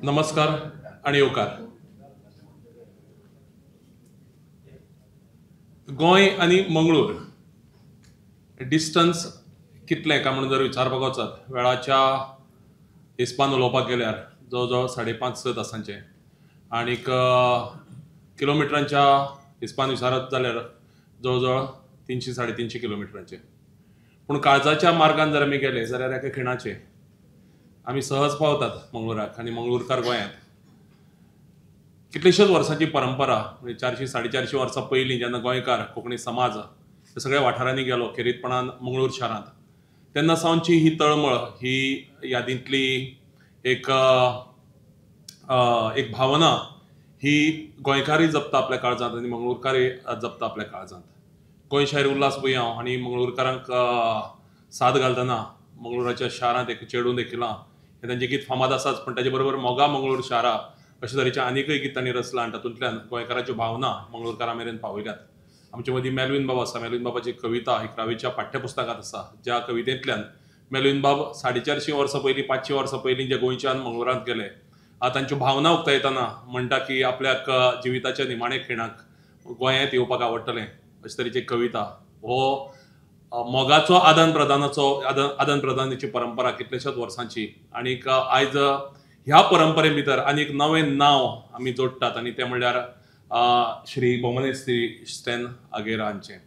नमस्कार आणि येवकार. गोंय आणि मंगळूर डिस्टन्स कितले काय म्हणून जर विचारपाक वचत वेळाच्या हिसपान उलोवपाक गेल्यार जवळ 5.5-6 तासांचे आनीक किलोमिटरांच्या हिसपान विचारत जाल्यार जवळ 300-350 किलोमिटरांचे. पूण काळजाच्या मार्गान जर आमी गेले जाल्यार एका खिणाचे आमी सहज पावतात मंगळुराक. आनी मंगळूरकार गोंयांत कितलेशेच वर्सांची परंपरा म्हणजे 400-450 वर्सां पयलीं जेन्ना गोंयकार कोंकणी समाज हे सगळ्या वाठारांनी गेलो खेरीतपणान मंगळूर शारांत, तेन्ना सावनची ही तळमळ ही यादींतली एक भावना ही गोंयकारूय जपता आपल्या काळजांत आनी मंगळूरकारूय जपता आपल्या काळजांत. गोंय शाहीर उल्हास बुयांव आनी मंगळूरकारांक साद घालतना मंगळुराच्या शारांत एक चेडूं देखिलां हे तांचें गीत फामाद आसाच, पण ताचे बरोबर मोगा मंगळूर शारा अशे तरेच्या आनीकय गितांनी रचलां आनी तातूंतल्यान गोंयकाराच्यो भावना मंगळूरकारां मेरेन पावयल्यात. आमचे मदीं मेल्विन बाब आसा. मेल्विन बाबाची कविता 11वीच्या पाठ्यपुस्तकांत आसा, ज्या कवितेंतल्यान मेल्विन बाब 450 वर्सां पयलीं 500 वर्सां पयलीं जे गोंयच्यान मंगळुरांत गेले तांच्यो भावना उक्तायतना म्हणटा की आपल्याक जिविताच्या निमाणे खिणाक गोंयांत येवपाक आवडटलें अशे तरेची कविता. हो मोगाचो आदान प्रदानाची परंपरा कितलेशेच वर्सांची आनीक आयज ह्या परंपरे भितर आनीक नवें नांव आमी जोडटात आनी तें म्हणल्यार श्री भौमनेस्त्री स्टेन आगेरा हांचें.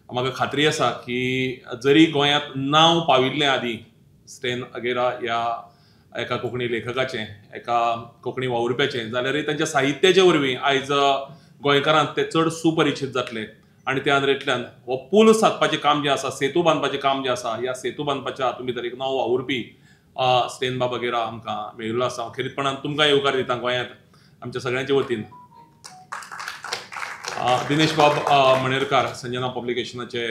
म्हाका खात्री आसा की जरी गोंयांत नांव पाविल्लें आदीं स्टेन आगेरा ह्या एका कोंकणी लेखकाचें, एका कोंकणी वावुरप्याचें, जाल्यारय तांच्या साहित्याचे वरवीं आयज गोंयकारांत तें चड सुपरिचीत जातलें. आनी त्या नदरेंतल्यान हो पूल सादपाचें काम जें आसा, सेतू बांदपाचें काम जें आसा, ह्या सेतू बांदपाच्या हातूंत भितर एक नवो वावुरपी स्टेन बाब आगेरा आमकां मेळिल्लो आसा. हांव खेरीतपणान तुमकां येवकार दिता गोंयांत आमच्या सगळ्यांच्या वतीन. दिनेश बाब मणेरकार संजना पब्लिकेशनाचे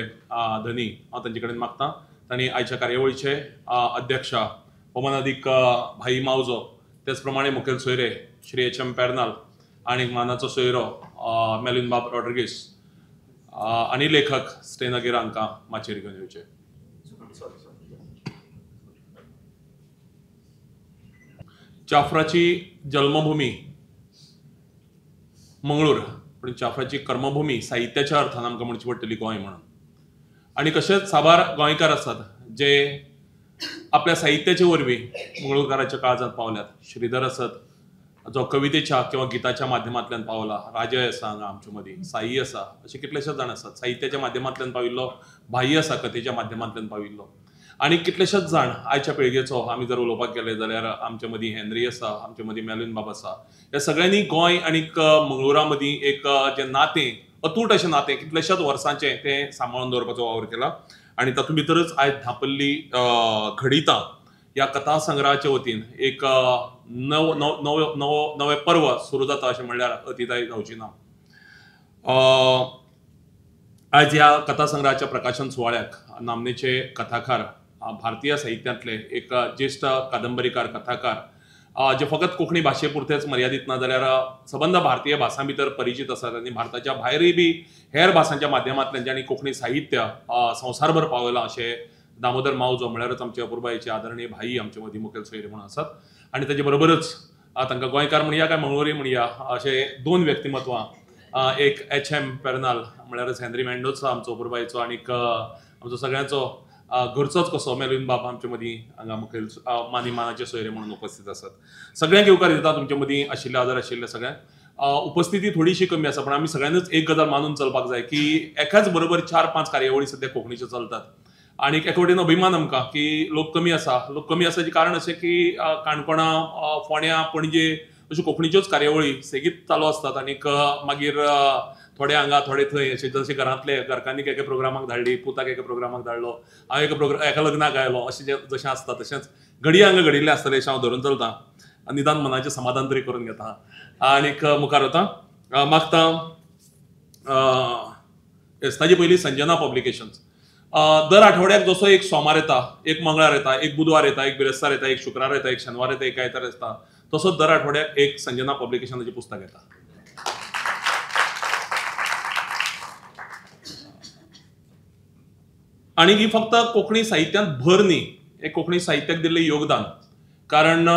धनी, हांव तांचे कडेन मागतां. तांणी आयच्या कार्यावळीचे अध्यक्ष पवनादीक भाई मावजो, तेच प्रमाणे मुखेल सोयरे श्री HM पेर्नाल आनी मानाचो सोयरो मेल्विन बाब रॉड्रिगीस आनी लेखक स्टेन आगेरा हांकां माचयेर घेवन येवचे. जाफराची जल्मभूमी मंगळूर, पण जाफराची कर्मभूमी साहित्याच्या अर्थान आमकां म्हणची पडटली गोंय म्हणून. आनी कशेच साबार गोंयकार आसात जे आपल्या साहित्याचे वरवीं मंगळूरकाराच्या काळजांत पावल्यात. श्रीधर आसत जो कवितेच्या किंवा गिताच्या माध्यमांतल्यान पावला, राजय आसा हांगा आमचे मदीं, साई आसा, अशे कितलेशेच जाण आसात. साहित्याच्या माध्यमांतल्यान पाविल्लो भाई आसा, कथेच्या माध्यमांतल्यान पाविल्लो. आनी कितलेशेच जाण आयच्या पिळगेचो आमी जर उलोवपाक गेले जाल्यार आमचे मदीं हेनरी आसा, आमचे मदीं मेल्विन बाब आसा. ह्या सगळ्यांनी गोंय आनीक मंगळुरा मदीं एक जें नातें, अतूट अशें नातें कितलेशेच वर्सांचें तें सांबाळून दवरपाचो वावर केला. आनी तातूंत भितरच आयज धांपल्ली घडितां ह्या कथा संग्रहाच्या वतीन एक नवें पर्व सुरू जाता अशें म्हणल्यार अतिताय जावचें ना. आयज ह्या कथा संग्रहाच्या प्रकाशन सुवाळ्याक नामनेचे कथाकार, भारतीय साहित्यांतले एक ज्येश्ठ कादंबरीकार, कथाकार जे फकत कोंकणी भाशे पुरतेच मर्यादीत ना जाल्यार सबंद भारतीय भासां भितर परिचीत आसात आनी भारताच्या भायरूय बी हेर भासांच्या माध्यमांतल्यान जांणी कोंकणी साहित्य संवसारभर पावयलां अशें दामोदर मावजो म्हळ्यारच आमचे अपुरबायेचे आदरणीय भाई आमचे मदीं मुखेल सोयरे म्हणून आसात. आनी ताचे बरोबरच तांकां गोंयकार म्हणया काय मंगळुरी म्हणया अशे दोन व्यक्तिमत्वां, एक HM पेर्नाल म्हळ्यारच हेनरी मेंडोजा आमचो अपुरबायेचो आनीक आमचो सगळ्यांचो घरचोच कसो मेल्विन बाब आमचे मदीं हांगा मुखेल मानाचे सोयरे म्हणून उपस्थित आसात. सगळ्यांक येवकार दिता तुमचे मदीं आशिल्ले आदर आशिल्ले सगळ्यांक. उपस्थिती थोडीशी कमी आसा, पण आमी सगळ्यांनीच एक गजाल मानून चलपाक जाय की एकाच बरोबर 4-5 कार्यावळी सद्या कोंकणीच्यो चलतात. आनी एके वटेन अभिमान आमकां की लोक कमी आसाचें कारण अशें की काणकोणा, फोंड्या, पणजे अश्यो कोंकणीच्योच कार्यावळी सेगीत चालू आसतात. आनीक मागीर थोडे हांगा थोडे थंय अशें जशें घरांतले घरकान्नीक एके प्रोग्रामाक धाडली, पुताक एके प्रोग्रामाक धाडलो, हांव एका लग्नाक आयलो, अशें जशें आसता तशेंच घडये हांगा घडिल्लें आसतलें अशें हांव धरून चलतां. निदान मनाचें समाधान तरी करून घेता. आनीक मुखार वता मागतां ताजे पयलीं संजना पब्लिकेशन्स दर आठवड्याक जसो एक सोमार येता, एक मंगळार येता, एक बुधवार येता, एक बिरेस्तार येता, एक शुक्रार येता, एक शेनवार येता, एक आयतार येता, तसोच दर आठवड्याक एक संजना पब्लिकेशनाचें पुस्तक येता. आनी ही फक्त कोंकणी साहित्यांत भर न्ही, एक कोंकणी साहित्याक दिल्लें योगदान कारण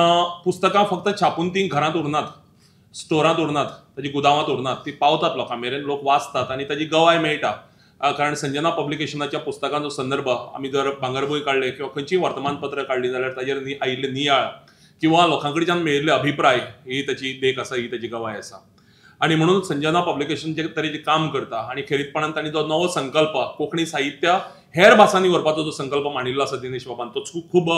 पुस्तकां फक्त छापून ती घरांत उरनात, स्टोरांत उरनात, ताजी गुदावांत उरनात, ती पावतात लोकां मेरेन, लोक वाचतात आनी ताजी गवाय मेळटा. कारण संजना पब्लिकेशनाच्या पुस्तकांचो संदर्भ आमी जर भांगरभूंय काडले किंवा खंयचीय वर्तमानपत्र काडली जाल्यार ताजेर आयिल्ले नियाळ किंवा लोकां कडच्यान मेळिल्ले अभिप्राय ही ताची देख आसा, ही ताची गवाय आसा. आनी म्हणून संजना पब्लिकेशन जे तरेचें काम करता आनी खेरीतपणान तांणी जो नवो संकल्प कोंकणी साहित्य हेर भासांनी व्हरपाचो जो संकल्प मांडिल्लो आसा दिनेश बाबान, तो खूब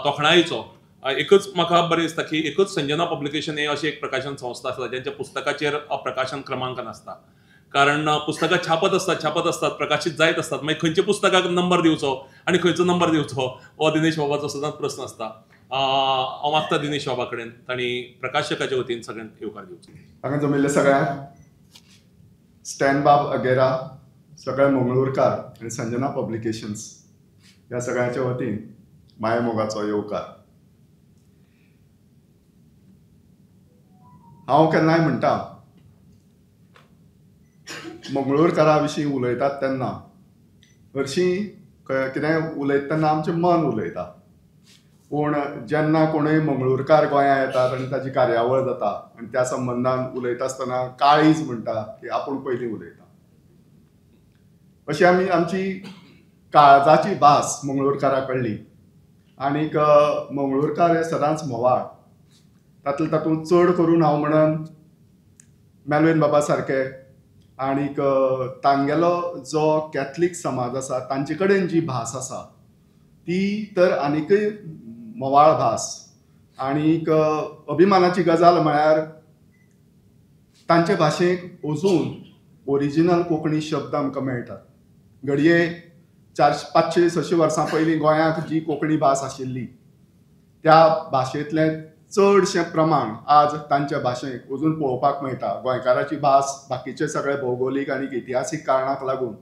तोखणायेचो. एकच म्हाका बरें दिसता की एकच संजना पब्लिकेशन हे अशी एक प्रकाशन संस्था आसा ज्यांच्या पुस्तकाचेर प्रकाशन क्रमांक नासता. कारण पुस्तकां छापत असतात, प्रकाशीत जायत असतात, मागीर खंयच्या पुस्तकाक नंबर दिवचो आनी खंयचो नंबर दिवचो हो दिनेश बाबाचो सदांच प्रस्न आसता. हांव मागता दिनेश बाबा कडेन तांणी प्रकाशकाच्या वतीन सगळ्यांक येवकार दिवचो. हांगा जमिल्ले सगळ्यांक स्टॅन बाब अगेरा, सगळे मंगळूरकार आनी संजना पब्लिकेशन्स ह्या सगळ्यांच्या वतीन माये मोगाचो येवकार. हांव केन्नाय म्हणटा मंगळूरकारा विशीं उलयतात तेन्ना हरशीं कितें उलयता तेन्ना आमचें मन उलयता. पूण जेन्ना कोणूय मंगळूरकार गोंयांत येतात आनी ताची कार्यावळ जाता आनी त्या संबंदान उलयता आसतना काळीज म्हणटा की आपूण पयलीं उलयता. अशी आमी आमची काळजाची भास मंगळूरकारा कडली. आनीक मंगळूरकार हे सदांच मोवाळ. तातूंत चड करून हांव म्हणन मेल्विन बाबा सारके आनीक तांगेलो जो कॅथलीक समाज आसा तांचे कडेन जी भास आसा ती तर आनीकय मोवाळ भास. आनीक अभिमानाची गजाल म्हळ्यार तांचे भाशेक अजून ओरिजिनल कोंकणी शब्द आमकां मेळटात. घडये 400-500-600 वर्सां पयलीं गोंयांत जी कोंकणी भास आशिल्ली त्या भाशेंतलें चडशें प्रमाण आज तांच्या भाशेक अजून पळोवपाक मेळटा. गोंयकाराची भास बाकीचे सगळे भौगोलीक आनी इतिहासीक कारणाक लागून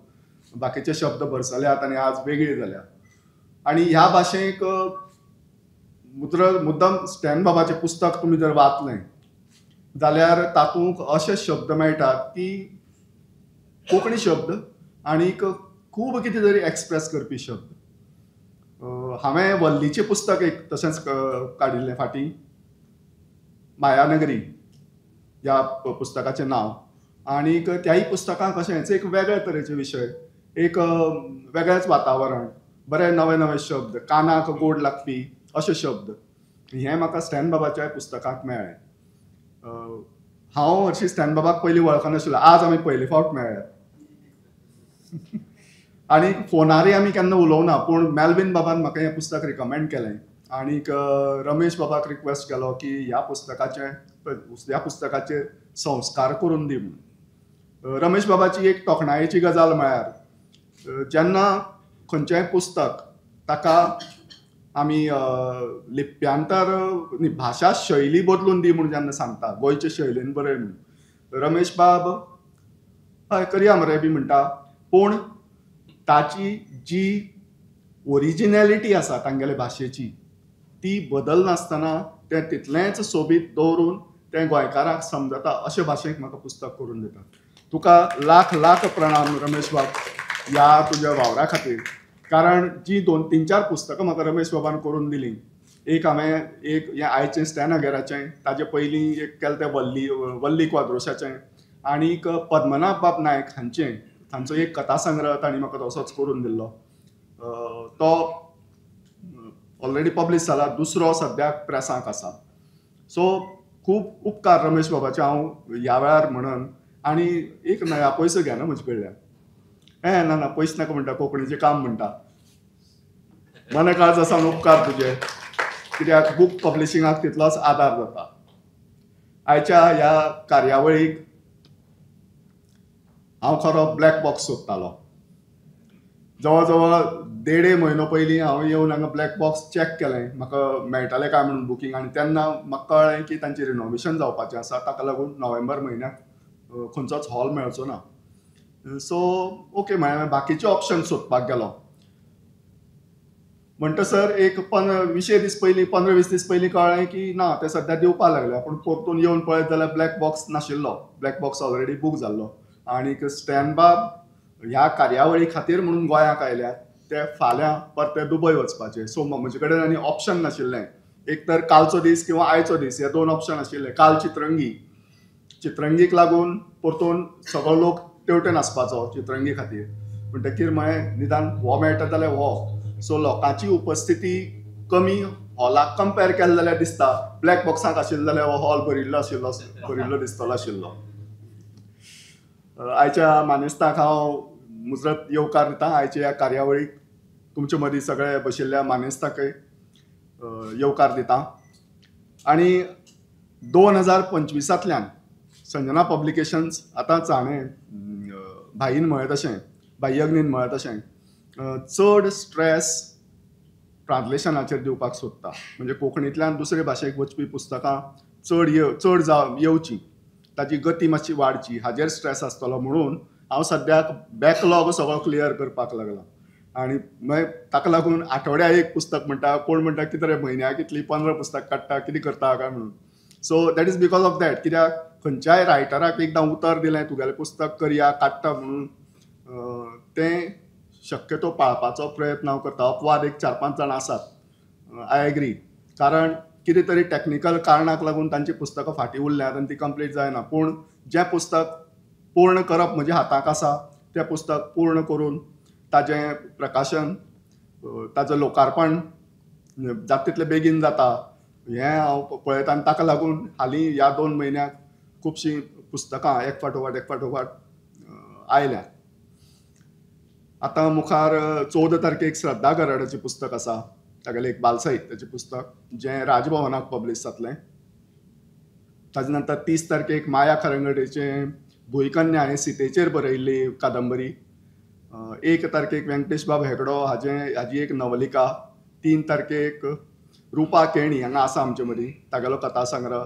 बाकीचे शब्द भरसल्यात आनी आज वेगळी जाल्या. आनी ह्या भाशेक मुद्दम स्टॅन बाबाचें पुस्तक तुमी जर वाचलें जाल्यार तातूंत अशे शब्द मेळटात की कोंकणी शब्द आनीक खूब कितें तरी एक्सप्रेस करपी शब्द. हांवें वल्लीचें पुस्तक एक तशेंच काडिल्लें फाटीं, मायानगरी ह्या पुस्तकाचें नांव. आनीक त्याही पुस्तकांत अशेंच एक वेगळे तरेचे विशय, एक वेगळेंच वातावरण, बरे नवे नवे शब्द, कानाक गोड लागपी अशे शब्द हे म्हाका स्टॅन बाबाच्या पुस्तकांत मेळ्ळे. हांव हरशीं स्टॅन बाबाक पयलीं वळखनाशिल्लो, आज आमी पयले फावट मेळ्ळे. आनी फोनारय आमी केन्ना उलोवना, पूण मेल्विन बाबान म्हाका हें पुस्तक रिकमेंड केलें आनीक रमेश बाबाक रिक्वेस्ट केलो की ह्या पुस्तकाचेर संस्कार करून दी म्हणून. रमेश बाबाची एक तोखणायेची गजाल म्हळ्यार जेन्ना खंयचेंय पुस्तक ताका आमी लिप्यांतर भाशा शैली बदलून दी म्हणून जेन्ना सांगता, गोंयचे शैलीन बरय म्हणून, रमेश बाब हय करया मरे बी म्हणटा. पूण ताची जी ओरिजिनॅलिटी आसा तांगेले भाशेची ती बदलनासतना तें तितलेंच सोबीत दवरून तें गोंयकाराक समजता अशे भाशेक म्हाका पुस्तक करून दिता. तुका लाख लाख प्रणाम रमेश बाब ह्या तुज्या वावरा खातीर. कारण जी 2-3-4 पुस्तकां म्हाका रमेश बाबान करून दिलीं, एक हांवें हें आयचें स्टॅन अगेराचें, ताजे पयलीं एक केलें तें वल्ली क्वाद्रोसाचें, आनीक पद्मनाभ बाब नायक हांचो एक कथा संग्रह तांणी म्हाका तसोच करून दिल्लो. तो ऑलरेडी पब्लीश जाला, दुसरो सद्याक प्रेसांत आसा. सो खूब उपकार रमेश बाबाचे हांव ह्या वेळार म्हणन. आनी एक नया पयसो घेना म्हजे कडल्यान. ना पयस नाका म्हणटा, कोंकणीचें काम म्हणटा. मन काळज आसा उपकार तुजे, कित्याक बूक पब्लिशिंगाक तितलोच आदार जाता. आयच्या ह्या कार्यावळीक हांव खरो ब्लॅक बॉक्स सोदतालो. जवळ जवळ 1.5 म्हयनो पयलीं हांव येवन हांगा ब्लॅक बॉक्स चॅक केलें, म्हाका मेळटलें काय म्हणून बुकींग. आनी तेन्ना म्हाका कळ्ळें की तांचें रिनोवेशन जावपाचें आसा, ताका लागून नोव्हेंबर म्हयन्याक खंयचोच हॉल मेळचो ना. सो ओके म्हळें, बाकीचे ऑप्शन सोदपाक गेलो. म्हणटसर एक 15-20 दीस पयलीं कळ्ळें की ना, ते सद्या दिवपाक लागले. पूण परतून येवन पळयत जाल्यार ब्लॅक बॉक्स नाशिल्लो, ब्लॅक बॉक्स ऑलरेडी बूक जाल्लो. आनीक स्टॅन बाब ह्या कार्यावळी खातीर म्हणून गोंयांक आयल्यात, ते फाल्यां परते दुबय वचपाचे. सो म्हजे कडेन आनी ऑप्शन नाशिल्लें. एक तर कालचो दीस किंवा आयचो दीस हे दोन ऑप्शन आशिल्ले. काल चित्रंगीक लागून परतून सगळो लोक तेवटेन आसपाचो चित्रंगी खातीर. म्हणटकीर निदान हो मेळटा जाल्यार हो. सो लोकांची उपस्थिती कमी हॉलाक कंपेर केलें जाल्यार दिसता ब्लॅक बॉक्साक आशिल्लो जाल्यार हो हॉल भरिल्लो दिसतलो आशिल्लो. आयच्या मानेस्ताक हांव मुजरत येवकार दिता. आयच्या ह्या कार्यावळीक तुमचे मदीं सगळे बशिल्ल्या मानेस्ताकय येवकार दिता. आनी 2025तल्यान संजना पब्लिकेशन्स आतांच हांवें भाईन म्हळें तशें बाह्यग्नीन म्हळें तशें चड स्ट्रेस ट्रान्सलेशनाचेर दिवपाक सोदता. म्हणजे कोंकणींतल्यान दुसरे भाशेक वचपी पुस्तकां चड येवची, ताची गती मातशी वाडची, हाजेर स्ट्रेस आसतलो. म्हणून हांव सद्याक बॅकलॉग सगळो क्लियर करपाक लागला. आनी मागीर ताका लागून आठवड्या एक पुस्तक म्हणटा, कोण म्हणटा कितें रे म्हयन्याक इतली 15 पुस्तक काडटा कितें करता काय म्हणून. So that is because of that. कित्याक खंयच्याय रायटराक एकदां उतर दिलें तुगेलें पुस्तक करया काडटा म्हणून तें शक्यतो पाळपाचो प्रयत्न हांव करता. अपवाद एक 4-5 जाण आसात, आय एग्री. कारण कितें तरी टॅक्निकल कारणाक लागून तांची पुस्तकां फाटीं उरल्यात आनी ती कंप्लीट जायना. पूण जें पुस्तक पूर्ण करप म्हज्या हाताक आसा तें पुस्तक पूर्ण करून ताजें प्रकाशन, ताजें लोकार्पण जाता तितलें बेगीन जाता हें हांव पळयतां. आनी ताका लागून हालीं ह्या 2 म्हयन्याक खुबशीं पुस्तकां एक फाटोफाट आयल्यात. आतां मुखार 14 तारखेक श्रद्धा गराडाचें पुस्तक आसा, तागेलें एक बालसाहित्याचें पुस्तक जें राजभवनाक पब्लीश जातलें. ताजे नंतर 30 तारखेक माया खरंगडेचें भुंयकन्या हें सितेचेर बरयल्ली कादंबरी. 1 तारखेक वेंकटेश बाब हेगडो हाजी एक नवलिका. 3 तारखेक रुपा केणी हांगा आसा आमचे मदीं, तागेलो कथा संग्रह.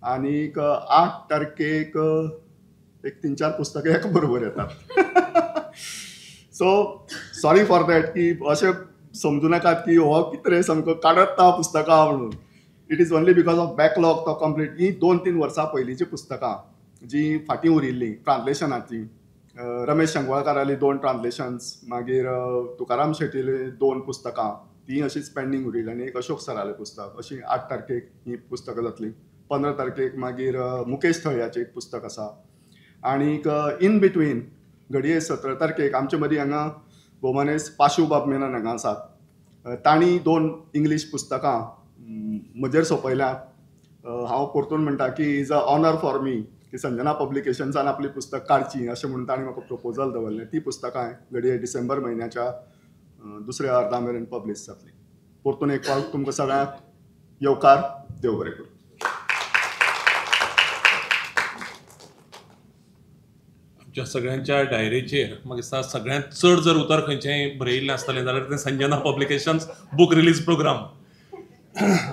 आनीक 8 तारखेक एक 3-4 पुस्तकां एका बरोबर येतात. सो सॉरी फॉर दॅट की अशें समजू नाकात की हो कितें रे सामको काडत ना पुस्तकां म्हणून. It is only because of backlog तो कंप्लीट. ही 2-3 वर्सां पयलींची पुस्तकां जी फाटीं उरिल्लीं ट्रान्सलेशनाची. रमेश शंगवाळकाराली 2 ट्रान्सलेशन्स, मागीर तुकाराम शेट्टीली 2 पुस्तकां, ती अशीच पेंडींग उरिल्ली. आनी एक अशोक सरालें पुस्तक. अशी 8 तारखेक ही पुस्तकां जातलीं. 15 तारखेक मागीर मुकेश थळ्याचें एक पुस्तक आसा. आनीक इन बिटवीन घडये 17 तारखेक आमचे मदीं हांगा भोवमानेस्त पाशू बाब मेनन हांगा आसात. तांणी 2 इंग्लीश पुस्तकां म्हजेर सोंपयल्यात. हांव परतून म्हणटा की is a honour for me की संजना पब्लिकेशन्सान आपली पुस्तक काडची अशें म्हणून तांणी म्हाका प्रपोजल दवरलें. ती पुस्तकां घडये डिसेंबर म्हयन्याच्या दुसऱ्या अर्धा मेरेन पब्लीश जातली. परतून एक फावट तुमकां सगळ्यांक येवकार. देव बरें करूं. आमच्या सगळ्यांच्या डायरीचेर म्हाका दिसता सगळ्यांत चड जर उतर खंयचेंय बरयिल्लें आसतलें जाल्यार तें Sanjana publications book release programme.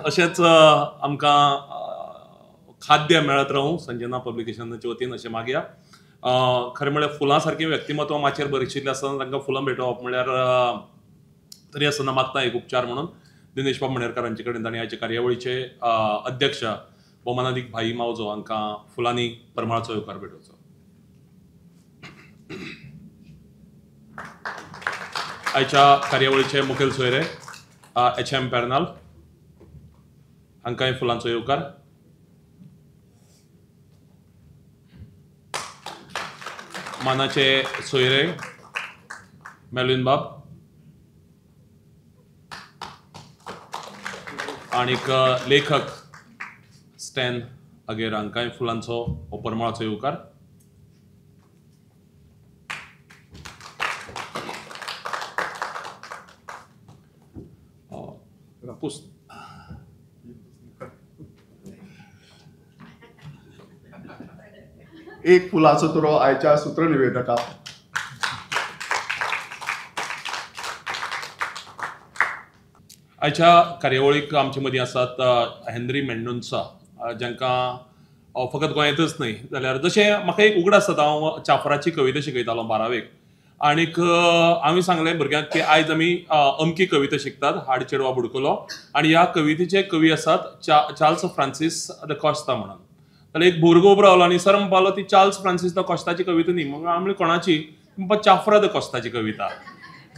अशेंच आमकां खाद्य मेळत रावूं संजना पब्लिकेशनाच्या वतीन अशें मागया. खरें म्हळ्यार फुलां सारकें व्यक्तिमत्व माचयेर बरयिल्लें आसतना तांकां फुलां भेटोवप म्हळ्यार तरी आसतना मागता एक उपचार म्हणून दिनेश बाब मणेरकार हांचे कडेन तांणी आयचे कार्यावळीचे अध्यक्ष भोवमानादीक भाई मावजो हांकां फुलांनी परमाळचो येवकार भेटोवचो. आयच्या कार्यावळीचे मुखेल सोयरे HM पेर्नाल हांकांय फुलांचो येवकार. मानाचे सोयरे मेलविन बाब आनीक लेखक स्टॅन आगेर हांकांय फुलांचो हो परमाळचो येवकार. एक फुलाचो तुरो आयच्या सूत्रनिवेदकाक. आयच्या कार्यावळीक आमचे मदीं आसात हेनरी मेंडोन्सा, जांकां फकत गोंयांतच न्हय जाल्यार जशें म्हाका एक उगडास जाता. हांव चाफराची कविता शिकयतालो 12वेक आनीक हांवें सांगलें भुरग्यांक की आयज आमी अमकी कविता शिकतात हाड चेडवा बुडकुलो. आनी ह्या कवितेचे कवी आसात चार्ल्स फ्रांसीस द कॉस्ता म्हणून. जाल्यार एक भुरगो उबो रावलो आनी सर म्हणपाक लागलो ती चार्ल्स फ्रांसीस द कॉस्ताची कविता न्ही. मग आमी कोणाची? चाफरा द कॉस्ताची कविता.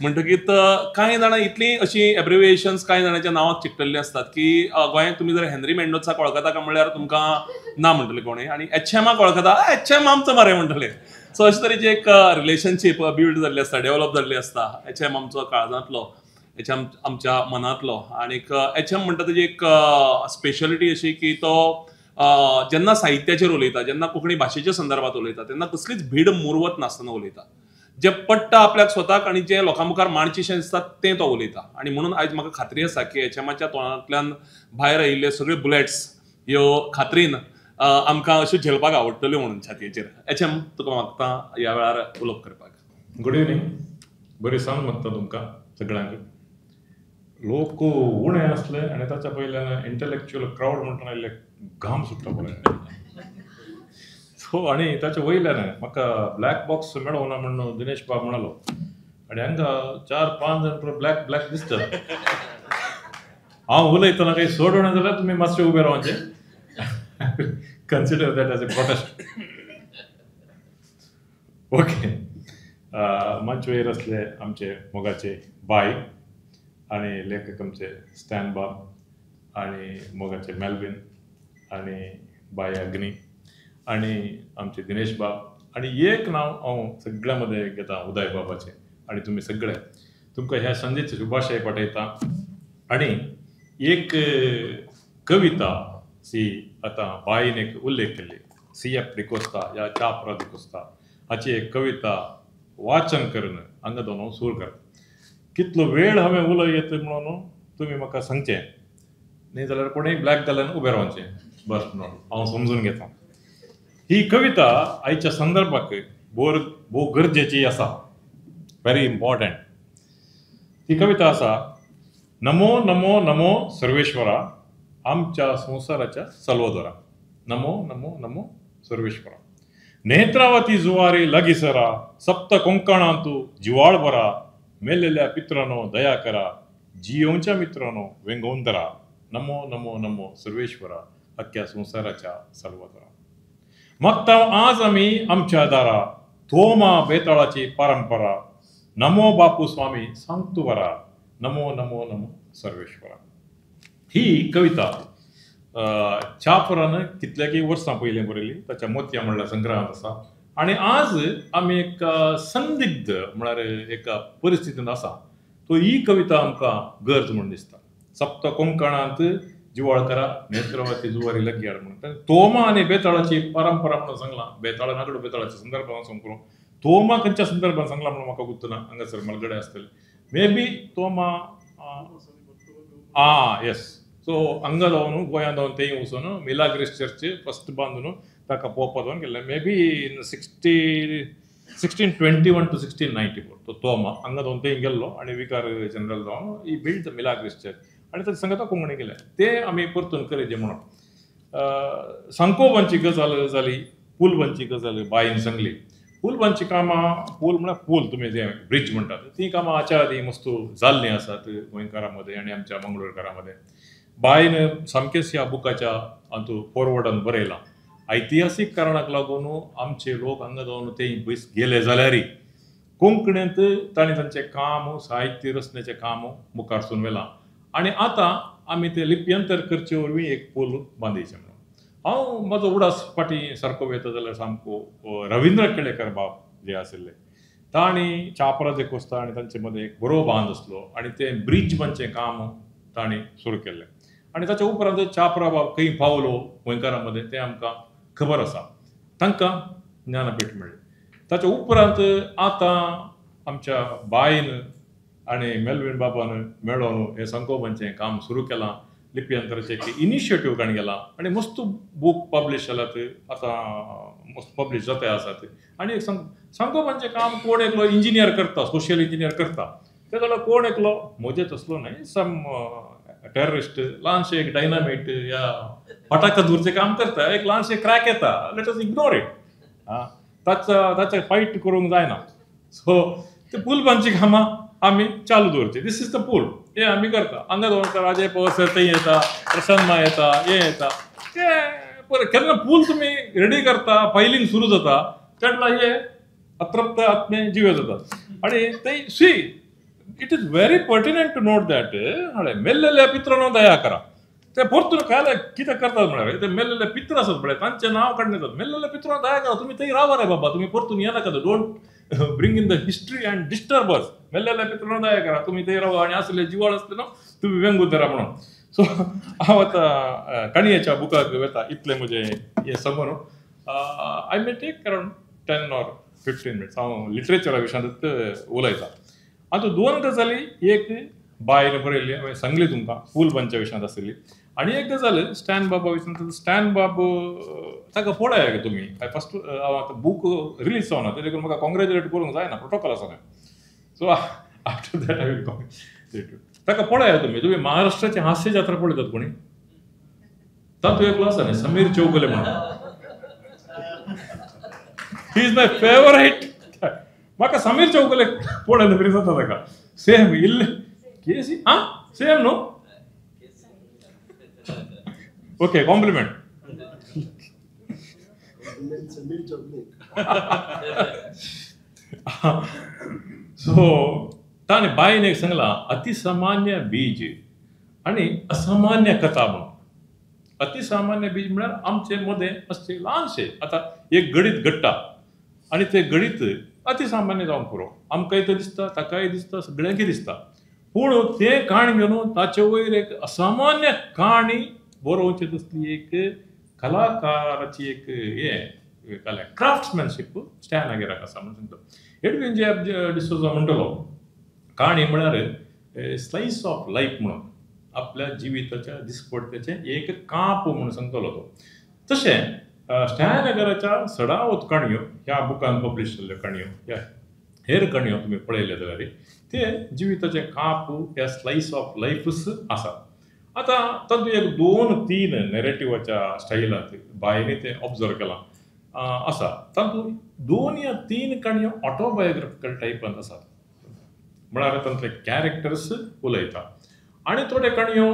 म्हणटकीत कांय जाणां इतली अशी एब्रिविएशन्स कांय जाणांच्या नांवाक चिकटल्ली असतात की गोंयांत तुमी जर हेनरी मेंडोसाक वळखता काय म्हणल्यार तुमकां ना म्हणटले कोणी आनी एचएमाक वळखता एचएम आमचो मरे म्हणटले. सो अशे तरेची एक रिलेशनशीप बिल्ड जाल्ली आसता, डेव्हलप जाल्ली आसता. एचएम आमचो काळजांतलो, एचएम आमच्या मनांतलो. आनीक एचएम म्हणटा तेजी एक स्पेशलिटी अशी की तो जेन्ना साहित्याचेर उलयता, जेन्ना कोंकणी भाशेच्या संदर्भात उलयता तेन्ना कसलीच भीड मुरवत नासतना उलयता. जे पडटा आपल्याक स्वताक आनी जे लोकां मुखार मांडचेशें दिसता तें तो उलयता. आनी म्हणून आयज म्हाका खात्री आसा की एचएमाच्या तोंडांतल्यान भायर आयिल्ले सगळे बुलेट्स ह्यो खात्रीन आमकां अश्यो झेलपाक आवडटल्यो म्हणून छातयेचेर. एचएम तुका मागता ह्या वेळार उलोवप करपाक. Good evening. बरी सांग मागता तुमकां सगळ्यांक. लोक उणे असले आनी ताच्या पयल्यान इंटलेक्च्युअल क्राउड म्हणटा आयिल्ले घाम सुट्टा पळय. सो आनी ताच्या वयल्यान म्हाका ब्लॅक बॉक्स मेळोना म्हणून दिनेश बाब म्हणालो आनी हांगा 4-5 जाण ब्लॅक दिसतात. हांव उलयतना काही सोडवणें जाल्यार तुमी मातशें उबे रावचे. Consider that as a protest. Okay. मंच वयर असले आमचे मोगाचे बाय आनी लेखक आमचे स्टॅन बाब आनी मोगाचे मेल्विन आनी बाय अग्नी आनी आमचे दिनेश बाब आनी एक नांव हांव सगळ्या मदें घेता उदय बाबाचें. आनी तुमी सगळे तुमकां ह्या संदेचे शुभाशय पाठयता. आनी एक कविता सी आतां बायन एक उल्लेख केल्ली, CF डिकोस्ता या चाप्रा डिकोस्ता हाची एक कविता वाचन करून हांगा दोन हांव सूर करता. कितलो वेळ हांवें उलयत म्हणून तुमी म्हाका सांगचें, न्ही जाल्यार कोणूय ब्लॅक घालून उबें रावचें बस म्हणून हांव समजून घेता. ही कविता आयच्या संदर्भाक भोव गरजेची आसा, व्हेरी इम्पॉर्टंट. ती कविता आसा, नमो नमो नमो सर्वेश्वरा आमच्या संसाराच्या सल्वदरा. नमो नमो नमो सर्वेश्वरा. नेत्रावती जुवारी लागीसरा सप्त कोंकणांतू जिवाळ बरा. मेलेल्या पित्रांनो दया करा, जियोंच्या मित्रांनो वेंगोवन धरा. नमो नमो नमो सर्वेश्वरा अख्ख्या संसाराच्या सल्वदरा. मागता आज आमी आमच्या दारा थोमा बेताळाची परंपरा. नमो बापू स्वामी सांगतू बरा. नमो नमो नमो सर्वेश्वरा. ही कविता चापरान कितल्याकी वर्सां पयलीं बरयली, ताच्या मोतया म्हणल्यार संग्रहांत आसा. आनी आज आमी एक संदिग्ध म्हळ्यार एका परिस्थितींत आसा. तो ही कविता आमकां गरज म्हणून दिसता. सप्त कोंकणांत जिवाळ करा, नेत्रवती जुवारी लगी हाड म्हणून तोमा आनी बेताळाची परंपरा म्हणून सांगलां. बेताळ नागडो बेताळाच्या संदर्भांत सांगूं. तोमा खंयच्या संदर्भांत सांगलां म्हणून म्हाका गुर्तना, हांगासर मलगडे आसतले मे बी तोमा. येस. सो हांगा जावन गोंयांत जावन थंय वचून मिलाग्रेस चर्च फस्ट बांदून ताका पळोवपाक जावन गेल्ले. मे बी इन 1621 to 1694 तो तोमा हांगा जावन थंय गेल्लो आनी विकार जनरल जावन ही बिल्ड द मिलाग्रेस चर्च आनी ताचे संगता कोंकणी गेले. ते आमी परतून करेजे म्हणून. सांकोबांची गजाल जाली, पुलबांची गजाल बायन सांगली. पुलबांची कामां, पूल म्हळ्यार पूल तुमी जे ब्रिज म्हणटात, ती कामां हाच्या आदी मस्तू जाल्लीं आसात गोंयकारां मदें आनी आमच्या मंगळूरकारां मदें. बायन सामकेच ह्या बुकाच्या हातूंत फॉरवर्डान बरयलां. ऐतिहासीक कारणाक लागून आमचे लोक हांगा जावन थंय पयस गेले जाल्यारय कोंकणींत तांणी तांचें काम, साहित्य रचनेचें काम मुखारसून व्हेलां. आनी आतां आमी ते लिप्यंतर करचे वरवीं एक पूल बांदयचे म्हणून. हांव म्हाजो उडास फाटीं सारको वयता जाल्यार सामको रविंद्र केळेकर बाब जे आशिल्ले तांणी चापरा जे कोस्ता आनी तांचे मदें एक बरो बांद आसलो आनी तें ब्रिज बांदचें काम तांणी सुरू केल्लें. आनी ताच्या उपरांत चापरा बाब खंय पावलो गोंयकारां मदें तें आमकां खबर आसा. तांकां ज्ञानपीठ मेळ्ळी. ताच्या उपरांत आतां आमच्या बायन आनी मेल्विन बाबान मेळोन हें संकोबांचें काम सुरू केलां. लिप्यंतराचें एक इनिशिएटीव ताणें गेलां आनी मस्त बूक पब्लीश जाल्यात, आतां मस्त पब्लीश जाता आसात. आनी संकोबांचें काम कोण एकलो इंजिनियर करता, सोशियल इंजिनियर करता, ते जाल्यार कोण एकलो म्हजे तसलो न्हय, सम टेररिस्ट ल्हानशें एक डायनामायट या फटाका धुरचें काम करता, एक ल्हानशें क्रॅक येता, लेट अस इग्नोर इट. ताचें फायट करूंक जायना. सो ते पुलबांची कामां आमी चालू दवरची. दीस इज द पूल. हे आमी करता. हांगा जावन राजे पवार थंय येता, प्रशांत येता, हे येता. ते केन्ना पूल तुमी रेडी करता, फायलींग सुरू जाता तेन्ना हे अतृप्त आत्मे जिवे जातात. आनी थंय see it is very pertinent to note that हळे मेल्लेल्या पित्रांनो दया करा. ते परतून खायला कितें करतात म्हळ्यार ते मेल्लेले पित्र आसत म्हळ्यार तांचें नांव काडून येतात. मेल्लेल्या पित्रांनो दया करा, तुमी थंय रावा रे बाबा, तुमी परतून येनाका, don't bring in the history and disturb us. मेल्लेल्या पित्रांनो दया करा, तुमी थंय रावा आनी असले जिवाळ असले न्हू तुमी व्यंगून धरा म्हणून. सो हांव आतां काणयेच्या बुकाक वेता इतले म्हजे हे समोर. I may take around 10 or 15 minutes हांव लिटरेचरा विशयांत उलयता. आतां 2 गजाली, एक बायन बरयल्ली हांवें सांगली तुमकां फूलबंचा विशयांत आसली, आनी एक गजाल स्टॅन बाबा विशयांत. स्टॅन बाब ताका पळया तुमी. फस्ट हांव आतां बूक रिलीज जावना तेजे करून म्हाका कॉंग्रॅच्युलेट करूंक जायना, प्रोटोकॉल आसा. So after that I will congratulate you. ताका पळया तुमी महाराष्ट्राची हास्य जात्रा पळयतात कोणी? तातूंत एकलो आसा न्ही समीर चौगुले म्हणून. He is my favourite. म्हाका समीर चौगुले पळयना बरी जाता ताका. सेम इल्ले केसी सेम न्हू. Okay compliment. सो ताणें बायन एक सांगला अतिसामान्य बीज आणि असामान्य कथा म्हणून. अतिसामान्य बीज म्हळ्यार आमचे मदें असते ल्हानशे आतां एक गणित घडटा आनी ते गणित अतिसामान्य जावंक पुरो. आमकांय ते दिसता, ताकाय दिसता, सगळ्यांक दिसता. पूण ते काणी घेवन ताचे वयर एक असामान्य काणी बरोवची तसली एक कलाकाराची एक हे क्राफ्ट्समॅनशीप स्टॅन आगेराक आसा म्हणून सांगता. एडविन जे डिसोजा म्हणटलो काणी म्हळ्यार स्लायस ऑफ लायफ म्हणून आपल्या जिविताच्या दिसपट्ट्याचे एक काप म्हणून सांगतलो तो. तशें स्टॅन आगराच्या सडावत काणयो ह्या बुकान पब्लीश जाल्ल्यो काणयो, ह्या हेर काणयो तुमी पळयले जाल्यार ते जिविताचे काप ह्या स्लायस ऑफ लायफच आसा. आतां तातूंत एक 2-3 नॅरेटिवाच्या स्टायलांत बायने ते ऑब्जर्व केलां आसा. तातूंत 2 या 3 काणयो ऑटोबायोग्राफिकल टायपांत आसात. म्हळ्यार तांतले कॅरेक्टर्स उलयता आनी थोडे काणयो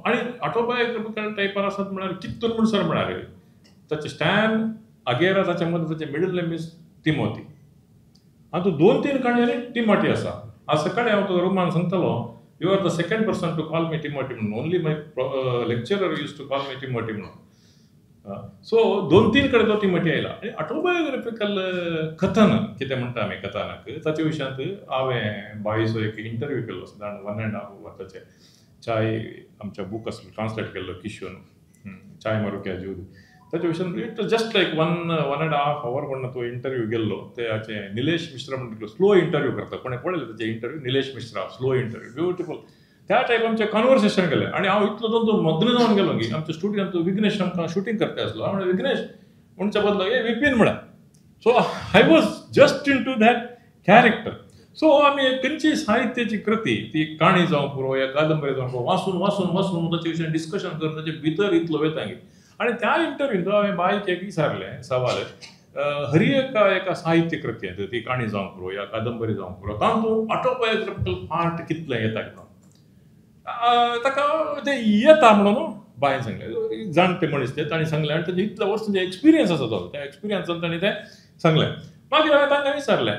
आनी ऑटोबायोग्राफिकल टायपार आसात म्हळ्यार कित्तून म्हणसर म्हळ्यार ताचे स्टॅन आगेरा ताचे मदीं ताचे मिडल नेम इज टिमोथी. आतां 2-3 काणयांनी टिमोथी आसा. आज सकाळीं हांव तो रुमान सांगतालो you are the second person to call me Timothy म्हणून. Only my lecturer use to call me Timothy म्हणून. सो 2-3 कडेन तो टिमोथी आयला. आनी ऑटोबायोग्राफिकल कथन कितें म्हणटा आमी कथानक ताचे विशयांत हांवें बाईचो एक इंटरव्यू केल्लो 1.5 वरांचें. चाय आमच्या बूक आसलो ट्रान्सलेट केल्लो किशोन चाय मारुक्या जूद ताचे विशयांत इट जस्ट लायक 1.5 hour म्हणून तो इंटरव्यू गेल्लो. ते हाचे निलेश मिश्रा म्हणून स्लो इंटरव्यू करता. कोणें पळयलें ताचे interview? Nilesh Mishra slow interview beautiful. त्या टायप आमचें कन्वर्सेशन केलें आनी हांव इतलो तो मग्न जावन गेलो की आमच्या स्टुडियोंत विघ्नेश आमकां शुटींग करता आसलो. हांव म्हणलें विघ्नेश म्हणच्या बदला विपीन म्हणा. So I was just into that character. So आमी खंयची साहित्याची कृती ती काणी जावं पुरो या कादंबरी जावं पुरो वाचून वाचून वाचून ताचे विशयी डिस्कशन करता ताचे भितर इतलो वेतांगी. आनी त्या इंटरव्यूंत हांवें बायक एक विचारलें सवाल हरी एका साहित्य कृत्यांत ती काणी जावं पुरो या कादंबरी जावं पुरो तातूंत ऑटोबायोग्राफिकल पार्ट कितलें येता म्हणून. ताका ते येता म्हणून बायन सांगलें. जाणटे मनीस ते ताणें सांगलें आनी ताचे इतल्या वर्सांचे एक्सपिरियन्स आसा तो त्या एक्सपिरियन्सान ताणें तें सांगलें. मागीर हांवें तांकां विचारलें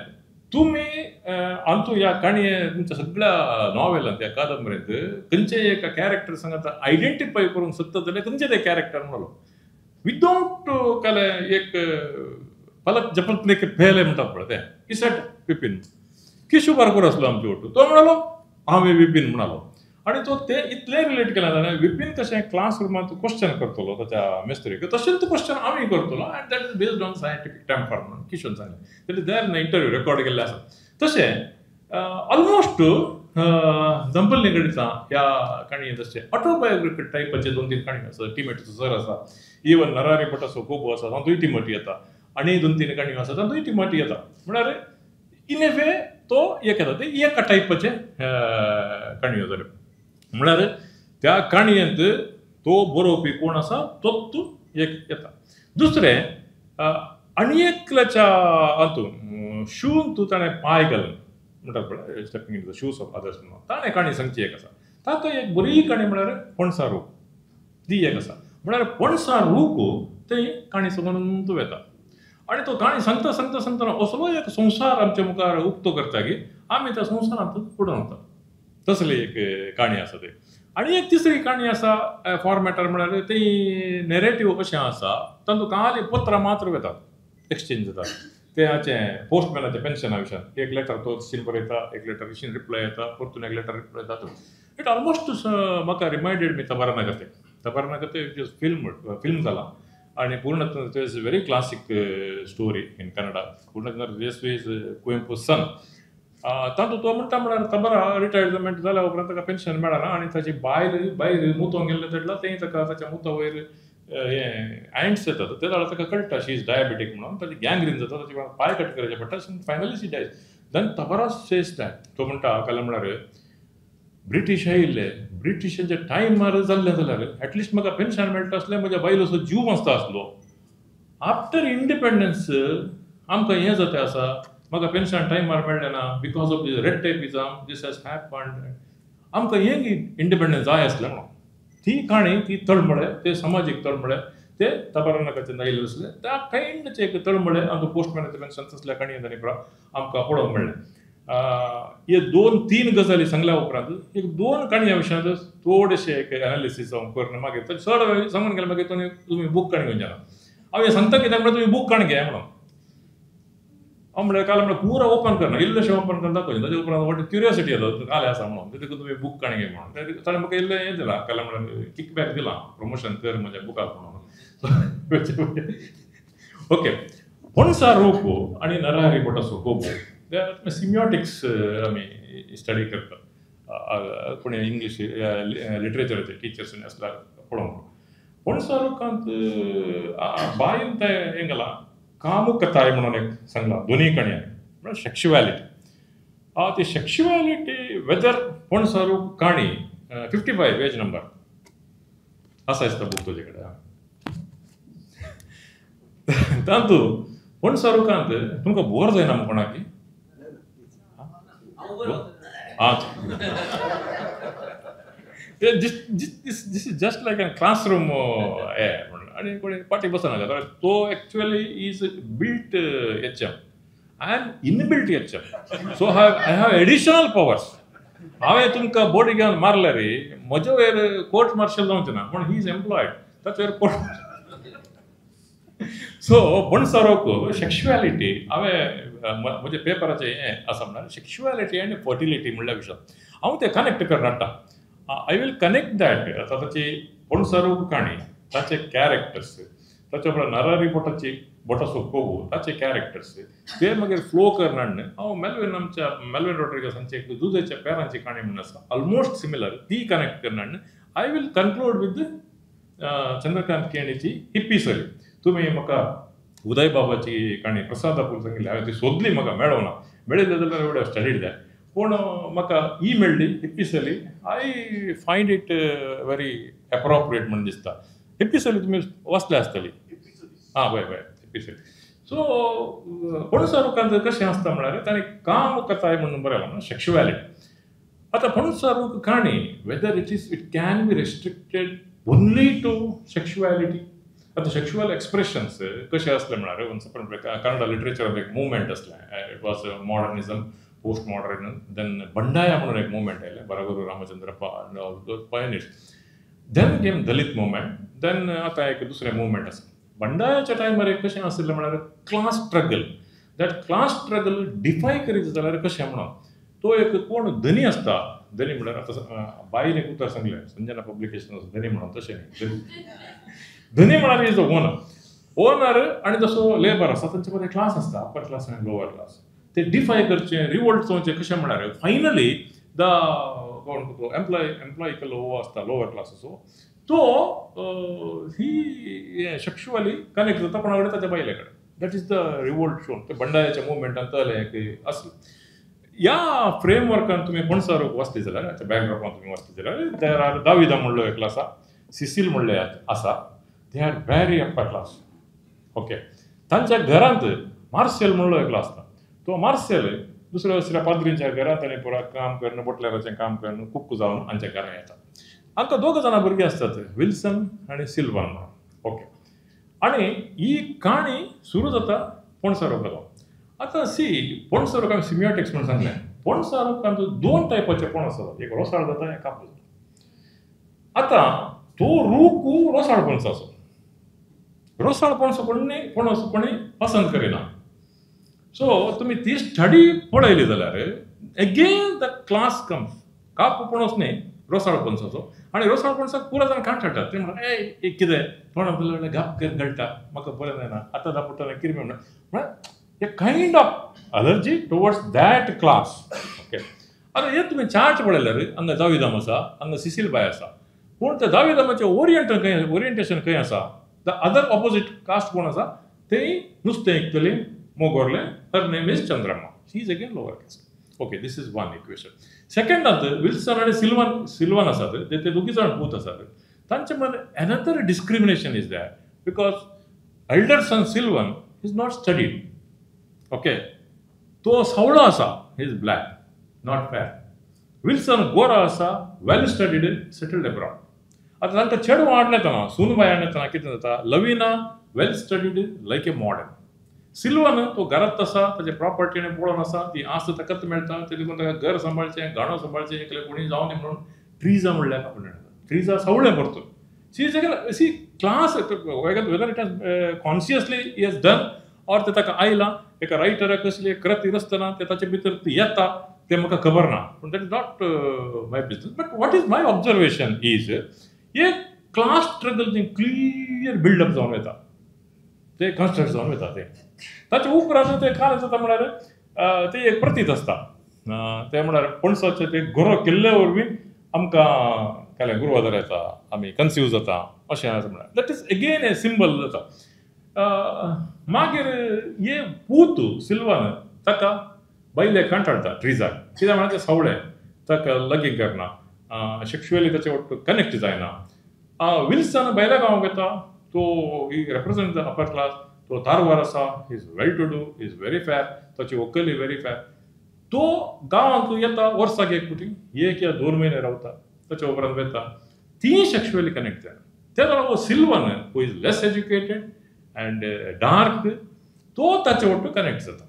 तुमी अंतू ह्या काणये तुमच्या सगळ्या नॉवेलांत त्या कादंबरींत खंयचे एका कॅरेक्टर सांगात आयडेंटिफाय करूंक सोदता जाल्यार खंयचे ते कॅरेक्टर म्हणलो. विदाउट केलें एक पलक जपतले फेले म्हणटात पळय ते इसेट विपीन. किशू बारकोर आसलो आमचे ओटू. तो म्हणालो हांवें विपीन म्हणालो. आनी तो ते इतलें रिलेट केलें जाल्यार विपीन कशें क्लासरुमांत क्वेश्चन करतलो ताच्या मेस्त्रीक तशेंच तो क्वेश्चन आमी करतलो and that is based on scientific temper म्हणून किशोर सांगलें. तेन्ना देर इंटरव्यू रेकॉर्ड केल्ले आसा. तशें ऑलमोस्ट जंपल्ली गणितां ह्या काणये तशें ऑटोबायोग्राफिकल टायपाचे 2-3 काणयो आसा. टिमोथीचो सर आसा. इवन नरारी भटाचो कोबो आसा तातूंय टिमोथी येता. आनी 2-3 काणयो आसा तातूंय टिमोथी येता. म्हळ्यार इन ए वे तो एक येता ते एका टायपाचे काणयो जाल्यो. म्हळ्यार त्या काणयेंत तो बरोवपी कोण आसा तोच एक येता. दुसरें आनी एकल्याच्या हातूंत शून तूं ताणें पांय घालून म्हणटात पळय stepping in the shoes of others म्हणून ताणें काणी सांगची एक आसा. ताका एक बरी काणी म्हळ्यार पणसा रूख ती एक आसा. म्हळ्यार पणसा रूख ते काणी सांगून तूं येता. आनी तो काणी सांगता सांगता सांगतना असलो एक संवसार आमच्या मुखार उक्तो करता की आमी त्या संवसारांत फुडें वतात. तसली एक काणी आसा ती. आनी एक तिसरी काणी आसा फॉर्मॅटार म्हळ्यार ती नॅरेटिव्ह अशें आसा तातूंत खाली पत्रां मात्र वेतात एक्सचेंज जाता. ते हाचें पोस्टमॅनाचें पेन्शना विशयान एक लेटर तो तशीन बरयता, एक लेटर तशीन रिप्लाय येता, परतून एक लेटर रिप्लाय येता. इट ऑलमोस्ट म्हाका रिमाइंडेड मी तबरनागते. तबरनागते फिल्म जाला आनी पूर्ण is a very classic story in Kannada. पूर्ण दिस इज कुवेंपू सन. तातूंत तो म्हणटा म्हळ्यार तबरा रिटायरमेंट जाल्या उपरांत ताका पेन्शन मेळना आनी ताची बायल मुतोंक गेल्ले तेडला तें ताका ताच्या मुता वयर एंड्स येतात. ते जाल्यार ताका कळटा शी इज डायबेटीक म्हणून. ताची गँग्रीन जाता, ताचे पांय कट करचे पडटा. Finally she dies. Then Tabara says that. तो म्हणटा काल म्हळ्यार ब्रिटीश आयिल्ले, ब्रिटिशांच्या टायमार जाल्लें जाल्यार एटलिस्ट म्हाका पेन्शन मेळटा आसलें, म्हज्या बायलोचो जीव वाचता आसलो. आफ्टर इंडिपेंडन्स आमकां हें जाता आसा, म्हाका पेन्शन टायमार मेळ्ळें ना because of this red tapism, this has happened. आमकां हें इंडिपेंडन्स जाय आसलें म्हणून. ती काणी, ती तळमळे, ते सामाजीक तळमळे ते तबरनाकाचे आयिल्ले आसले. त्या कायंडचे एक तळमळे आमकां पोस्टमॅनाचें पेन्शन तसल्या काणयेंत आमकां पळोवंक मेळ्ळें. हे 2-3 गजाली सांगल्या उपरांत एक 2 काणयां विशयान थोडेशें एक एनालिसीस हांव करना. मागीर चड सांगून गेलें मागीर तुमी बूक काणी घेवचे ना. हांव हें सांगता कित्याक म्हळ्यार तुमी बूक काणी घे म्हणून. हांव म्हळ्यार काल म्हळ्यार पुरो ओपन करना, इल्लेशें ओपन करून दाखोवचें. ताजे उपरांत व्हड क्युरियोसिटी येता काले आसा म्हणून. देखून तुमी बूक काणी घे म्हणून. ताणें म्हाका इल्लें हें दिलां काल म्हळ्यार किकबॅक दिलां, प्रमोशन कर म्हज्या बुकाक म्हणून. ओके. पोणसा रोको आनी नरहरी पोटासो कोबो सिमियोटिक्स आमी स्टडी करता. पूण इंग्लीश लिटरेचराचे टिचर्स आसल्यार पळोवंक. पोणसा रोकांत बायन ते हें गेलां कामुकताय म्हणून एक सांगलां दोनी काणयां म्हळ्यार सेक्शुएलिटी. ती सेक्शुएलिटी वेदर पोणसा रोक काणी 55 पेज नंबर आसा दिसता बूक तुजे कडेन. तातूंत पोणसा रोकांत तुमकां बोर जायना कोणाकी? This is just like a classroom आणि कोणी पाठी बसना. तो actually is built HM. I am inbuilt HM. So I have additional powers. हांवें तुमकां बॉडी घेवन मारल्या रे, म्हजे वयर कोर्ट मार्शल जावचें ना पूण ही इज एम्प्लॉयड. ताचे वयर कोर्ट. सो पोणसा रोको सेक्शुएलिटी हांवें म्हज्या पेपराचें हें आसा म्हळ्यार सेक्शुएलिटी आनी फर्टिलिटी म्हणल्या विशय हांव तें कनेक्ट करनाटा. I will connect that. आतां ताची पोणसा रोग काणी, ताचे कॅरेक्टर्स, ताचे उपरांत नरहरी पोटासो कोबो ताचे कॅरेक्टर्स ते मागीर फ्लो करनाडन हांव मेल्विन रॉड्रिगसांचे एक दुदेच्या पेरांची काणी म्हणून आसा ऑलमोस्ट सिमिलर, ती कनेक्ट करनाडन I will conclude with Chandrakant केणीची हिप्पी सरी. तुमी म्हाका उदय बाबाची काणी प्रसाद आपूल सांगिल्ली, हांवें ती सोदली, म्हाका मेळोना. मेळिल्ले जाल्यार एवढे स्टडीड दॅट. पूण म्हाका ही मेळ्ळी हिप्पीसली. I find it very appropriate म्हणून दिसता. हिप्पीसली तुमी वाचल्या आसतली. बय हिप्पीसली. सो पोणसा रोकांत कशें आसता म्हळ्यार ताणें काम कथाय म्हणून बरयलां सेक्शुएलिटी. आतां पोणसा रोग काणी whether it can be restricted only to sexuality. आतां सेक्शुअल एक्सप्रेशन्स कशें असले म्हळ्यार वन्स अपॉन कन्नडा लिटरेचरांत एक मुवमेंट असलें. It was modernism, post modernism. Then Bandaya म्हणून एक मुवमेंट आयलें, Baraguru Ramachandrappa pioneers. Then came Dalit movement. Then आतां एक दुसरें मुवमेंट आसा. बंडायाच्या टायमार कशें आशिल्लें म्हळ्यार class struggle. That class struggle defy करीत जाल्यार कशें म्हणून तो एक कोण धनी आसता. धनी म्हळ्यार आतां बायन एक उतर सांगलें संजना पब्लिकेशन धनी म्हणून, तशें न्ही. धनी म्हळ्यार इज द ओनर आनी जसो लेबर आसा तांचे मदें क्लास आसता, अपर क्लास आनी लोवर क्लास. ते डिफाय करचें, रिवोल्ट जावचें कशें म्हळ्यार फायनली द कोण तो एम्प्लॉय केलो आसता लोवर क्लासाचो तो ही सेक्शुअली कनेक्ट जाता कोणा कडेन, ताच्या बायले कडेन. That is the revolt shown. ते बंडायाच्या मुवमेंटान तळें आसलें. ह्या फ्रेमवर्कान तुमी पोणसा रोग वाचली जाल्यार, हाच्या बॅकग्राउंडान तुमी वाचली जाल्यार देर आर दाविदा म्हणलो एक आसा, सिसील म्हणले आसा. They are very upper class. Okay. तांच्या घरांत मार्सेल म्हणलो एकलो आसता. तो मार्सेल दुसऱ्या पाद्रींच्या घरांत आनी पुरा काम करून बोटल्याराचें काम करून कुक्कू जावन हांच्या घरांत येता. हांकां 2 जाणां भुरगीं आसतात, विल्सन आनी सिल्वान म्हणून. ओके. आनी ही काणी सुरू जाता पोणसा रोगालो. आतां पोणसा रोग हांवें सिमियोटिक्स म्हणून सांगलें. पणसां लोकांचो 2 टायपाचे पणस आसात, एक रोसाळ जाता एक कापूस जाता. आतां तो रूख रोसाळ पणसाचो. रोसाळ पणस कोणी पसंत करिना. सो तुमी ती स्टडी पळयली जाल्यार अगेन द क्लास कम्स. कापू पणस न्ही, रोसाळ पणसाचो. आनी रोसाळ पणसाक पुरो जाण कांठाडटात. ते म्हणटा ए कितें तोंडां भितर घाप गळटा, म्हाका बरें जायना, आतां दापटना कितें म्हणटा. म्हळ्यार a kind of allergy towards that class. Okay, आतां हे तुमी चार्ट पळयल्यार हांगा दाविदाम आसा, हांगा सिसील बाय आसा. पूण त्या दाविदामाचें ओरिएंटेशन खंय आसा? द अदर ऑपोजीट कास्ट कोण आसा? तें नुस्तें विकतली, मोगोरलें. Her name is Chandramma. She is again lower caste. Okay, this is one equation. सेकंडांत विल्सन आनी सिल्वन आसात, ते दोगी जाण पूत आसात. तांचे मदें another discrimination is that because elder son Silvan is not studied. Okay, तो सावळो आसा, he is black, not fair. Wilson गोरा आसा, वेल स्टडीड, सेटल्ड अब्रॉड. आतां तांकां चेडूं हाडलेतना, सूनबाय हाडलेतना कितें जाता? लविना वेल स्टडीड लायक ए मॉडर्न. सिल्वन तो घरांत आसा, ताचे प्रॉपर्टीने पळोवन आसा, ती आस्त ताकाच मेळटा. ते देखून ताका घर सांबाळचें, गाणो सांबाळचें, एकलें कोणी जावं न्ही म्हणून ट्रिजा म्हणल्यार आपण ट्रिजा सावळें परतून. See class whether it has consciously he has done or ते ताका आयलां. एका रायटराक कसली कृती नासतना ते ताचे भितर येता, ते म्हाका खबर ना. पूण that is not my business. But what is my observation is एक क्लास स्ट्रगल जे क्लियर बिल्डअप जावन येता, ते कन्स्ट्रक्ट जावन येता. ताचे उपरांत ते काय जाता म्हळ्यार ते एक प्रतीत आसता. ते म्हळ्यार पणसाचे ते गोरो केल्ले वरवीं आमकां केलें गुरवादर येता, आमी कन्फ्यूज जाता, अशें आसा म्हळ्यार that is again a symbol जाता. मागीर हे पूत सिल्वन ताका बायले कांठाडटा ट्रिजाक. कित्याक म्हळ्यार ते सावळे, ताका लगीन करना, सेक्शुअली ताचे वांगडा कनेक्ट जायना. विल्सन भायल्या गांवांक येता, तो he represent the upper class. तो तारवार आसा, he is well to do, is very fair, ताची व्हंकल व्हेरी फेअर. तो गांवांक येता वर्साक एक फावटी, 1 या 2 म्हयने रावता, ताचे उपरांत वता. ती सेक्शुअली कनेक्ट जायना. त्या जाणां Silvan who is less educated and dark, तो ताचे वांगडा कनेक्ट जाता.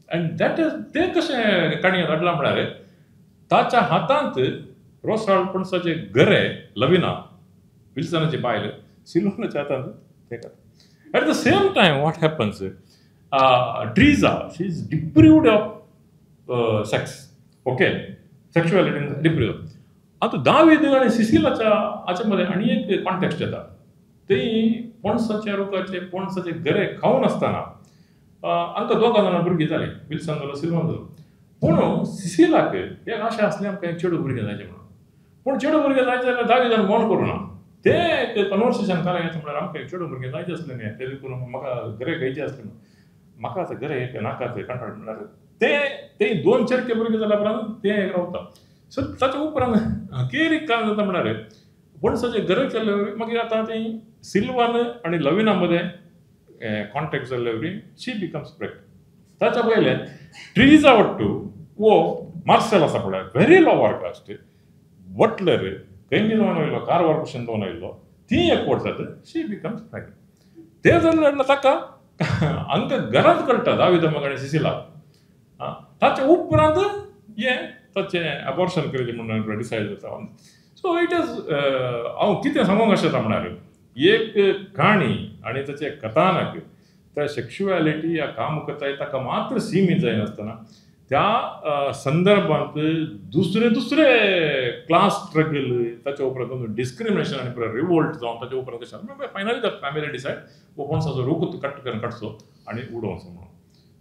अँड दॅट इज ते कशें काणयेंत हाडलां म्हळ्यार ताच्या हातांत रोसाळ पणसाचे गरे लविना, विल्सनाची बायल, सिल्वनाच्या हातांत ते करता. At the same time, what happens? Triza, she is deprived of sex. Okay, sexuality is deprived. आता दावीद आणि सिसिलाच्या हाच्यामध्ये आणि एक कॉन्टेक्स्ट येता. ते पणसाच्या रुखाचे पणसाचे गरे खाऊन असताना आमकां 2 जाणां भुरगीं जालीं, विल्सन जालो, सिल्वन जालो. पूण सिसिलाक एक आशा आसली आमकां एक चेडूं भुरगें जायचें म्हणून. पूण चेडूं भुरगें जायचें जाल्यार दाविदान मोन करूं ना. ते कन्वर्सेशन करायला येता म्हळ्यार आमकां एक चेडूं भुरगें जायचें आसलें न्ही, ते देखून म्हाका गरे घेवचे आसले म्हणून. म्हाका आतां गरे एक नाका ते कांठाड म्हळ्यार ते 2 चेडके भुरगे जाल्या उपरांत ते रावता. सो ताच्या उपरांत केरीक काय जाता म्हळ्यार पणसाचे गरे केल्ले वरवीं मागीर आतां ती सिल्वन आनी लविना मदें कॉन्टेक्ट जाल्ले वरवीं शी बिकम्स प्रेग्नंट. ताच्या पयले ट्रिजा वट्टू वो मार्सेल आसा पळय, व्हेरी लोवर कास्ट, बटलर कैंगी जावन आयलो, कारवार भशेन जावन आयलो, ती एकवट जाता, शी बिकम्स प्रेग्नंट. ते जाल्ले ताका हांकां घरांत कळटा दाविदामाक आनी सिसिलाक. ताचे उपरांत हे ताचें अबॉर्शन करचें म्हणून डिसायड जाता. सो इट इज हांव कितें सांगूंक आशेता म्हळ्यार एक काणी आनी ताचें कथानक त्या सेक्शुएलिटी या कामुकताय ताका मात्र सीमीत जायनासतना त्या संदर्भात दुसरे क्लास स्ट्रगल, ताच्या उपरांत डिस्क्रिमिनेशन आनी परत रिवोल्ट जावन ताच्या उपरांत कशें फायनली द फॅमिली डिसायड वो पणसाचो रूख कट करून काडचो आनी उडोवचो म्हणून.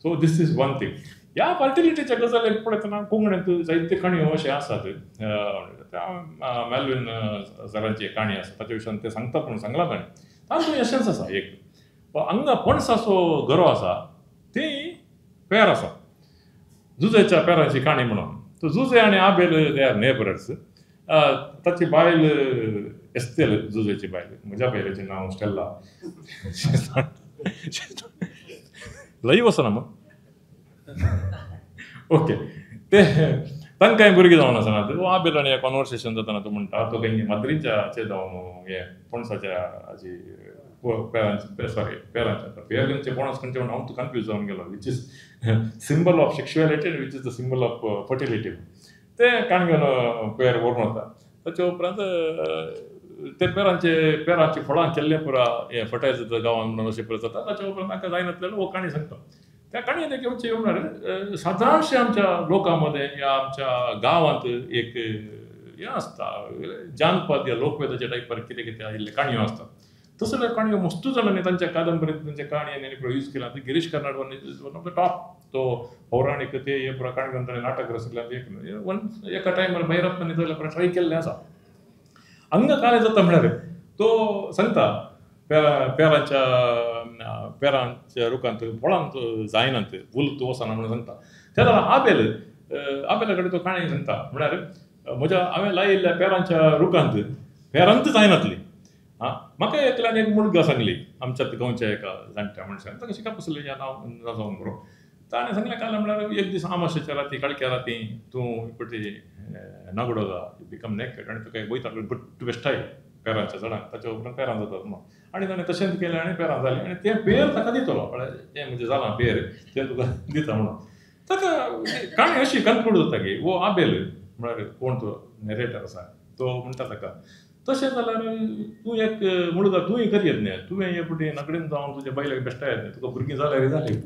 So this is one thing. ह्या फर्टिलिटीच्या गजालेक पळयतना कोंकणींत जायत्यो काणयो अशें आसात. त्या मॅल्विन सरांची काणी आसा, ताच्या विशयान ते सांगता पूण सांगला ताणें तातूंत एशेंस आसा. एक हांगा पणसाचो गरो आसा, ती पेर आसा, जुजेच्या पेरांची काणी म्हणून. तो जुजे आनी आबेल दे आर नेबरर्स. ताची बायल एस्तेल, जुजेची बायल, म्हज्या बायलेचें नांव स्टेल्ला. लाईव्ह आसा ना मग? ओके. ते तांकांय भुरगीं जावन आसना आबेल आनी कॉन्वर्सेशन जाताना तो म्हणटा तो काही माद्रींचे जावन हे पणसाच्या हाची पेरंचे पणस खंयचे म्हण हांव कन्फ्यूज जावन गेलो which is symbol of sexuality and which is the symbol of fertility ते काणगेन पेर व्हरून वता ताचे उपरांत ते पेरांची फळां केल्ले पुरा हे फटाय जाता गांवांत म्हणून अशें पळय जाता ताचे उपरांत तांकां जायनासलेलो हो काणी सांगता त्या काणयेन एक येवचे येवणार सादारणशे आमच्या लोकांमध्ये या आमच्या गांवांत एक हें आसता जानपद या लोकवेदाच्या टायपार कितें कितें आयिल्ले काणयो आसतात तसले काणयो मस्तू जाणांनी तांच्या कादंबरींत तांच्या काणयांनी यूज केला Girish Karnad one of the top तो पौराणीक ते हे पुरा काणयो ताणें नाटक रचयल्यात एका टायमार भैरप्पांनी जाल्यार पुरा ट्राय केल्लें आसा हांगा काले जाता म्हळ्यार तो सांगता पेरांच्या रुखांत फळांत जायनात उलत वचना म्हणून सांगता त्या जाल्यार आबेला कडेन तो काणी सांगता म्हळ्यार म्हज्या हांवें लायिल्ल्या पेरांच्या रुखांत पेरांत जायनातली म्हाका एकल्यान एक मुलगा सांगली आमच्या गांवच्या एका जाणट्या मनशान ताका शिकप आसलें या नांव जावन बरो ताणें सांगलें काल म्हळ्यार एक दीस आमाशेच्या राती काळक्या राती तूं इपटी नागडो जा बिकम नेकेड आनी तुका वयता घट्ट बेश्टाय पेरांच्या झाडांक ताच्या उपरांत पेरां जातात म्हणून आनी ताणें तशेंच केलें आनी पेरां जालीं आनी तें पेर ताका दितलो तें म्हणजे जालां पेर तें तुका दिता म्हणून ताका काणी अशी कन्क्लूड जाता की वो आबेल म्हळ्यार कोण तो नरेटर आसा तो म्हणटा ताका तशें जाल्यार तूं एक मुलगा तूंय कर यत्न तुवें हे पटी नकडेन जावन तुज्या बायलाक बेश्टा येतलें तुका भुरगीं जाल्यार जालीं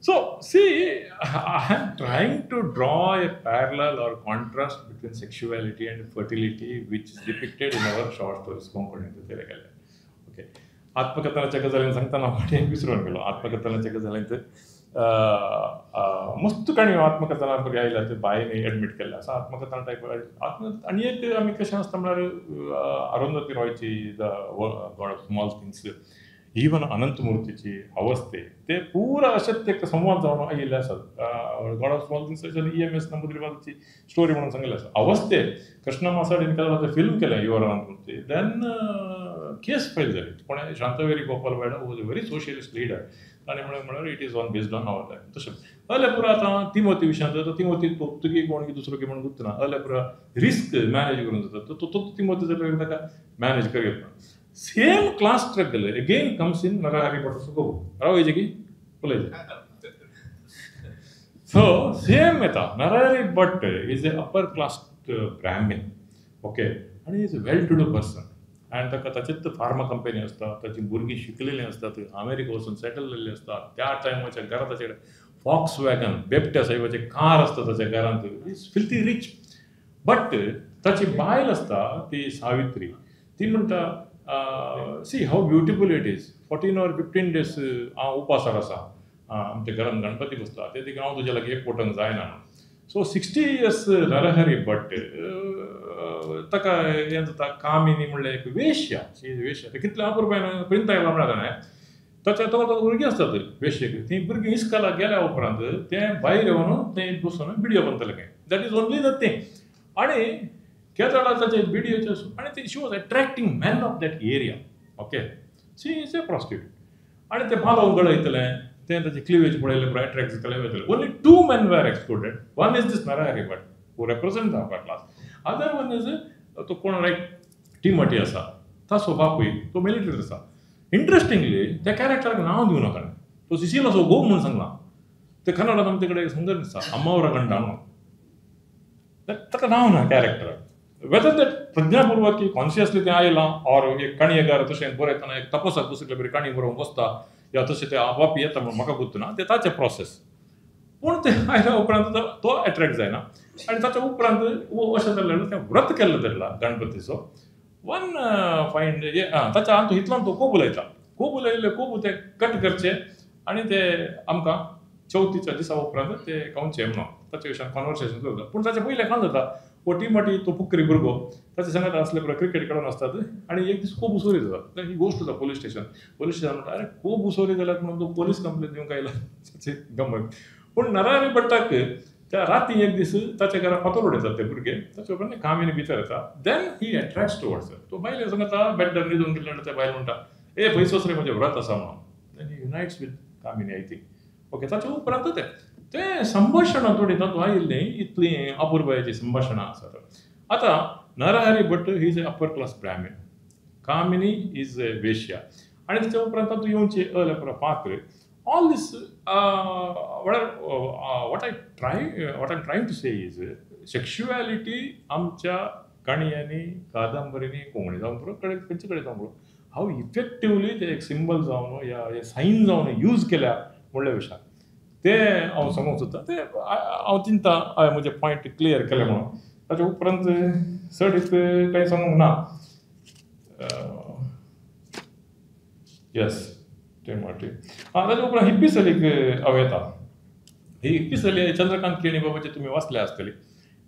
So, see, I am trying to draw a parallel or contrast between sexuality and fertility, which is depicted in our short stories. Okay. आत्मकथनाच्या गजालीन सांगताना फाटी विसरून गेलो आत्मकथनाच्या गजालींत मस्त काणयो आत्मकथना बरी आयल्या ते बायने एडमीट केल्ले आसा आत्मकथना टायप आनी एक आमी कशें आसता म्हळ्यार अरुंधती रॉयची the god of small things even अनंतमुर्तीची अवस्थे ते पुरा अशेंच एक संवाद जावन आयिल्ले आसात god of small things EMS नंबूद्रीबाची स्टोरी म्हणून सांगिल्ले आसा अवस्थे कृष्ण मासाडीन केलें फिल्म केलें U R Ananthamurthy then case file जाली कोणें शांतवेरी गोपाल वायडा was a very socialist leader ताणें म्हळ्यार it is on based on our time तशें जाल्यार पुरा आतां तिमोती विशयांत जाता तिमोती पोर्तुगी कोण की दुसरो की म्हणून गुंतना जाल्यार पुरा रिस्क मॅनेज करून जाता तो तिमोती जाल्यार ताका मॅनेज करता Same class struggle again comes in Narahari Bhatta's Ravijaki So, same meta. Narahari Bhatt is an upper class Brahmin. Okay. And he is a well-to-do person. And ताचेच फार्मा कंपनी असता ताची भुरगीं शिकलेलीं असतात अमेरिका वचून settle जाल्लीं असतात त्या टायमाच्या घरांत ताचे फॉक्स वॅगन बेपट्या साहेबाचे कार असता ताच्या घरांत इज फिल्थी रिच बट ताची बायल असता ती सावित्री ती म्हणटा see how beautiful it is 14 or 15 days हांव उपासार आसा आमच्या घरांत गणपती बसता ते देखीक हांव तुज्या लागीं एक पोटन जायना सो 60 years नरहरी भट ताका हें जाता कामिनी म्हणल्यार एक वेश्या ते कितले अपुरबायन पर्यंत आयला म्हळ्यार तो भुरगीं आसतात वेश्येक ती भुरगीं इस्कालाक गेल्या उपरांत तें भायर येवन तें बसून व्हिडिओ बनतलें काय that is only the thing आनी ताचे व्हिडिओचे आणि ते she was attracting man of that area okay she is a prostitute आणि ते भालो गळयतलें तें ताचे क्लिवेज पळयले पुरो अट्रॅक्ट जातले वयतले only 2 men were excluded one is this Narahari Bhatt who represents the upper class other one is तो कोण लायक टिमोटी आसा ताचो बापूय तो मिलिटरींत आसा इंट्रस्टिंगली त्या कॅरेक्टराक नांव दिवं नाका तो सिसील असो गो म्हणून सांगला ते कन्नडांत आमचे कडेन सुंदर दिसता अम्मावरा गंडा म्हणून ताका नांव ना कॅरेक्टराक whether that प्रज्ञापूर्वक कॉन्शियसली तें आयलां ऑर एक काणयेकार तशें बरयतना एक तपसाक दुसरे बरी काणी बरोवन बसता या तशें तें आपोआप येता म्हणून म्हाका गुंतना तें ताचें प्रोसेस पूण तें आयल्या उपरांत तो अट्रॅक्ट जायना आनी ताच्या उपरांत अशें जाल्लें तें व्रत केल्लो धरला गणपतीचो वन फायन ताच्या आंत हितून तो कोब उलयता कोब उलयले कोब ते कट करचे आनी ते आमकां चवथीच्या दिसा उपरांत ते खावचे म्हणून ताचे विशयान कॉन्वर्सेशन करता पूण ताचे पयलें काय जाता मोटी तो पुक्री भुरगो ताचे सांगात असले पुरो क्रिकेट खेळून असतात आनी एक दीस खूब उसोरी जाता ही गोश्ट जाता पुलीस स्टेशन म्हणटा अरे खूब उसोरी जाल्यात म्हणून तो पुलीस कंप्लेन दिवंक आयला ताची गंमत पूण नरहरी भट्टाक त्या राती एक दीस ताच्या घरा फातर उडयतात ते भुरगे ताचे उपरांत कामिनी भितर येता देन ही अट्रॅक्ट्स टुवर्ड्स तो बायले सांगता बेड्डर न्हिदून गेले त्या बायल म्हणटा पयसोच रे म्हजें व्रत आसा म्हणून then he unites with Kamini I think okay ताचे उपरांत ते ते संभाषणां थोडी तातूंत आयिल्लीं इतलीं अपुर्बायेचीं संभाषणां आसात. आतां Narahari Bhat he is a upper class Brahmin, Kamini is a वेश्या, आणि त्याच्या उपरांत तातूंत येवचे अलेपरा पात्र. All this, what I'm trying to say is, sexuality आमच्या काणयांनी, कादंबरींनी, कोंकणी जावं पुरो खंयचे कडेन जावं पुरो, हांव इफेक्टिवली ते एक सिंबल जावन या सायन जावन यूज केल्या म्हणल्या विशयान ते हांव सांगूंक सोदतां. ते हांव चिंता हांवें म्हजे पॉयंट क्लियर केले म्हणून. ताचे उपरांत चड कांय सांगूंक ना. येस, ते माटी. ताचे उपरांत हिप्पी सलीक हांव येता. ही हिप्पी सली चंद्रकांत केणी बाबाची तुमी वाचल्या आसतली.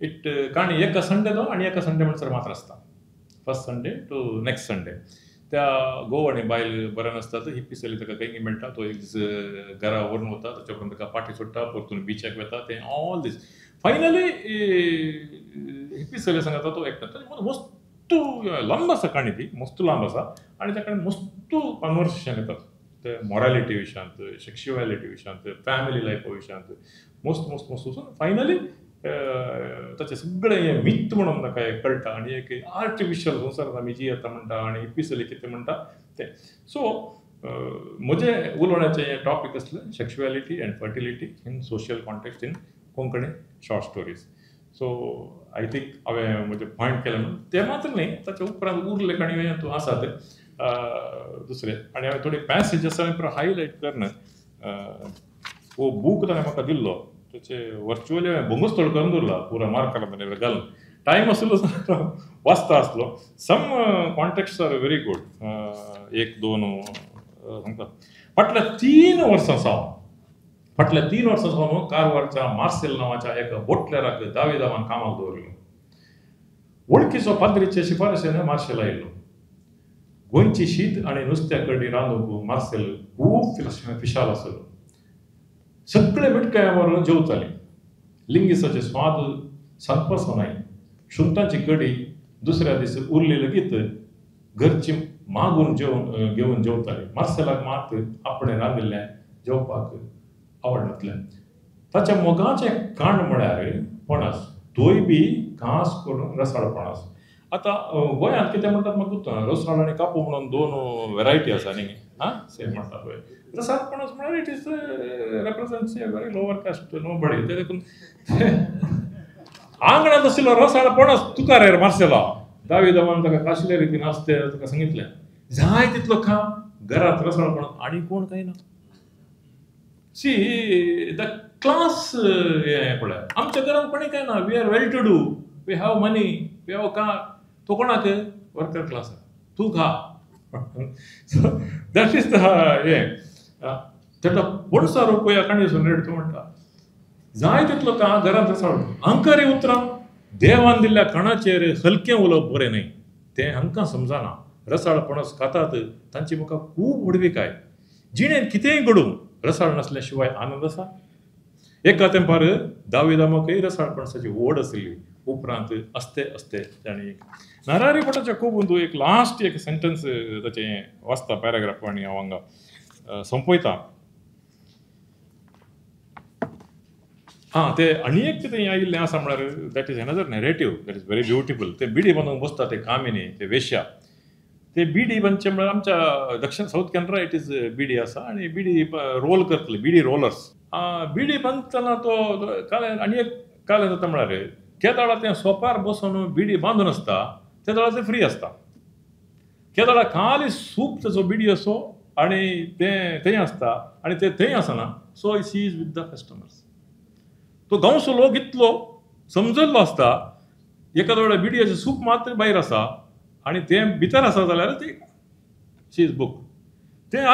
इट काणी एका संडे तो आनी एका संडे म्हणसर मात्र आसता. First Sunday to next Sunday. त्या घोव आनी बायल बरें नासतात. हिप्पी सली ताका कैंगी मेळटा. तो एक दीस घरा व्हरून वता. ताचे उपरांत ताका पाटी सुट्टा, परतून बिचाक वता. ते ऑल दीस फायनली हिप्पी सली सांगता तो एकटा. मस्त लांब आसा काणी ती, मस्त लांब आसा, आनी त्या कडेन मस्त कन्वर्सेशन येतात. ते मॉरॅलिटी विशयांत, सेक्शुअलिटी विशयांत, फॅमिली लायफा विशयांत मस्त मस्त मस्त वचून फायनली ताचे सगळें हें मिथ म्हणून ताका कळटा, आनी एक आर्टिफिशियल संवसारांत आमी जियेता म्हणटा, आनी हिप्पी सली कितें म्हणटा तें. सो म्हजे उलोवण्याचें हें टॉपीक आसलें sexuality end fertility in social context in Konkani short stories. So I think हांवें म्हजे पॉयंट केले म्हणून. ते मात्र न्ही, ताचे उपरांत उरले काणी हातूंत आसात दुसरे, आनी हांवें थोडी पॅसेजीस हायलायट करना. वो बूक ताणें म्हाका दिल्लो, त्याचे वर्च्युअली हांवें भोंगूच थोडो करून दवरला पुरा मार्कर घालून. टायम आसलो वाचता आसलो. सम कॉन्टेक्ट्स आर व्हेरी गुड. एक दोन सांगता. फाटल्या 3 वर्सां सावन कारवारच्या मार्सेल नांवाच्या एका बोटलेराक दावेदावान कामाक दवरलो. वळखीचो पाद्रीचे शिफारशेन मार्सेल आयिल्लो. गोंयची शीत आनी नुस्त्या कडी रांदूंक मार्सेल खूब फिशाल आसलो. सगळे मिटकायावर जेवताली. लिंगिसाचे स्वाद सांगपाचो नाय. शुंतांची कडी दुसऱ्या दीस उरली लेगीत घरची मागून घेवन जेवताली. मार्सेलाक मात आपणे रांदिल्लें जेवपाक आवडनातलें. ताच्या मोगाचें कांड म्हळ्यार पणस, तोय बी खास करून रसाळ पणस. आतां गोंयांत कितें म्हणटात म्हाका रसाळ आनी कापू म्हणून 2 वेरायटी आसा न्ही. सेम म्हणटा पळय. रसाळ पणस म्हळ्यार it is represents a very lower caste nobody. ते देखून आंगणांत आशिल्लो रसाळ पणस तुका रे मार्सेला. दावेदावान ताका खाशेल्या रितीन आसते ताका सांगितलें, जाय तितलो खा, घरांत रसाळ पणस आनी कोण खायना. सी द क्लास हें पळय. आमच्या घरांत कोणी खायना. We are well to do, we have money, we have car. तो कोणाक वर्कर क्लास. तूं खा. सो दॅट इज द हें. तेका पणसा रुपया काणयेसून रेड तो म्हणटा, जाय तितलो खा, घरांत रसाळ. हांकां रे उतरां देवान दिल्ल्या कणाचेर हलकें उलोवप बरें न्हय. तें हांकां समजना. रसाळ पणस खातात तांची म्हाका खूब उडविकाय. जिणेंत कितेंय घडूं रसाळ नासल्या शिवाय आनंद आसा. एका तेंपार दावेदामाकय रसाळ पणसाची ओड आशिल्ली. उपरांत असते ताणी नरहरी भटाच्या खूब एक लास्ट एक सेंटन्स ताचें वाचता पॅराग्राफ आनी हांव हांगा संपयता. ते आनी एक कितें आयिल्लें आसा म्हळ्यार that is another narrative that is very beautiful. ते बिडी बांदूंक बसता ते कामिनी, ते वेश्या. ते बिडी बांदचे म्हळ्यार आमच्या दक्षिण साऊथ कॅनरा इट इज बिडी आसा, आनी बिडी रोल करतले, बिडी रोलर्स. बिडी बांदतना तो आनी एक कालें जाता म्हळ्यार केदाळा तें सोंपार बसून बिडी बांदून आसता, त्या दाळा ते फ्री आसता. केदाळा खाली सूप ताचो बिडी असो आनी तें थंय आसता, आनी ते थंय आसना. So she is with the customers. तो गांवचो लोक इतलो समजल्लो आसता. एका दोळ्या बिडयेचें सूप मात्र भायर आसा आनी तें भितर आसा जाल्यार ती शी इज बुक. तें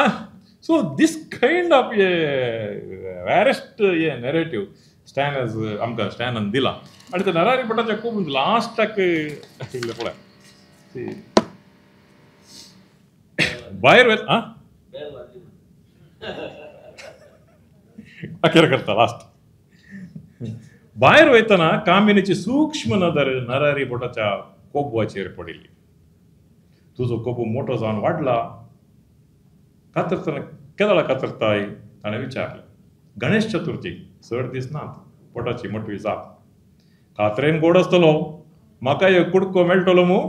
सो दीस कायंड ऑफ वॅरेस्ट नॅरेटिव्ह स्टॅनर्स आमकां स्टॅनान दिला. आनी ते नरहरी भटाच्या खूब लास्टाक आशिल्लें पळय भायर अखेर करता लास्ट. भायर वयतना कामिनीची सूक्ष्म नदर नरहरी भटाच्या कोबवाचेर पडिल्ली. तुजो कोबू मोठो जावन वाडला. कातरतना केदाळा कातरताय ताणें विचारलें. गणेश चतुर्थी चड दिसनात पोटाची मोटवी जात. खात्रेन गोड आसतलो म्हाका एक कुडको मेळटलो मू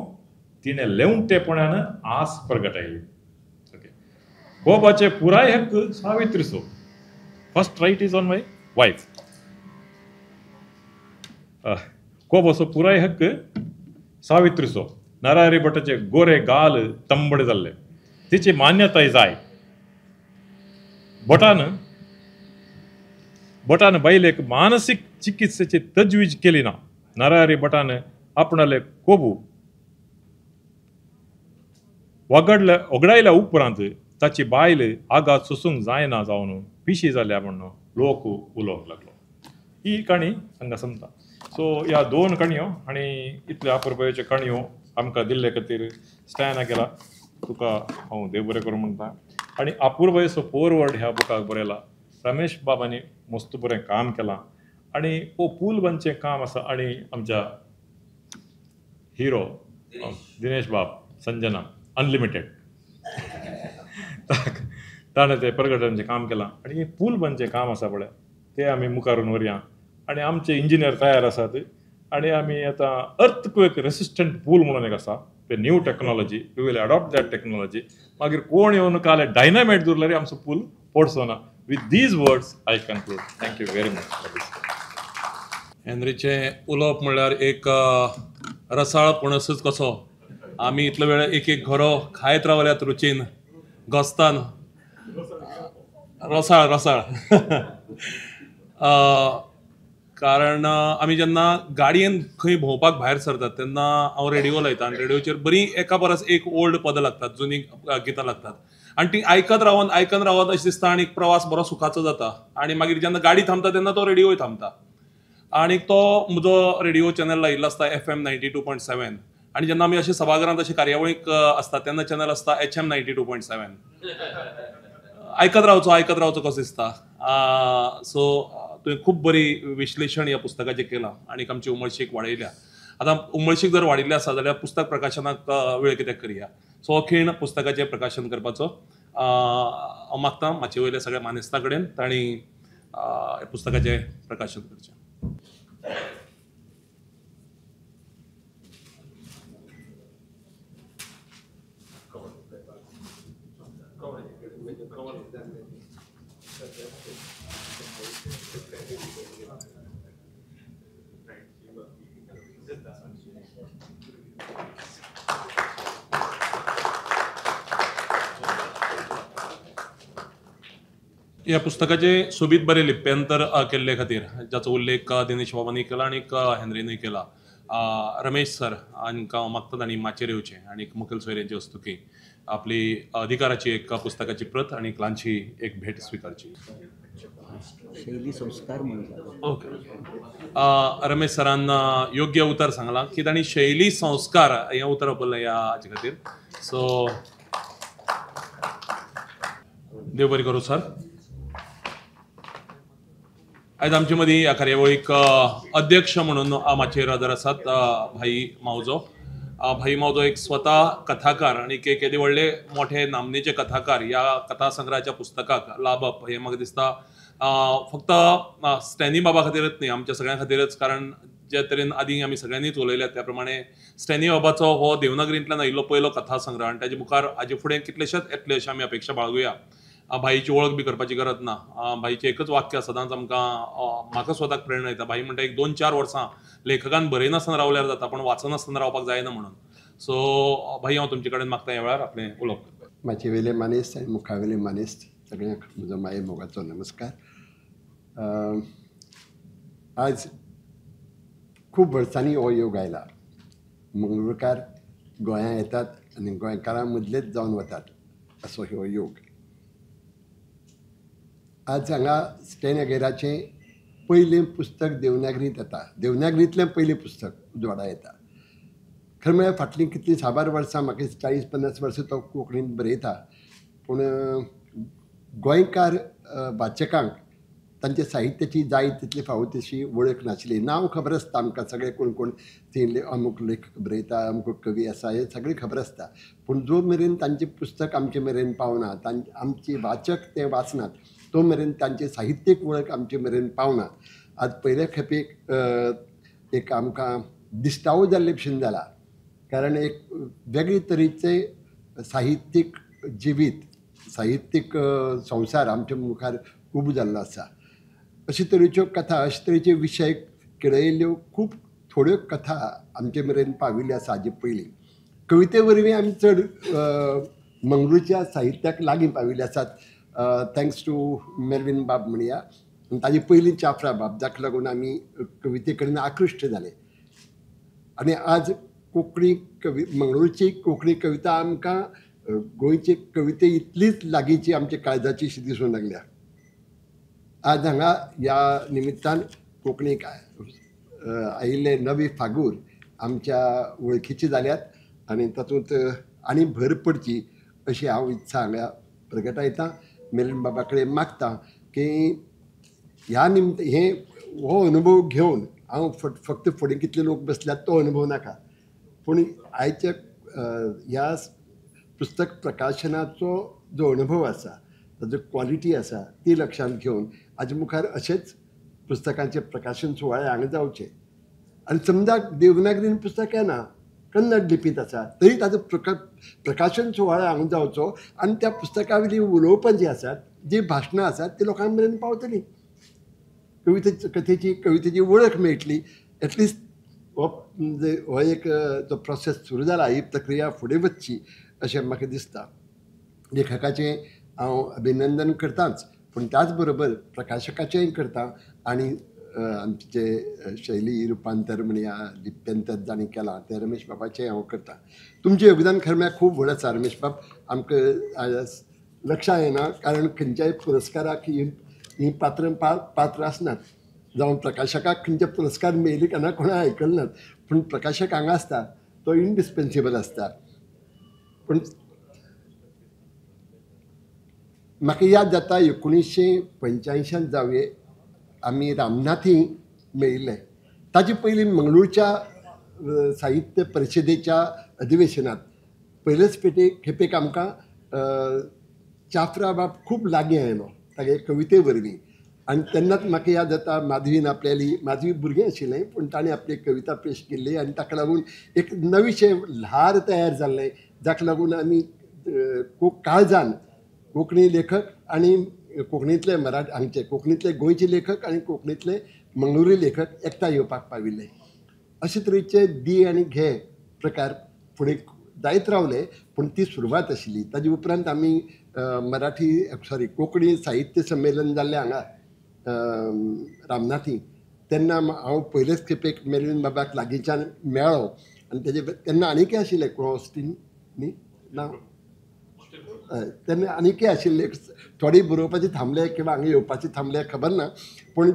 तिणें लेवंटेपणान आस प्रगटायली. कोबाचे पुराय हक्क सावित्रीचो. First right is on my wife. कोबाचो पुराय हक्क सावित्रीचो. नरारी भटाचे गोरे गाल तंबडे जाल्ले. तिची मान्यताय जाय. भटान बायलेक मानसीक चिकित्सेची तजवीज केली ना. नरारी भटान आपणाले कोबू वगडायल्या उपरांत ताची बायल आगात सुसूंक जायना जावन पिशी जाल्या म्हणून लोक उलोवंक लागलो. ही काणी हांगा संपता. सो ह्या 2 काणयो आनी इतल्यो अपुरबायेच्यो काणयो आमकां दिल्ले खातीर स्टॅना केला. तुका हांव देव बरें करूं म्हणटा. आनी अपुरबायेचो फॉरवर्ड ह्या बुकाक बरयला. रमेश बाबांनी मस्त बरें काम केलां. आनी हो पूलबांचें काम आसा. आनी आमच्या हिरो दिनेश बाब संजना अनलिमिटेड ताणें तें प्रगटांचें काम केलां. आनी पूलबांचें काम आसा पळय तें आमी मुखारून व्हरया. आनी आमचे इंजिनियर तयार आसात. आनी आमी आतां अर्थक्वेक रेसिस्टंट पूल म्हणून एक आसा. ते new technology we will adopt that technology. मागीर कोण येवन काले डायनामायट धरल्यार आमचो पूल पडचो ना. With these words I conclude. Thank you very much. हेनरीचें उलोवप म्हणल्यार एक रसाळ पणसच कसो. आमी इतलो वेळ एक घरो खायत रावल्यात रुचीन घोस्तान रसाळ कारण आमी जेन्ना गाडयेन खंय भोंवपाक भायर सरतात तेन्ना हांव रेडिओ लायता आनी रेडिओचेर बरी एका परस एक ओल्ड पदां लागतात, जुनी गितां लागतात आनी ती आयकत रावन अशें दिसता आनी प्रवास बरो सुखाचो जाता. आनी मागीर जेन्ना गाडी थांबता तेन्ना तो रेडिओय थांबता. आनी तो म्हजो रेडिओ चॅनल लायिल्लो आसता FM 92.7 आनी जेन्ना आमी अशे सभाघरांत अशे कार्यावळीक आसता तेन्ना चॅनल आसता HM 92.7. आयकत रावचो कसो दिसता. सो तुवें खूब बरी विश्लेशण ह्या पुस्तकाचें केलां आनी आमची उमळशीक वाडयल्या. आतां उमळशीक जर वाडिल्ली आसा जाल्यार पुस्तक प्रकाशनाक वेळ कित्याक करया. सो हो खीण पुस्तकाचें प्रकाशन करपाचो हांव मागतां माचे वयल्या सगळ्या मानेस्तां कडेन तांणी पुस्तकाचें प्रकाशन करचें. ह्या पुस्तकाचे सोबीत बरे लिप्यांतर केल्ले खातीर जाचो उल्लेख दिनेश बाबांनी केला आनी हेनरीनूय केला. रमेश सर हांकां मागता तांणी माचेर येवचें आनी मुखेल सोयऱ्यांची वस्तुकी आपली अधिकाराची एक पुस्तकाची प्रत आनी ल्हानशी एक भेट स्विकारची. शैली संस्कार म्हणटा. ओके. रमेश सरान योग्य उतर सांगलां की तांणी शैली संस्कार हें उतर वापरलें ह्या हाचे खातीर. सो देव बरें करूं सर. आयज आमचे मदीं ह्या कार्यावळीक अध्यक्ष म्हणून माचयेर हजर आसात भाई मावजो. भाई मावजो एक स्वता कथाकार आनी केदे व्हडले मोठे नामनेचे कथाकार ह्या कथा संग्रहाच्या पुस्तकाक लाभप हें म्हाका दिसता फक्त स्टॅनी बाबा खातीरच न्ही आमच्या सगळ्यां खातीरच. कारण जे तरेन आदीं आमी सगळ्यांनीच उलयल्यात त्या प्रमाणे स्टॅनी बाबाचो हो देवनागरींतल्यान आयिल्लो पयलो कथा संग्रह आनी ताजे मुखार हाजे फुडें कितलेशेच येतले अशी आमी अपेक्षा बाळगुया. भाईची ओळख बी करपाची गरज ना. भाईचें एकच वाक्य सदांच आमकां म्हाका स्वताक प्रेरणा दिता. भाई म्हणटा एक 2-4 वर्सां लेखकान बरयनासतना रावल्यार जाता पण वाचनासतना रावपाक जायना म्हणून. सो भाई हांव तुमचे कडेन मागता ह्या वेळार आपलें उलोवप करपाक. माचयेवेले मानेस्त आनी मुखावेले मानेस्त सगळ्यांक म्हजो माये मोगाचो नमस्कार. आज खूब वर्सांनी हो योग आयला. मंगळूरकार गोंयां येतात आनी गोंयकारां मदलेच जावन वतात असो हो योग. आज हांगा स्टॅनगेराचें पयलें पुस्तक देवनागरींत येता. देवनागरींतलें पयलें पुस्तक उजवाडा येता. खरें म्हळ्यार फाटलीं कितलीं 6-12 वर्सां म्हाका 40-50 वर्सां तो कोंकणींत बरयता. पूण गोंयकार वाचकांक तांच्या साहित्याची जाय तितली फावो तशी वळख नाशिल्ली. नांव खबर आसता आमकां सगळे कोण कोण थंय अमूक लेखक बरयता अमूक कवी आसा हें सगळें खबर आसता. पूण जो मेरेन तांचें पुस्तक आमचे मेरेन पावना आमची वाचक तें वाचनात तो मेरेन तांची साहित्यीक वळख आमचे मेरेन पावना. आज पयल्या खेपेक एक आमकां दिश्टावो जाल्ले भशेन जाला, कारण एक वेगळे तरेचे साहित्यीक जिवीत, साहित्यीक संवसार आमच्या मुखार उबो जाल्लो आसा. अशे तरेच्यो कथा, अशे तरेचे विशय केळयल्ल्यो खूब थोड्यो कथा आमचे मेरेन पाविल्ल्यो आसा हाजे पयलीं. कविते वरवीं आमी चड मंगळूरच्या साहित्याक लागीं पाविल्ले आसात, थँक्स टू मेर्विन बाब म्हणया, आनी ताजे पयलीं चाफरा बाब, जाका लागून आमी कविते कडेन आकृश्ट जाले. आनी आज कोंकणी मंगळूरची कोंकणी कविता आमकां गोंयचे कविते इतलीच लागींची आमच्या काळजाची अशी दिसूंक लागल्या. आज हांगा ह्या निमित्तान कोंकणीक आयिल्ले नवी फागूर आमच्या वळखीचे जाल्यात आनी तातूंत आनी भर पडची अशी हांव इत्सा हांगा प्रगटायतां. मेर्विन बाबा कडेन मागतां की ह्या निमित्त हो अनुभव घेवन हांव फक्त फुडें कितले लोक बसल्यात तो अनुभव नाका, पूण आयच्या ह्या पुस्तक प्रकाशनाचो जो अनुभव आसा, ताजो क्वॉलिटी आसा ती लक्षांत घेवन हाजे मुखार अशेंच पुस्तकांचे प्रकाशन सुवाळे हांगा जावचे. आनी समजा देवनागरीन पुस्तक येना, कन्नड लिपींत आसा, तरी ताजो प्रकाशन सुवाळो हांगा जावचो आनी त्या पुस्तका वयलीं उलोवपां जीं आसात, जीं भाशणां आसात ती लोकां मेरेन पावतलीं. कवितेची वळख मेळटली. एटलिस्ट हो एक जो प्रोसेस सुरू जाला, ही प्रक्रिया फुडें वचची अशें म्हाका दिसता. लेखकाचें हांव अभिनंदन करतांच, पूण त्याच बरोबर प्रकाशकाचेंय करतां आनी आमचे शैली रुपांतर म्हणया लिप्यंतर जाणीं केलां तें रमेश बाबाचें हांव करतां. तुमचें योगदान खरें म्हळ्यार खूब व्हड आसा रमेश बाब. आमकां लक्षांत येना, कारण खंयच्याय पुरस्काराक ही पात्र आसनात. जावं प्रकाशकाक खंयचे पुरस्कार मेळ्ळी काय ना कोणा आयकले नात, पूण प्रकाशक हांगा आसता तो इंडिस्पेन्सिबल आसता. पूण म्हाका याद जाता 1985 जावये आमी रामनाथी मेळिल्ले. ताचे पयलीं मंगळूरच्या साहित्य परिशदेच्या अधिवेशनांत पयलेच खेपेक आमकां चाफरा बाब खूब लागीं आयलो तागे कविते वरवीं. आनी तेन्नाच म्हाका याद जाता माधवीन आपल्याली, माधवी भुरगें आशिल्लें पूण ताणें आपली कविता पेश केल्ली आनी ताका लागून एक नवीशें ल्हार तयार जाल्लें, जाका लागून आमी काळजान कोंकणी लेखक आनी कोंकणींतले हांगचे कोंकणींतले गोंयचे लेखक आनी कोंकणींतले मंगळुरी लेखक एकठांय येवपाक पाविल्ले. अशे तरेचे दी आनी घे प्रकार फुडें जायत रावले, पूण ती सुरवात आशिल्ली. ताजे उपरांत आमी कोंकणी साहित्य संमेलन जाल्लें हांगा रामनाथी. तेन्ना हांव पयलेच खेपेक मेर्विन बाबाक लागींच्यान मेळ्ळो आनी तेन्ना आनीकय आशिल्ले ऑस्टीन न्ही नांव, तेन्ना आनीकय आशिल्ले थोडे बरोवपाचे थांबले किंवा हांगा येवपाचे थांबले खबर ना, पूण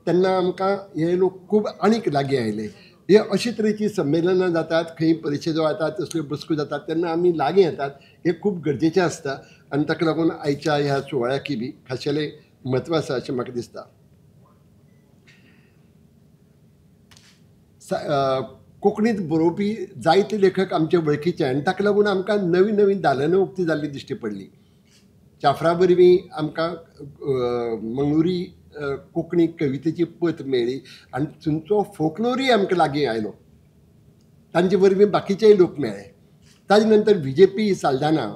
तेन्ना आमकां हे लोक खूब आनीक लागीं आयले. हे अशे तरेची संमेलनां जातात, खंय परिशदो जातात, तसल्यो बसको जातात तेन्ना आमी लागीं येतात, हे खूब गरजेचें आसता. आनी ताका लागून आयच्या ह्या सुवाळ्याकी बी खाशेलें म्हत्व आसा अशें म्हाका दिसता. कोंकणींत बरोवपी जायते लेखक आमचे वळखीचे आनी ताका लागून आमकां नवीन नवीन दालनां उक्ती जाल्ली दिश्टी पडली. चाफरा वरवीं आमकां मंगळुरी कोंकणी कवितेची पत मेळ्ळी आनी थंयचो फोकलोरूय आमकां लागीं आयलो. तांचे वरवीं बाकीचेय लोक मेळ्ळे. ताजे नंतर VJP साल्दाना,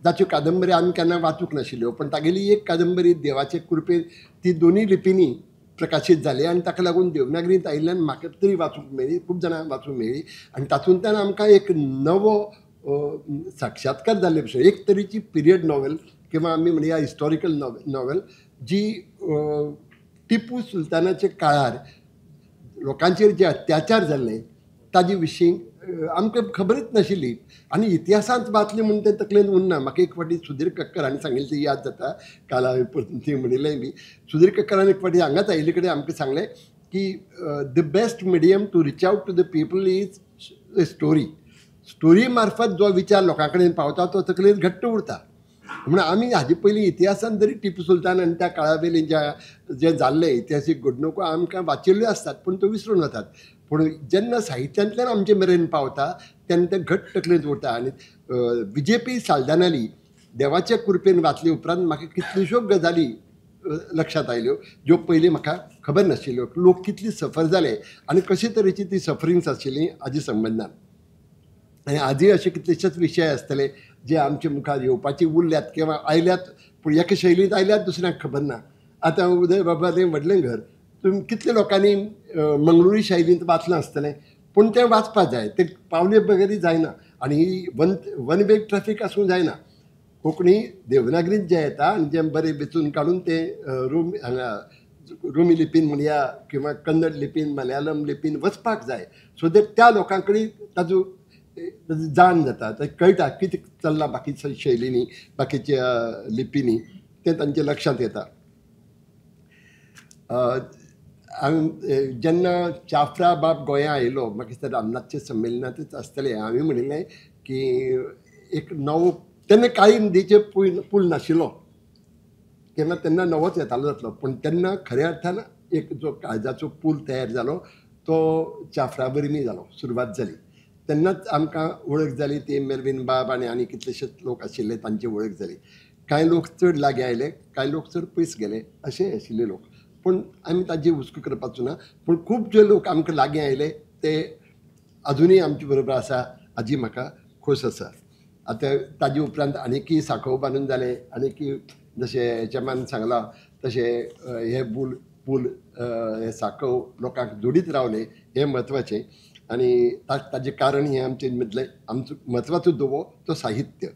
जाच्यो कादंबरी आमी केन्ना वाचूंक नाशिल्ल्यो, पण तागेली एक कादंबरी देवाचे कृपेन ती दोनूय लिपींनी प्रकाशीत जाली आनी ताका लागून देवनागरींत आयिल्ल्यान म्हाका तरी वाचूंक मेळ्ळी, खूब जाणांक वाचूंक मेळ्ळी. आनी तातूंतल्यान आमकां एक नवो साक्षात्कार जाल्ले भशेन एक तरेची पिरियड नॉवेल किंवा आमी म्हणया हिस्टॉरिकल नॉवेल जी टिपू सुलतानाच्या काळार लोकांचेर जे अत्याचार जाल्ले ताजे विशीं आमकां खबरच नाशिल्ली आनी इतिहासांत वाचलें म्हणून तें तकलेंत उरना. म्हाका एक फावटी सुधीर कक्कर हांणी सांगिल्लें तें याद जाता, काल हांवें परतून ती म्हणिल्लें बी. सुधीर कक्करान एक फावटी हांगाच आयिल्ले कडेन आमकां सांगलें की the best medium to reach out to the people is a story. Story मार्फत जो विचार लोकां कडेन पावता तो तकलेंत घट्ट उरता. म्हणून आमी हाजे पयलीं इतिहासान जरी टिपू सुलतान आनी त्या काळा वयलीं जे जाल्ले इतिहासीक घडणुको आमकां वाचिल्ल्यो आसतात पूण त्यो विसरून वतात. पूण जेन्ना साहित्यांतल्यान आमचे मेरेन पावता तेन्ना तें घट्ट तकलेंत उरता. आनी VJP साल्दानाली देवाच्या कृपेन वाचले उपरांत म्हाका कितल्योश्योच गजाली लक्षात आयल्यो ज्यो पयलीं म्हाका खबर नाशिल्ल्यो. लोक कितली सफर जाले आनी कशे तरेची ती सफरिंग्स आशिल्ली हाजी संबंद ना. आनी आजूय अशे कितलेशेच विशय आसतले जे आमचे मुखार येवपाची उरल्यात किंवा आयल्यात पूण एका शैलींत आयल्यात दुसऱ्यांक खबर ना. आतां उदय बाबालें व्हडलें घर तुमी कितले लोकांनी मंगळुरी शैलींत वाचलां आसतलें पूण तें वाचपाक जाय. ते पावले बगैरी जायना आनी ही वन वे ट्रॅफिक आसूं जायना. कोंकणी देवनागरींत जें येता आनी जें बरें वेंचून काडून तें रोमी लिपीन म्हणया किंवा कन्नड लिपीन मलयालम लिपीन वचपाक जाय सो दॅट त्या लोकां कडेन ताजो जाण जाता. ते कळटा कितें चल्लां बाकीच्या शैलींनी बाकीच्या लिपींनी तें तांच्या लक्षांत येता. जेन्ना चाफरा बाब गोंयां आयलो म्हाका दिसता रामनाथच्या संमेलनांतच आसतलें हांवें म्हणिल्लें की एक नवो तेन्ना काळी नदीचेर पूल नाशिल्लो किंवा तेन्ना नवोच येतालो जातलो पूण तेन्ना खऱ्या अर्थान एक जो काळजाचो पूल तयार जालो तो चाफरा वरवीं जालो सुरवात जाली. तेन्नाच आमकां वळख जाली ती मेल्वीन बाब आनी कितलेशेच लोक आशिल्ले तांची वळख जाली. कांय लोक चड लागीं आयले कांय लोक चड पयस गेले अशे आशिल्ले लोक पूण आमी ताजी हुस्को करपाचो ना. पूण खूब जे लोक आमकां लागीं आयले ते अजुनूय आमचे बरोबर आसा हाजी म्हाका खोस आसा. आतां ताजे उपरांत आनीकय सांखळ बांदून जाले आनीकय जशें चेमान सांगलां तशें हे पूल हे सांखळ लोकांक जोडीत रावले हें म्हत्वाचें. आनी ताजें कारण हें आमचें मदलें आमचो म्हत्वाचो दुवो तो साहित्य.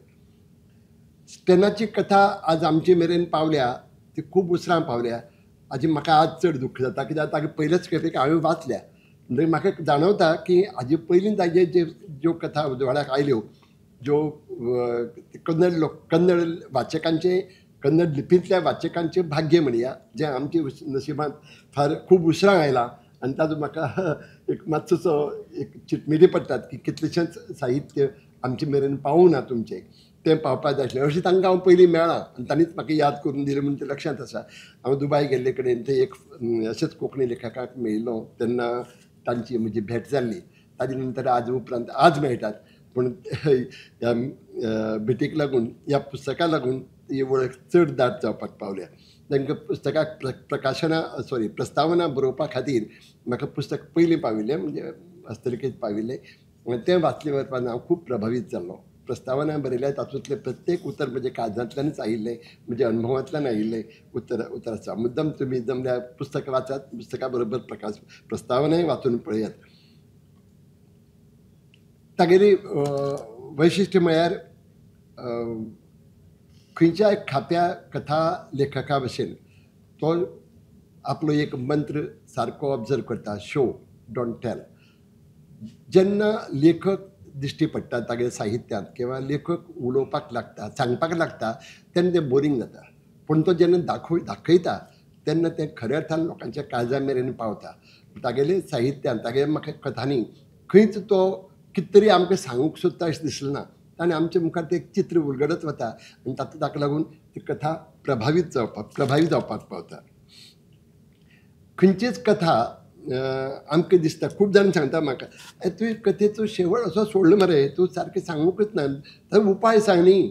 स्टेनाची कथा आज आमचे मेरेन पावल्या ती खूब उसरां पावल्या हाजी म्हाका आज चड दुख्ख जाता कित्याक ताका पयलेच खेपेक हांवें वाचल्या म्हणजे म्हाका जाणवता की हाजे पयलीं ताजे ज्यो कथा उजवाडाक आयल्यो ज्यो कन्नड वाचकांचे कन्नड लिपींतल्या वाचकांचे भाग्य म्हणया जें आमचे नशिबांत फार खूब उसरां आयलां आनी ताजो म्हाका एक मातसोसो एक चिटमिरी पडटात की कितलेशेच साहित्य आमचे मेरेन पावूं ना तुमचें तें पावपाक जाय आसलें अशें तांकां हांव पयलीं मेळ्ळां आनी तांणीच म्हाका याद करून दिलें म्हणून तें लक्षांत आसा. हांव दुबाय गेल्ले कडेन ते एक अशेंच कोंकणी लेखकाक मेळिल्लो तेन्ना तांची म्हजी भेट जाल्ली. ताजे नंतर आज उपरांत आज मेळटात पूण ह्या भेटीक लागून ह्या पुस्तकाक लागून ही वळख चड दाट जावपाक पावल्या. तांकां पुस्तकाक प्रस्तावना बरोवपा खातीर म्हाका पुस्तक पयलीं पाविल्लें म्हणजे हस्तलिखीत पाविल्लें आनी तें वाचले वरपान हांव खूब प्रभावीत जाल्लो. प्रस्तावना बरयल्या तातूंतले प्रत्येक उतर म्हजे काळजांतल्यानच आयिल्लें म्हणजे अनुभवांतल्यान आयिल्लें उतर आसा. मुद्दम तुमी जमल्यार पुस्तक वाचात पुस्तका बरोबर प्रस्तावनाय वाचून पळयात. तागेली वैशिश्ट्य म्हळ्यार खंयच्याय खाप्या कथा लेखका भशेन तो आपलो एक मंत्र सारको ऑब्जर्व करता शो डोंट टेल. जेन्ना लेखक दिश्टी पडटा तागे साहित्यांत किंवा लेखक उलोवपाक लागता सांगपाक लागता तेन्ना तें बोरींग जाता पूण तो जेन्ना दाखयता तेन्ना तें खऱ्या अर्थान लोकांच्या काळजा मेरेन पावता. तागेले साहित्यांत तागे म्हाका कथांनी खंयच तो कितें तरी आमकां सांगूंक सोदता अशें दिसलें ना. आनी आमच्या मुखार तें एक चित्र उलगडत वता आनी ताका लागून ती कथा प्रभावी जावपाक पावता. खंयचीच कथा आमकां दिसता खूब जाण सांगता म्हाका तुवें कथेचो शेवट असो सोडलो मरे तूं सारकें सांगूंकच ना थंय उपाय सांग न्ही.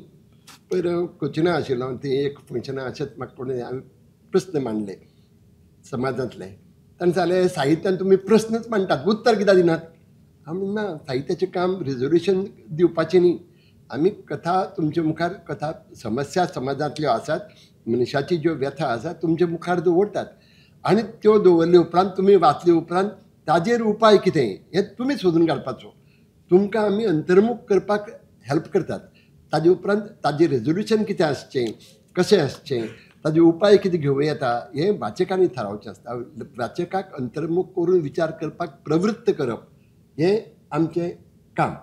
पयर कोचिना आशिल्लो ती एक फंक्शनां अशेंच म्हाका कोणें हांवें प्रस्न मांडले समाजांतले ताणें सांगलें साहित्यान तुमी प्रस्नच मांडटात उत्तर कित्याक दिनात. हांव म्हणना साहित्याचें काम रिजोल्युशन दिवपाचें न्ही. आमी कथा तुमच्या मुखार कथा समस्या समाजांतल्यो आसात मनशाची ज्यो व्यथा आसात तुमच्या मुखार दवरतात आनी त्यो दवरले उपरांत तुमी वाचले उपरांत ताजेर उपाय कितें हें तुमी सोदून काडपाचो. तुमकां आमी अंतर्मुख करपाक हेल्प करतात. ताजे उपरांत ताजें रेजोल्युशन कितें आसचें कशें आसचें ताजे उपाय कितें घेवं येता हें वाचकांनी थारावचें आसता. वाचकाक अंतर्मुख करून विचार करपाक प्रवृत्त करप हें आमचें काम.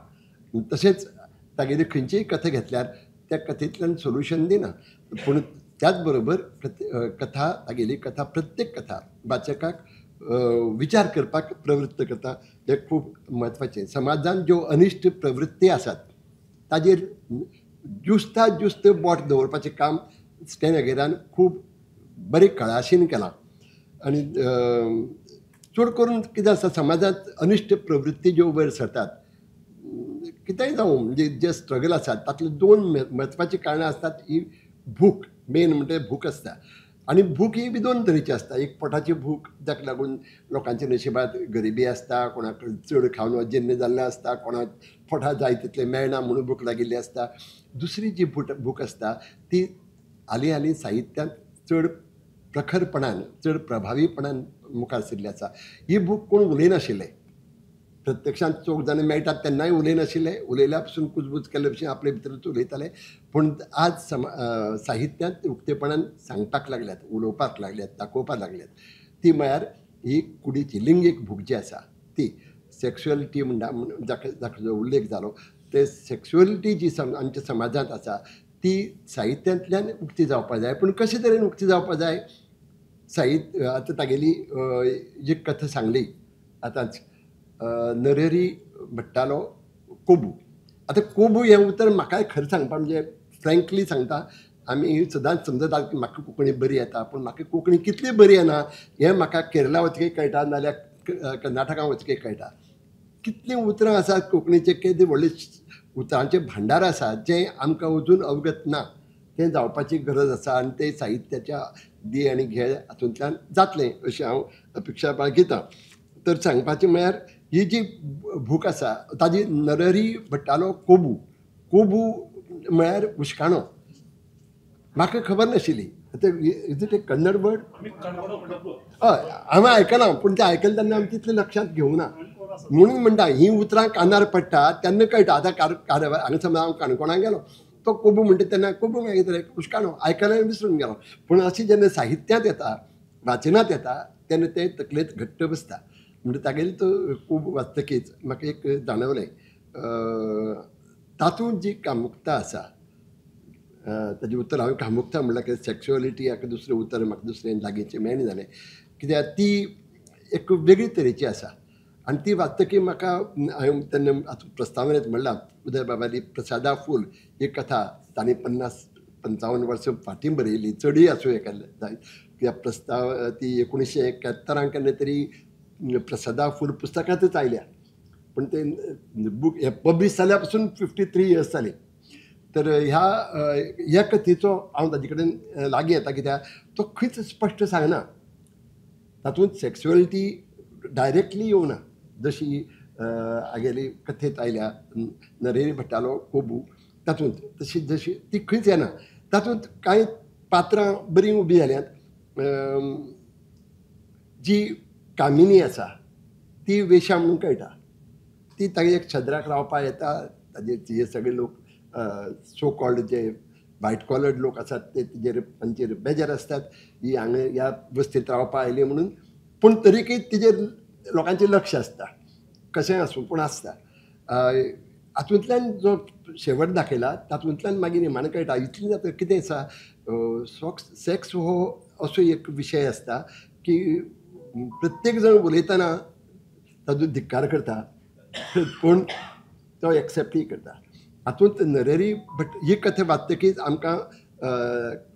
तशेंच तागेली खंयचीय कथा घेतल्यार त्या कथेंतल्यान सोल्युशन दिना पूण त्याच बरोबर कथा तागेली कथा प्रत्येक कथा वाचकाक विचार करपाक प्रवृत्त करता. हें खूब म्हत्वाचें. समाजांत ज्यो अनिश्ट प्रवृत्ती आसात ताजेर ज्युस्त बोट दवरपाचें काम स्टेन अगेरान खूब बरे कळाशीन केलां. आनी चड करून कितें आसता समाजांत अनिश्ट प्रवृत्ती ज्यो वयर सरतात कितेंय जावं म्हणजे जे स्ट्रगल आसात तातूंत दोन म्हत्वाचीं कारणां आसतात. ही भूक मेन म्हणजे भूक आसता. आनी भूक ही बी दोन तरेची आसता. एक पोटाची भूक जाका लागून लोकांच्या नशिबांत गरिबी आसता, कोणाक चड खावन अजेन्न जाल्लें आसता, कोणाक पोटाक जाय तितलें मेळना म्हणून भूक लागिल्ली आसता. दुसरी जी भूक आसता ती हालीं हालीं साहित्यांत चड प्रखरपणान चड प्रभावीपणान मुखार सरिल्ली आसा. ही भूक कोण उलयनाशिल्ले. प्रत्यक्षांत 4 जाण मेळटात तेन्नाय उलयनाशिल्ले. उलयल्या पसून कुजबूज केल्ले भशेन आपले भितरूच उलयताले. पूण आज साहित्यांत उक्तेपणान सांगपाक लागल्यात, उलोवपाक लागल्यात, दाखोवपाक लागल्यात. ती म्हळ्यार ही कुडीची लिंगीक भूक जी आसा ती सॅक्शुअलिटी जाका जो उल्लेख जालो ते सॅक्शुअलिटी जी आमच्या समाजांत आसा ती साहित्यांतल्यान उक्ती जावपाक जाय. पूण कशे तरेन उक्ती जावपाक जाय? साहित्य आतां तागेली जी कथा सांगली आतांच नरहरी भट्टालो कोबू. आतां कोबू हें उतर म्हाकाय खरें सांगपा म्हणजे फ्रँकली सांगता, आमी सदांच समजता की म्हाका कोंकणी बरी येता, पूण म्हाका कोंकणी कितली बरी येना हें म्हाका केरला वचकीर कळटा, नाजाल्यार कर्नाटका वचकीर कळटा. कितलीं उतरां आसात कोंकणीचे, केदे व्हडले उतरांचे भांडार आसा जें आमकां अजून अवगत ना. तें जावपाची गरज आसा आनी तें साहित्याच्या दी आनी घे हातूंतल्यान जातलें अशी हांव अपेक्षा बाळगितां. तर सांगपाचें म्हळ्यार ही जी भूक आसा ताजी नरहरी भट्टालो कोबू. कोबू म्हळ्यार उश्काणो. म्हाका खबर नाशिल्ली. Is it a Kannada word? हय, हांवें आयकलां पूण तें आयकलें तेन्ना आमी तितलें लक्षांत घेवंक ना. म्हणून म्हणटा ही उतरां कानार पडटा तेन्ना कळटा. आतां हांगा समज हांव काणकोणाक गेलो, तो कोबू म्हणटा तेन्ना कोबू मागीर उश्काणो आयकलें विसरून गेलो. पूण अशें जेन्ना साहित्यांत येता, वाचनांत येता तेन्ना तें तकलेंत घट्ट बसता. म्हणजे तागेली तो कोबू वाचतकीच म्हाका एक जाणवलें, तातूंत जी कामुकता आसा, ताजें उतर हांवें कामुकता म्हणल्यार की सॅक्शुअलिटी हाका दुसरें उतर म्हाका दुसरें लागींचें मेळना जालें. कित्याक ती एक वेगळी तरेची आसा आनी ती वाचतकीर म्हाका हांवें तेन्ना हातूंत प्रस्तावनेंत म्हणलां उदय बाबाली प्रसादा फूल ही कथा तांणी 50-55 वर्सां फाटीं बरयली, चडूय आसूं हेका जाय. कित्याक प्रस्ताव ती 1971 केन्ना तरी प्रसादा फूल पुस्तकांतच आयल्या, पूण तें बूक हें पब्लीश जाल्या पासून 53 इयर्स जालीं. तर ह्या कथेचो हांव ताजे कडेन लागीं येता कित्याक तो खंयच स्पश्ट सांगना. तातूंत सॅक्शुअलिटी डायरेक्टली येवना जशी आगेली कथेंत आयल्या नरहरी भट्टालो कोबू तातूंत तशी जशी ती खंयच येना. तातूंत कांय पात्रां बरीं उबीं जाल्यांत. जी कामिनी आसा ती वेश्या म्हणून कळटा. ती तागे एक छद्राक रावपाक येता. ताजे सगळे लोक सो कॉल्ड जे व्हायट कॉलर्ड लोक आसात ते तांचेर बेजार आसतात ही हांगा ह्या वस्तींत रावपाक आयली म्हणून. पूण तरीकय तिजेर लोकांचें लक्ष आसता. कशेंय आसूं पूण आसता. हातूंतल्यान जो शेवट दाखयला तातूंतल्यान मागीर निमाणें कळटा इतलें जाता कितें आसा. सेक्स हो असो एक विशय आसता की प्रत्येक जण उलयतना ताजो धिक्कार करता पूण तो एक्सेप्टूय करता. हातूंत नरहरी भट ही कथा वाचतकीच आमकां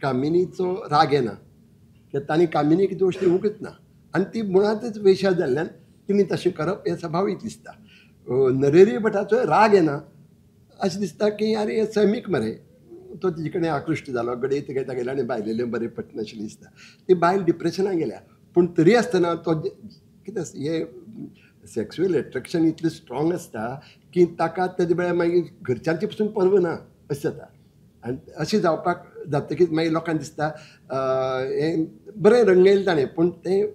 कामिनीचो राग येना कित्याक तांणी कामिनीक दोश दिवंकच ना आनी ती मुळांतच वेश्या जाल्ल्यान तिणी तशें करप हें स्वाभावीक दिसता. नरहरी भटाचो राग येना अशें दिसता की आरे सैमीक मरे तो तिजे कडेन आकृश्ट जालो गडयत गेला आनी बायलेलें बरें पटनाशिल्लें दिसता. ती बायल डिप्रेशनाक गेल्या पूण तरी आसतना तो कितें हें सॅक्शुअल एट्रॅक्शन इतलें स्ट्रॉंग आसता की ताका तेजे वेळार मागीर घरच्यांचे पसून पर्व ना अशें जाता. आनी अशें जावपाक जातकीच मागीर लोकांक दिसता हें बरें रंगयलें ताणें पूण तें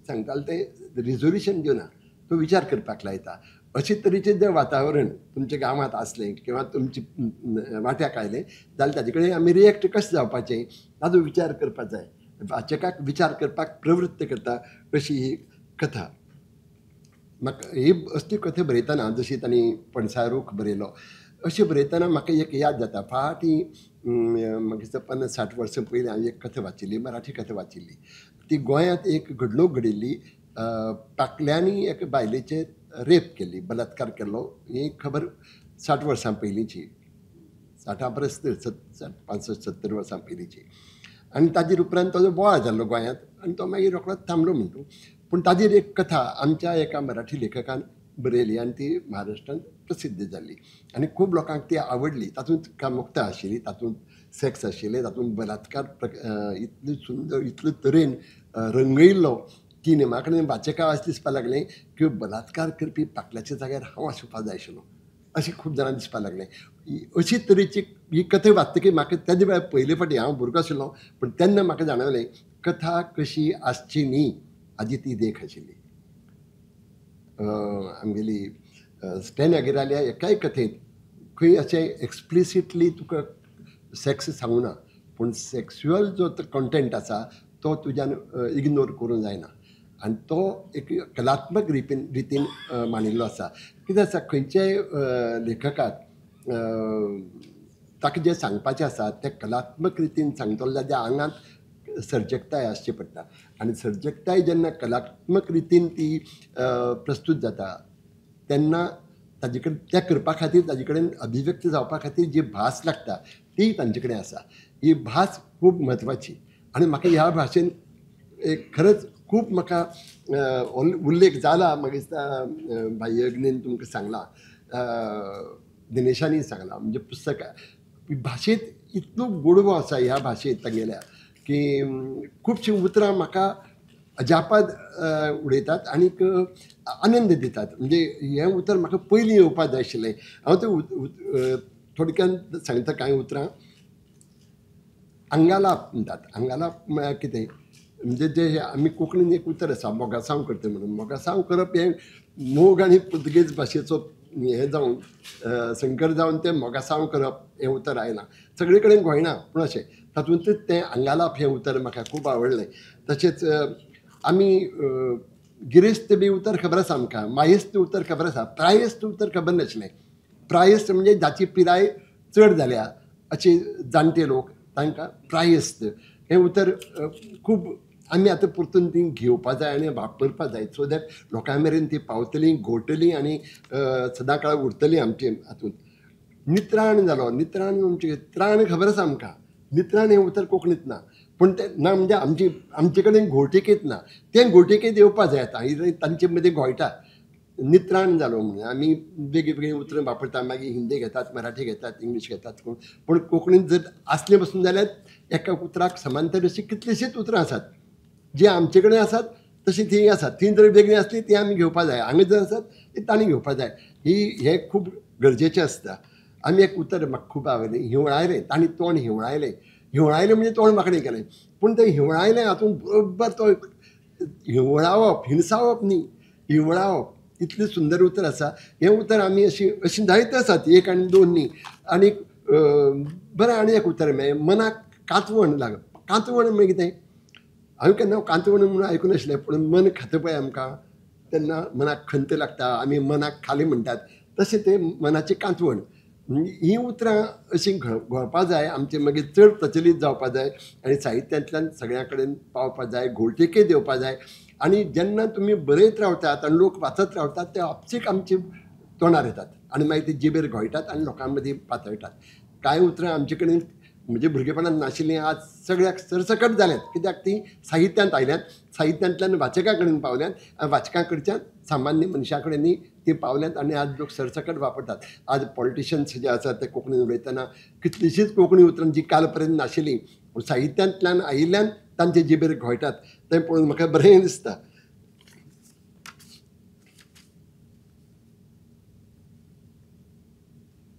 सांगतालें तें रिजोल्युशन दिवना, तो विचार करपाक लायता. अशे तरेचें जर वातावरण तुमच्या गांवांत आसलें किंवा तुमचे वाट्याक आयलें जाल्यार ताजे कडेन आमी रिएक्ट कशें जावपाचें ताजो विचार करपाक जाय. वाचकाक विचार करपाक प्रवृत्त करता अशी ही कथा. म्हाका ही असली कथा बरयतना जशी तांणी पणसारूख बरयलो अशें बरयतना म्हाका एक याद जाता. फाटीं म्हाका दिसता 50-60 वर्सां पयलीं हांवें एक कथा वाचिल्ली, मराठी कथा वाचिल्ली. ती गोंयांत एक घडणूक घडिल्ली. पाकल्यांनी एक बायलेचेर रेप केल्ली, बलात्कार केल्लो. ही खबर 60 वर्सां पयलींची, 60 परस 65-70 वर्सां पयलींची. आनी ताजेर उपरांत ताजो बोवाळ जाल्लो गोंयांत आनी तो मागीर रोखडोच थांबलो म्हणटू. पूण ताजेर एक कथा आमच्या एका मराठी लेखकान बरयली आनी ती महाराष्ट्रांत प्रसिद्ध जाल्ली आनी खूब लोकांक ती आवडली. तातूंत कामुकता आशिल्ली, तातूंत सेक्स आशिल्ले, तातूंत बलात्कार इतले सुंदर इतले तरेन रंगयल्लो की नेमा कडेन वाचकां अशें दिसपाक लागलें की बलात्कार करपी पाटल्याच्या जाग्यार हांव आसुपा जाय आशिल्लो अशें खूब जाणां दिसपाक लागलें. अशी तरेची ही कथा वाचतकीर म्हाका तेदे वेळार पयले फावटी हांव भुरगो आशिल्लो पूण तेन्ना म्हाका जाणवलें कथा कशी आसची न्ही हाजी ती देख आशिल्ली. आमगेली स्टॅन अगेराल्या एकाय कथेंत खंय अशें एक्सप्लिसिटली तुका सेक्स सांगूं ना पूण सेक्शुअल जो कॉन्टेंट आसा तो तुज्यान इग्नोर करूंक जायना आनी तो एक कलात्मक रितीन मांडिल्लो आसा. कितें आसा खंयच्याय लेखकाक ताका जें सांगपाचें आसा तें कलात्मक रितीन सांगतलो जाल्यार आंगांत सर्जकताय आसची पडटा आनी सर्जकताय जेन्ना कलात्मक रितीन ती प्रस्तूत जाता तेन्ना ताजे कडेन तें करपा खातीर ताजे कडेन अभिव्यक्त जावपा खातीर जी भास लागता ती तांचे कडेन आसा. ही भास खूब म्हत्वाची आनी म्हाका ह्या भाशेन एक खरंच खूब म्हाका उल्लेख जाला. म्हाका दिसता भाई अग्नीन तुमकां सांगला, दिनेशानी सांगला, म्हणजे पुस्तकां भाशेंत इतलो गोडवो आसा ह्या भाशेंत तांगेल्या की खुबशीं उतरां म्हाका अजापाद उडयतात आनीक आनंद दितात. म्हणजे हें उतर म्हाका पयलीं येवपाक जाय आशिल्लें. हांव तें थोडक्यान सांगता कांय उतरां. आंगालाप म्हणटात. आंगालाप म्हळ्यार कितें म्हणजे जे आमी कोंकणीन एक उतर आसा मोगासांव करता म्हणून. मोगासांव करप हें मोग आनी पुर्तुगेज भाशेचो हें जावन संकर जावन तें मोगासांव करप हें उतर आयलां. सगळे कडेन गोंयना पूण अशें तातूंतच तें आंगालाप हें उतर म्हाका खूब आवडलें. तशेंच आमी गिरेस्त बी उतर खबर आसा आमकां, मायेस्त उतर खबर आसा, प्रायस्त उतर खबर नाशिल्लें. प्रायस्त म्हणजे जाची पिराय चड जाल्या अशे जाणटे लोक तांकां प्रायस्त हें उतर खूब आमी आतां परतून ती घेवपा जाय आनी वापरपा जाय सो दॅट लोकां मेरेन ती पावतली, घोवटली आनी सदां काळ उरतली आमचे हातूंत. नित्राण जालो. नित्राण म्हणजे त्राण खबर आसा आमकां. नित्राण हें उतर कोंकणींत ना पूण तें ना म्हणजे आमचे कडेन घोवटिकेत ना. तें घोवटिकेत येवपा जाय आतां तांचे मदीं गोंयटा. नित्राण जालो म्हणून आमी वेगळीं उतरां वापरता. मागीर हिंदी घेतात, मराठी घेतात, इंग्लीश घेतात पूण कोंकणींत जर आसलें बसून जाल्यार एका उतराक समांतर अशीं कितलींशींच उतरां आसात जी आमचे कडेन आसात तशीं तीं आसात. तीं जर वेगळीं आसलीं ती आमी घेवपा जाय. हांगा जर आसात ती तांणी घेवपा जाय. हें खूब गरजेचें आसता. आमी एक उतर म्हाका खूब आवडलें. हिवळायलें. तांणी तोंड हिवळायलें. हिवळायलें म्हणजे तोंड वांकडें केलें पूण तें हिवळायलें हातूंत बरोबर तो हिवळावप, हिणसावप न्ही, हिवळावप इतलें सुंदर उतर आसा. हें उतर आमी अशीं जायत आसात, एक आनी दोन न्ही. आनीक बरें आनी एक उतर मेळ्ळें, मनाक कांतवण लागप. कांतवण म्हणजे कितें? हांवें केन्ना कांतवण म्हणून आयकूं नाशिल्लें पूण मन खाता पळय आमकां तेन्ना मनाक खंत लागता, आमी मनाक खाली म्हणटात तशें तें मनाचें कांतवण. हीं उतरां अशीं घोळपा जाय, आमचें मागीर चड प्रचलीत जावपा जाय आनी साहित्यांतल्यान सगळ्या कडेन पावपा जाय, घोळटिकेत येवपा जाय. आनी जेन्ना तुमी बरयत रावतात आनी लोक वाचत रावतात ते आपशीक आमचे तोंडार येतात आनी मागीर ते जिबेर घोळटात आनी लोकां मदीं पातळटात. कांय उतरां आमचे कडेन म्हणजे भुरगेपणांत नाशिल्लीं आज सगळ्याक सरसकट जाल्यात कित्याक तीं साहित्यांत आयल्यात, साहित्यांतल्यान वाचकां कडेन पावल्यात आनी वाचकां कडच्यान सामान्य मनशां कडेनय तीं पावल्यात आनी आज लोक सरसकट वापरतात. आज पॉलिटिशियन्स जे आसात ते कोंकणीन उलयतना कितलींशींच कोंकणी उतरां जी काल पर्यंत नाशिल्लीं पूण साहित्यांतल्यान आयिल्ल्यान तांचे जिबेर घोळटात तें पळोवन म्हाका बरें दिसता.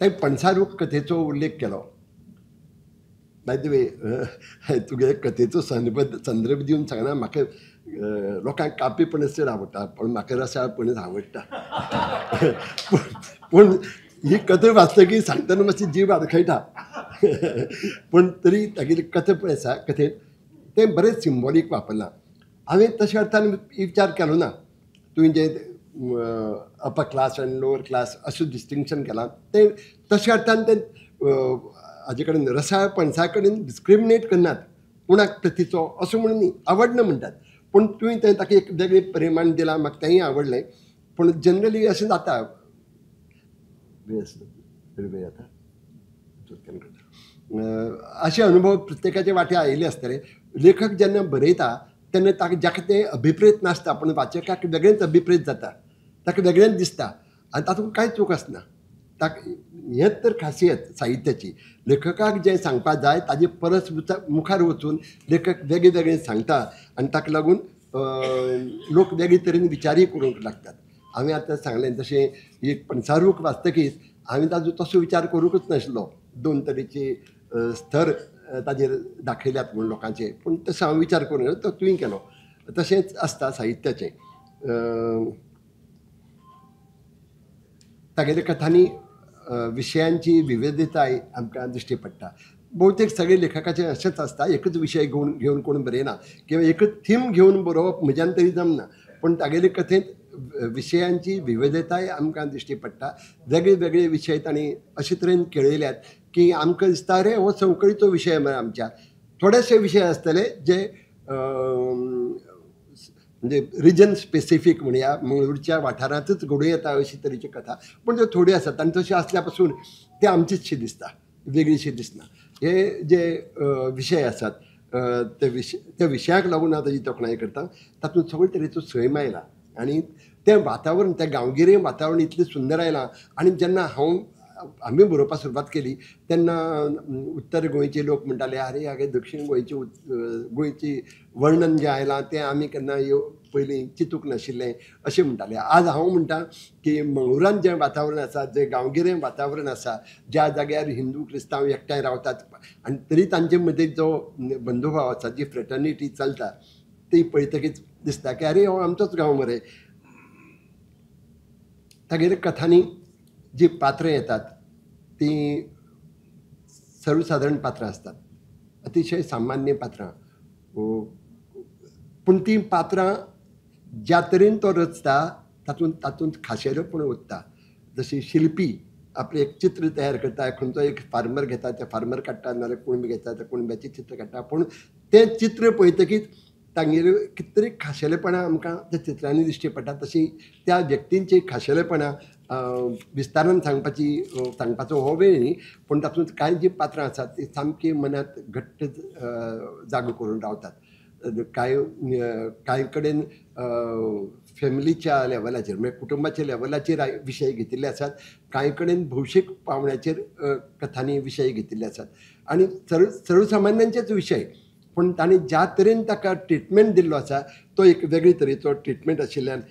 ते पणसारूख कथेचो उल्लेख केलो. बाय द वे तुगे कथेचो संदर्भ दिवन सांगना म्हाका लोकांक कापी पणस चड आवडटा पूण म्हाका रसाळ पणस आवडटा. पूण ही कथा वाचतकीर सांगतना मातशी जीव आडखळटा पूण तरी तागेली कथा पळय आसा कथेंत तें बरें सिंबॉलीक वापरलां. हांवें तशें अर्थान विचार केलो ना. तुवें जें अपर क्लास आनी लोवर क्लास अशें डिस्टिंक्शन केलां तें तशें अर्थान तें हाजे कडेन रसाळ पणसा कडेन डिस्क्रिमिनेट करनात कोणाक प्रतीचो असो म्हणून न्ही, आवडना म्हणटात पूण तुवें तें ताका एक वेगळें परिमाण दिलां म्हाका तेंय आवडलें. पूण जनरली अशें जाता अशे अनुभव प्रत्येकाचे वाटे आयिल्ले आसतले. लेखक जेन्ना बरयता तेन्ना ताका जाका ते अभिप्रेत नासता पूण वाचकाक वेगळेंच अभिप्रेत जाता. ताका वेगळेंच दिसता आनी तातूंत कांय चूक आसना. हेंच तर खासियत साहित्याची. लेखकाक जें सांगपाक जाय ताजे परस मुखार वचून लेखक वेगळे वेगळे सांगता आनी ताका लागून लोक वेगळे तरेन विचारूय करूंक लागतात. हांवें आतां सांगलें तशें एक पंचारूक वाचतकीच हांवें ताजो तसो विचार करूंकच नाशिल्लो. 2 तरेचे स्तर ताजेर दाखयल्यात म्हूण लोकांचे, पूण तसो हांव विचार करूं तो तुवें केलो. तशेंच आसता साहित्याचें. तागेल्या कथांनी विशयांची विविधताय आमकां दिश्टी पडटा. भोवतेक सगळे लेखकाचें अशेंच आसता, एकच विशय घेवन कोण बरयना किंवा एकच थीम घेवन बरोवप म्हज्यान तरी जमना, पूण तागेले कथेंत विशयांची विविधताय आमकां दिश्टी पडटा. वेगळे वेगळे विशय तांणी अशे तरेन खेळयल्यात की आमकां दिसता रे हो संवकळीचो विशय म्हळ्यार आमच्या. थोडेशे विशय आसतले जे म्हणजे रिजन स्पेसिफीक म्हणया मंगळूरच्या वाठारांतच घडूं येता अशी तरेची कथा, पूण त्यो थोड्यो आसात आनी तश्यो आसल्या पासून ते आमचीचशी दिसता, वेगळीशी दिसना. हे जे विशय आसात त्या विशयाक लागून हांव ताची तोखणाय करता. तातूंत सगळे तरेचो सैम आयला आनी तें वातावरण, तें गांवगिरें वातावरण इतलें सुंदर आयलां. आनी जेन्ना आमी बरोवपाक सुरवात केली तेन्ना उत्तर गोंयचे लोक म्हणटाले अरे हागे दक्षिण गोंयची वर्णन जें आयलां तें आमी केन्ना पयलीं चिंतूंक नाशिल्लें अशें म्हणटाले. आज हांव म्हणटा की मंगळुरान जें वातावरण आसा, जें गांवगिरें वातावरण आसा, ज्या जाग्यार हिंदू क्रिस्तांव एकठांय रावतात आनी तरी तांचे मदीं जो बंधुभाव आसा, जी फ्रेटर्निटी चलता, ती पळयतकीच दिसता की अरे हो आमचोच गांव मरे. तागेल्या कथांनी जी पात्रां येतात ती सर्वसाधारण पात्रां आसतात, अतिशय सामान्य पात्रां, पूण ती पात्रां ज्या तरेन तो रचता तातूंत खाशेलेपण उरता. जशी शिल्पी आपलें एक चित्र तयार करता, खंयचो एक फार्मर घेता, ते फार्मर काडटा, नाजाल्यार कुणबी घेता, त्या कुणब्याचें चित्र काडटा, पूण तें चित्र पळयतकीच तांगेर कितें तरी खाशेलेपणां आमकां त्या चित्रांनी दिश्टी पडटा. तशी त्या व्यक्तींची खाशेलेपणां विस्तारान सांगपाचो हो वेळ न्ही, पूण तातूंत कांय जीं पात्रां आसात ती सामकी मनांत घट्ट जागो करून रावतात. कांय कडेन फॅमिलीच्या लेवलाचेर म्हणजे कुटुंबाच्या लेवलाचेर विशय घेतिल्ले आसात, कांय कडेन भौशीक पावंड्याचेर कथांनी विशय घेतिल्ले आसात आनी सर्वसामान्यांचेच विशय, पूण तांणी ज्या तरेन ताका ट्रिटमेंट दिल्लो आसा तो एक वेगळे तरेचो ट्रिटमेंट आशिल्ल्यान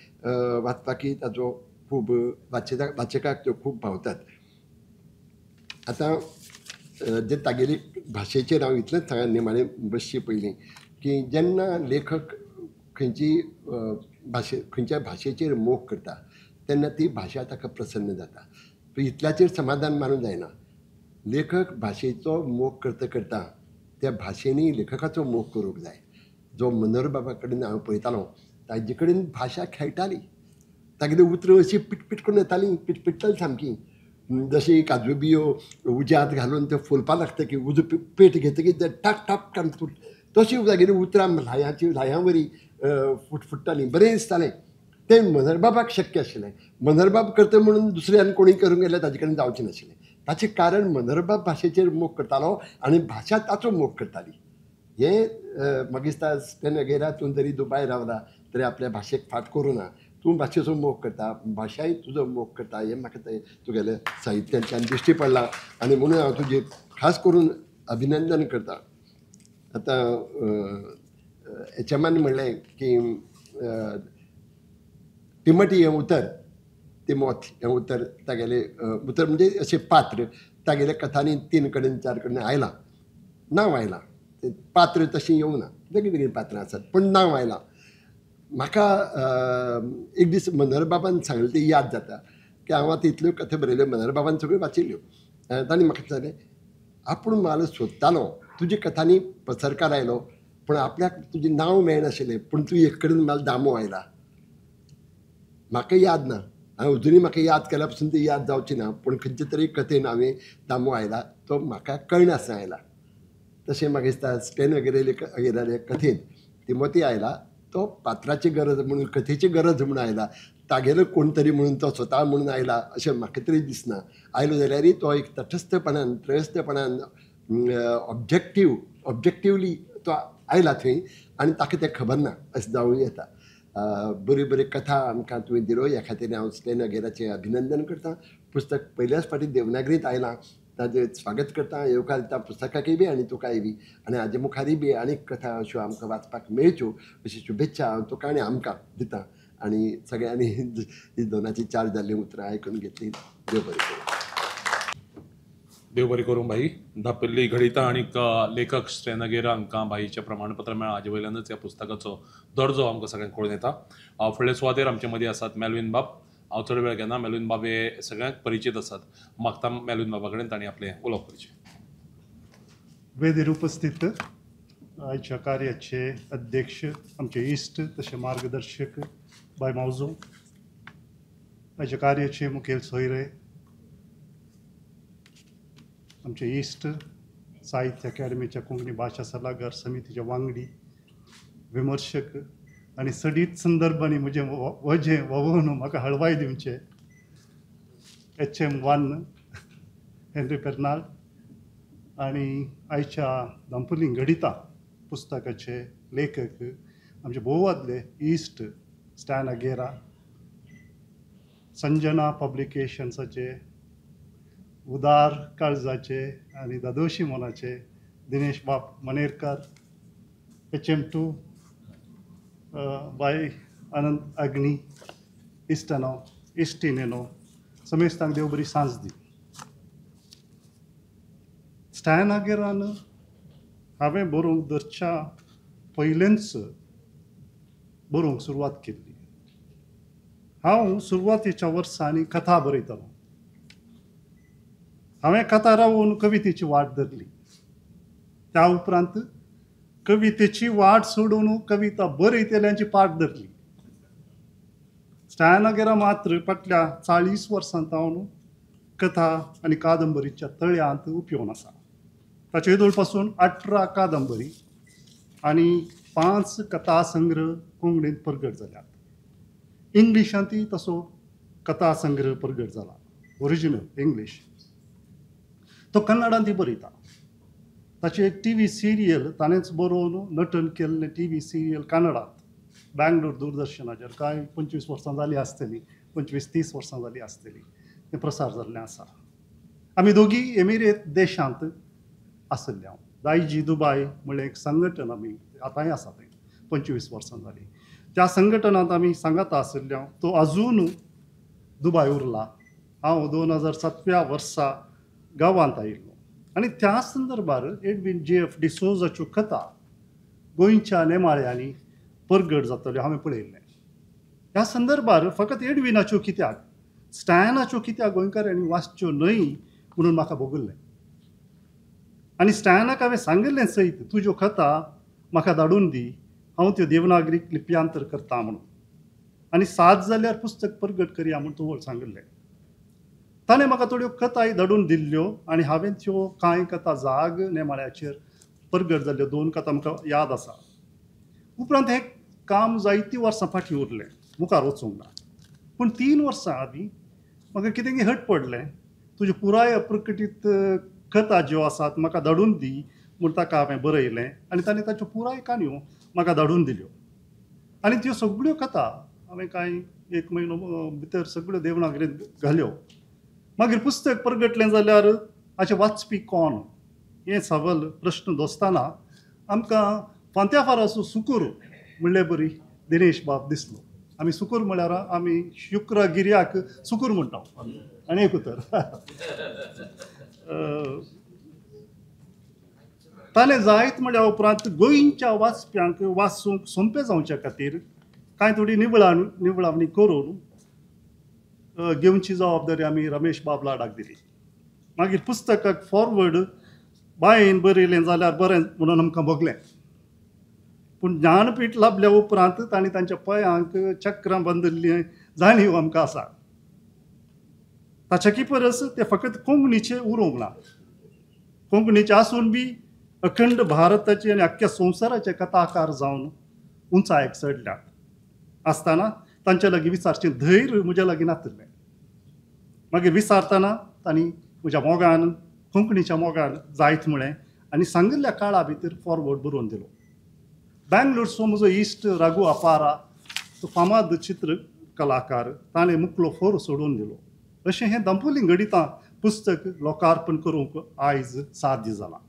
वाचपाकी ताजो खूब वाचकाक त्यो खूब भावतात. आतां जे तागेली भाशेचेर हांव इतलेंच सांगन निमाणें बसचे पयलीं की जेन्ना लेखक खंयच्या भाशेचेर मोग करता तेन्ना ती भाशा ताका प्रसन्न जाता. इतल्याचेर समाधान मानूंक जायना. लेखक भाशेचो मोग करता करता त्या भाशेनी लेखकाचो मोग करूंक जाय. जो मनोहरबाबा कडेन हांव पळयतालो ताजे कडेन भाशा खेळटाली, तागेली उतरां अशीं पिटपीट करून येतालीं, पिटपिट्टाली सामकी. जशी काजू बियो उज्यांत घालून त्यो फुलपाक लागता की उजो पेट घेतकीच टाक टाक काडून तशी तागेली उतरां ल्हायां वरी फुटटालीं, बरें दिसतालें. तें मनोहरबाबाक शक्य आशिल्लें. मनोहरबाब करता म्हणून दुसऱ्यान कोणी करूंक गेल्यार ताजे कडेन जावचें नाशिल्लें. ताचें कारण मनोहरबाब भाशेचेर मोग करतालो आनी भाशा ताचो मोग करताली. हें म्हाका दिसता स्टेन वगैरा तूं जरी दुबाय रावला तरी आपल्या भाशेक फाट करूं ना. तूं भाशेचो मोग करता, भाशाय तुजो मोग करता, हें म्हाका तुगेल्या साहित्यांतल्यान दिश्टी पडलां आनी म्हणून हांव तुजें खास करून अभिनंदन करता. आतां एचमान म्हणलें की टिमोथी हें उतर, तिमोथ हें उतर तागेलें उतर म्हणजे अशें पात्र तागेल्या कथांनी 3 कडेन 4 कडेन आयलां, नांव आयलां. पात्र तशीं येवंक ना, वेगळीं वेगळीं पात्रां आसात पूण नांव आयलां. म्हाका एक दीस मनोहरबाबान सांगलें तें याद जाता की हांव आतां इतल्यो कथा बरयल्यो, मनोहरबाबान सगळ्यो वाचिल्ल्यो. तांणी म्हाका सांगलें आपूण म्हाका सोदतालो, तुज्या कथांनी पसरकार आयलो पूण आपल्याक तुजें नांव मेळनाशिल्लें, पूण तूं एक कडेन म्हाका दामो आयला. म्हाका याद ना, हांव अजुनूय म्हाका याद केल्या पासून ती याद जावची ना, पूण खंयचे तरी कथेन हांवें दामो आयला तो म्हाका कळनासतना आयला. तशें म्हाका दिसता स्टेन वगैरे कथेन तिमोथी आयला तो पात्राची गरज म्हणून, कथेची गरज म्हणून आयला. तागेलो कोण तरी म्हणून तो स्वता म्हणून आयला अशें म्हाका तरी दिसना. आयलो जाल्यारय तो एक तटस्थपणान त्रयस्थपणान ऑब्जेक्टिवली तो आयला थंय आनी ताका तें खबर ना अशें जावूं येता. बऱ्यो बऱ्यो कथा आमकां तुवें दिल्यो ह्या खातीर हांव स्टेन अगेराचें अभिनंदन करतां. पुस्तक पयल्याच फावटी देवनागरींत आयलां, ताजें स्वागत करतां, येवकार दिता पुस्तकाकय बी आनी तुकाय बी, आनी हाजे मुखारय बी आनीक कथा अश्यो आमकां वाचपाक मेळच्यो अशी शुभेच्छा हांव तुका आनी आमकां दितां. आनी सगळ्यांनी ही 2ची 4 जाल्लीं उतरां आयकून घेतलीं. देव बरें करूं. देव बरें करूं भाई. धापिल्ली घडिता आनी लेखक स्टेनगेर हांकां भाईचें प्रमाणपत्र मेळ्ळां, हाजे वयल्यानच ह्या पुस्तकाचो दर्जो आमकां सगळ्यांक कळून येता. फुडले सुवातेर आमचे मदीं आसात मेलवीन बाब. हांव चड वेळ घेना, मेलवीन बाब हे सगळ्यांक परिचीत आसात. मागता मेलवीन बाबा कडेन तांणी आपलें उलोवप करचें. वेदीर उपस्थित आयच्या कार्याचे अध्यक्ष, आमचे इश्ट तसे मार्गदर्शक बाय मावजो, आयच्या कार्याचे मुखेल सोयरे, आमचे इश्ट, साहित्य अकॅडमीच्या कोंकणी भाशा सल्लागार समितीचे वांगडी, विमर्शक आनी सडीत संदर्भांनी म्हजें वजें वोवून म्हाका हळवाय दिवचे HM1 हेनरी पेर्नाल्ड, आनी आयच्या दांपुलीं घडिता पुस्तकाचे लेखक आमचे भोवादले इश्ट स्टॅन अगेरा, संजना पब्लिकेशन्साचे उदार काळजाचे आनी दादोशी मोनाचे दिनेश बाब मनेरकार, HM2 बाय आनंद अग्नी, इश्टानो इश्टिनेनो समेस्तांक देव बरी सांज दी. स्टॅन अगेरान हांवें बरोवंक दरच्या पयलेंच बरोवंक सुरवात केल्ली. हांव सुरवातेच्या वर्सांनी कथा बरयतालो. हांवें कथा रावून कवितेची वाट धरली. त्या उपरांत कवितेची वाट सोडून कविता बरयतल्यांची पाट धरली. स्टॅन अगेरा मात्र फाटल्या 40 वर्सांत हांव कथा आनी कादंबरीच्या तळ्यांत उपयोन आसा. ताचे येदोळ पासून 18 कादंबरी आनी 5 कथा संग्रह कोंकणींत प्रगट जाल्यात. इंग्लिशांतय तसो कथा संग्रह प्रगट जाला, ओरिजिनल इंग्लीश. तो कन्नडांतय बरयता. ताची एक TV सिरियल ताणेंच बरोवन नटन केल्लें TV सिरियल कन्नडांत बँगलोर दूरदर्शनाचेर कांय 25 वर्सां जालीं आसतलीं, 25-30 वर्सां जालीं आसतलीं, तें प्रसार जाल्लें आसा. आमी दोगी एमिरेत देशांत आसल्ले. हांव दायजी दुबाय म्हणलें एक संघटन आमी आतांय आसा थंय, 25 वर्सां जालीं. त्या संघटनांत आमी सांगाता आसल्ले. तो आजून दुबाय उरला. हांव 2007व्या वर्सा गांवांत आयिल्लो आनी त्या संदर्भार एडविन JF डिसोजाच्यो कथा गोंयच्या नेमाळ्यांनी प्रगट जातल्यो हांवें पळयल्लें. ह्या संदर्भार फकत एडविनाच्यो कित्याक, स्टॅनाच्यो कित्याक गोंयकारांनी वाचच्यो न्हय म्हणून म्हाका भोगल्लें. आनी स्टॅनाक हांवें सांगिल्लें सयत, तुज्यो कथा म्हाका धाडून दी, हांव त्यो देवनागरीक लिपयांतर करता म्हणून. आनी 7 जाल्यार पुस्तक प्रगट करया म्हूण तुवें सांगिल्लें. ताणें म्हाका थोड्यो कथाय धाडून दिल्ल्यो आनी हांवें त्यो कांय कथा जाग नेमाळ्याचेर प्रगट जाल्ल्यो 2 कथा म्हाका याद आसा. उपरांत हें काम जायतीं वर्सां फाटीं उरलें, मुखार वचूंक ना. पूण 3 वर्सां आदीं म्हाका कितें हट पडलें, तुज्यो पुराय अप्रकटीत कथा ज्यो आसात म्हाका धाडून दी म्हूण ताका हांवें बरयलें आनी ताणें ताच्यो पुराय काणयो म्हाका धाडून दिल्यो. आनी त्यो सगळ्यो कथा हांवें कांय 1 म्हयनो भितर सगळ्यो देवनागरींत घाल्यो. मागीर पुस्तक प्रगटलें जाल्यार हाचें वाचपी कोण हें सवाल प्रश्न दोस्ताना आमकां फांत्या फाराचो सुकूर म्हणले बरी दिनेश बाब दिसलो. आमी सुकूर म्हळ्यार आमी शुक्रगिऱ्याक सुकूर म्हणटा आनी एक उतर. ताणें जायत म्हणल्या उपरांत गोंयच्या वाचप्यांक वाचूंक सोंपें जावचे खातीर कांय थोडी निवळावणी करून घेवची जबाबदारी आमी रमेश बाब लाडाक दिली. मागीर पुस्तकाक फॉरवर्ड बायेन बरयलें जाल्यार बरें म्हणून आमकां भोगलें. पूण ज्ञानपीठ लाभल्या उपरांत तांणी तांच्या पांयांक चक्रां बांदिल्लीं जाणीव आमकां आसा. ताच्याकी परस ते फकत कोंकणीचे उरोवंक ना, कोंकणीचे आसून बी अखंड भारताचे आनी आख्ख्या संवसाराचे कथाकार जावन उंचायेक चडल्यात. आसतना तांचे लागीं विचारचें धैर्य म्हज्या लागीं नासलें. मागीर विचारतना तांणी म्हज्या मोगान कोंकणीच्या मोगान जायत म्हळें आनी सांगिल्ल्या काळा भितर फॉरवर्ड बरोवन दिलो. बँगलोरचो म्हजो इश्ट राघू अपारा तो फामाद चित्र कलाकार ताणें मुखलो फोर सोडून दिलो अशें हें दांपोली गणितां पुस्तक लोकार्पण करूंक आयज साध्य जालां.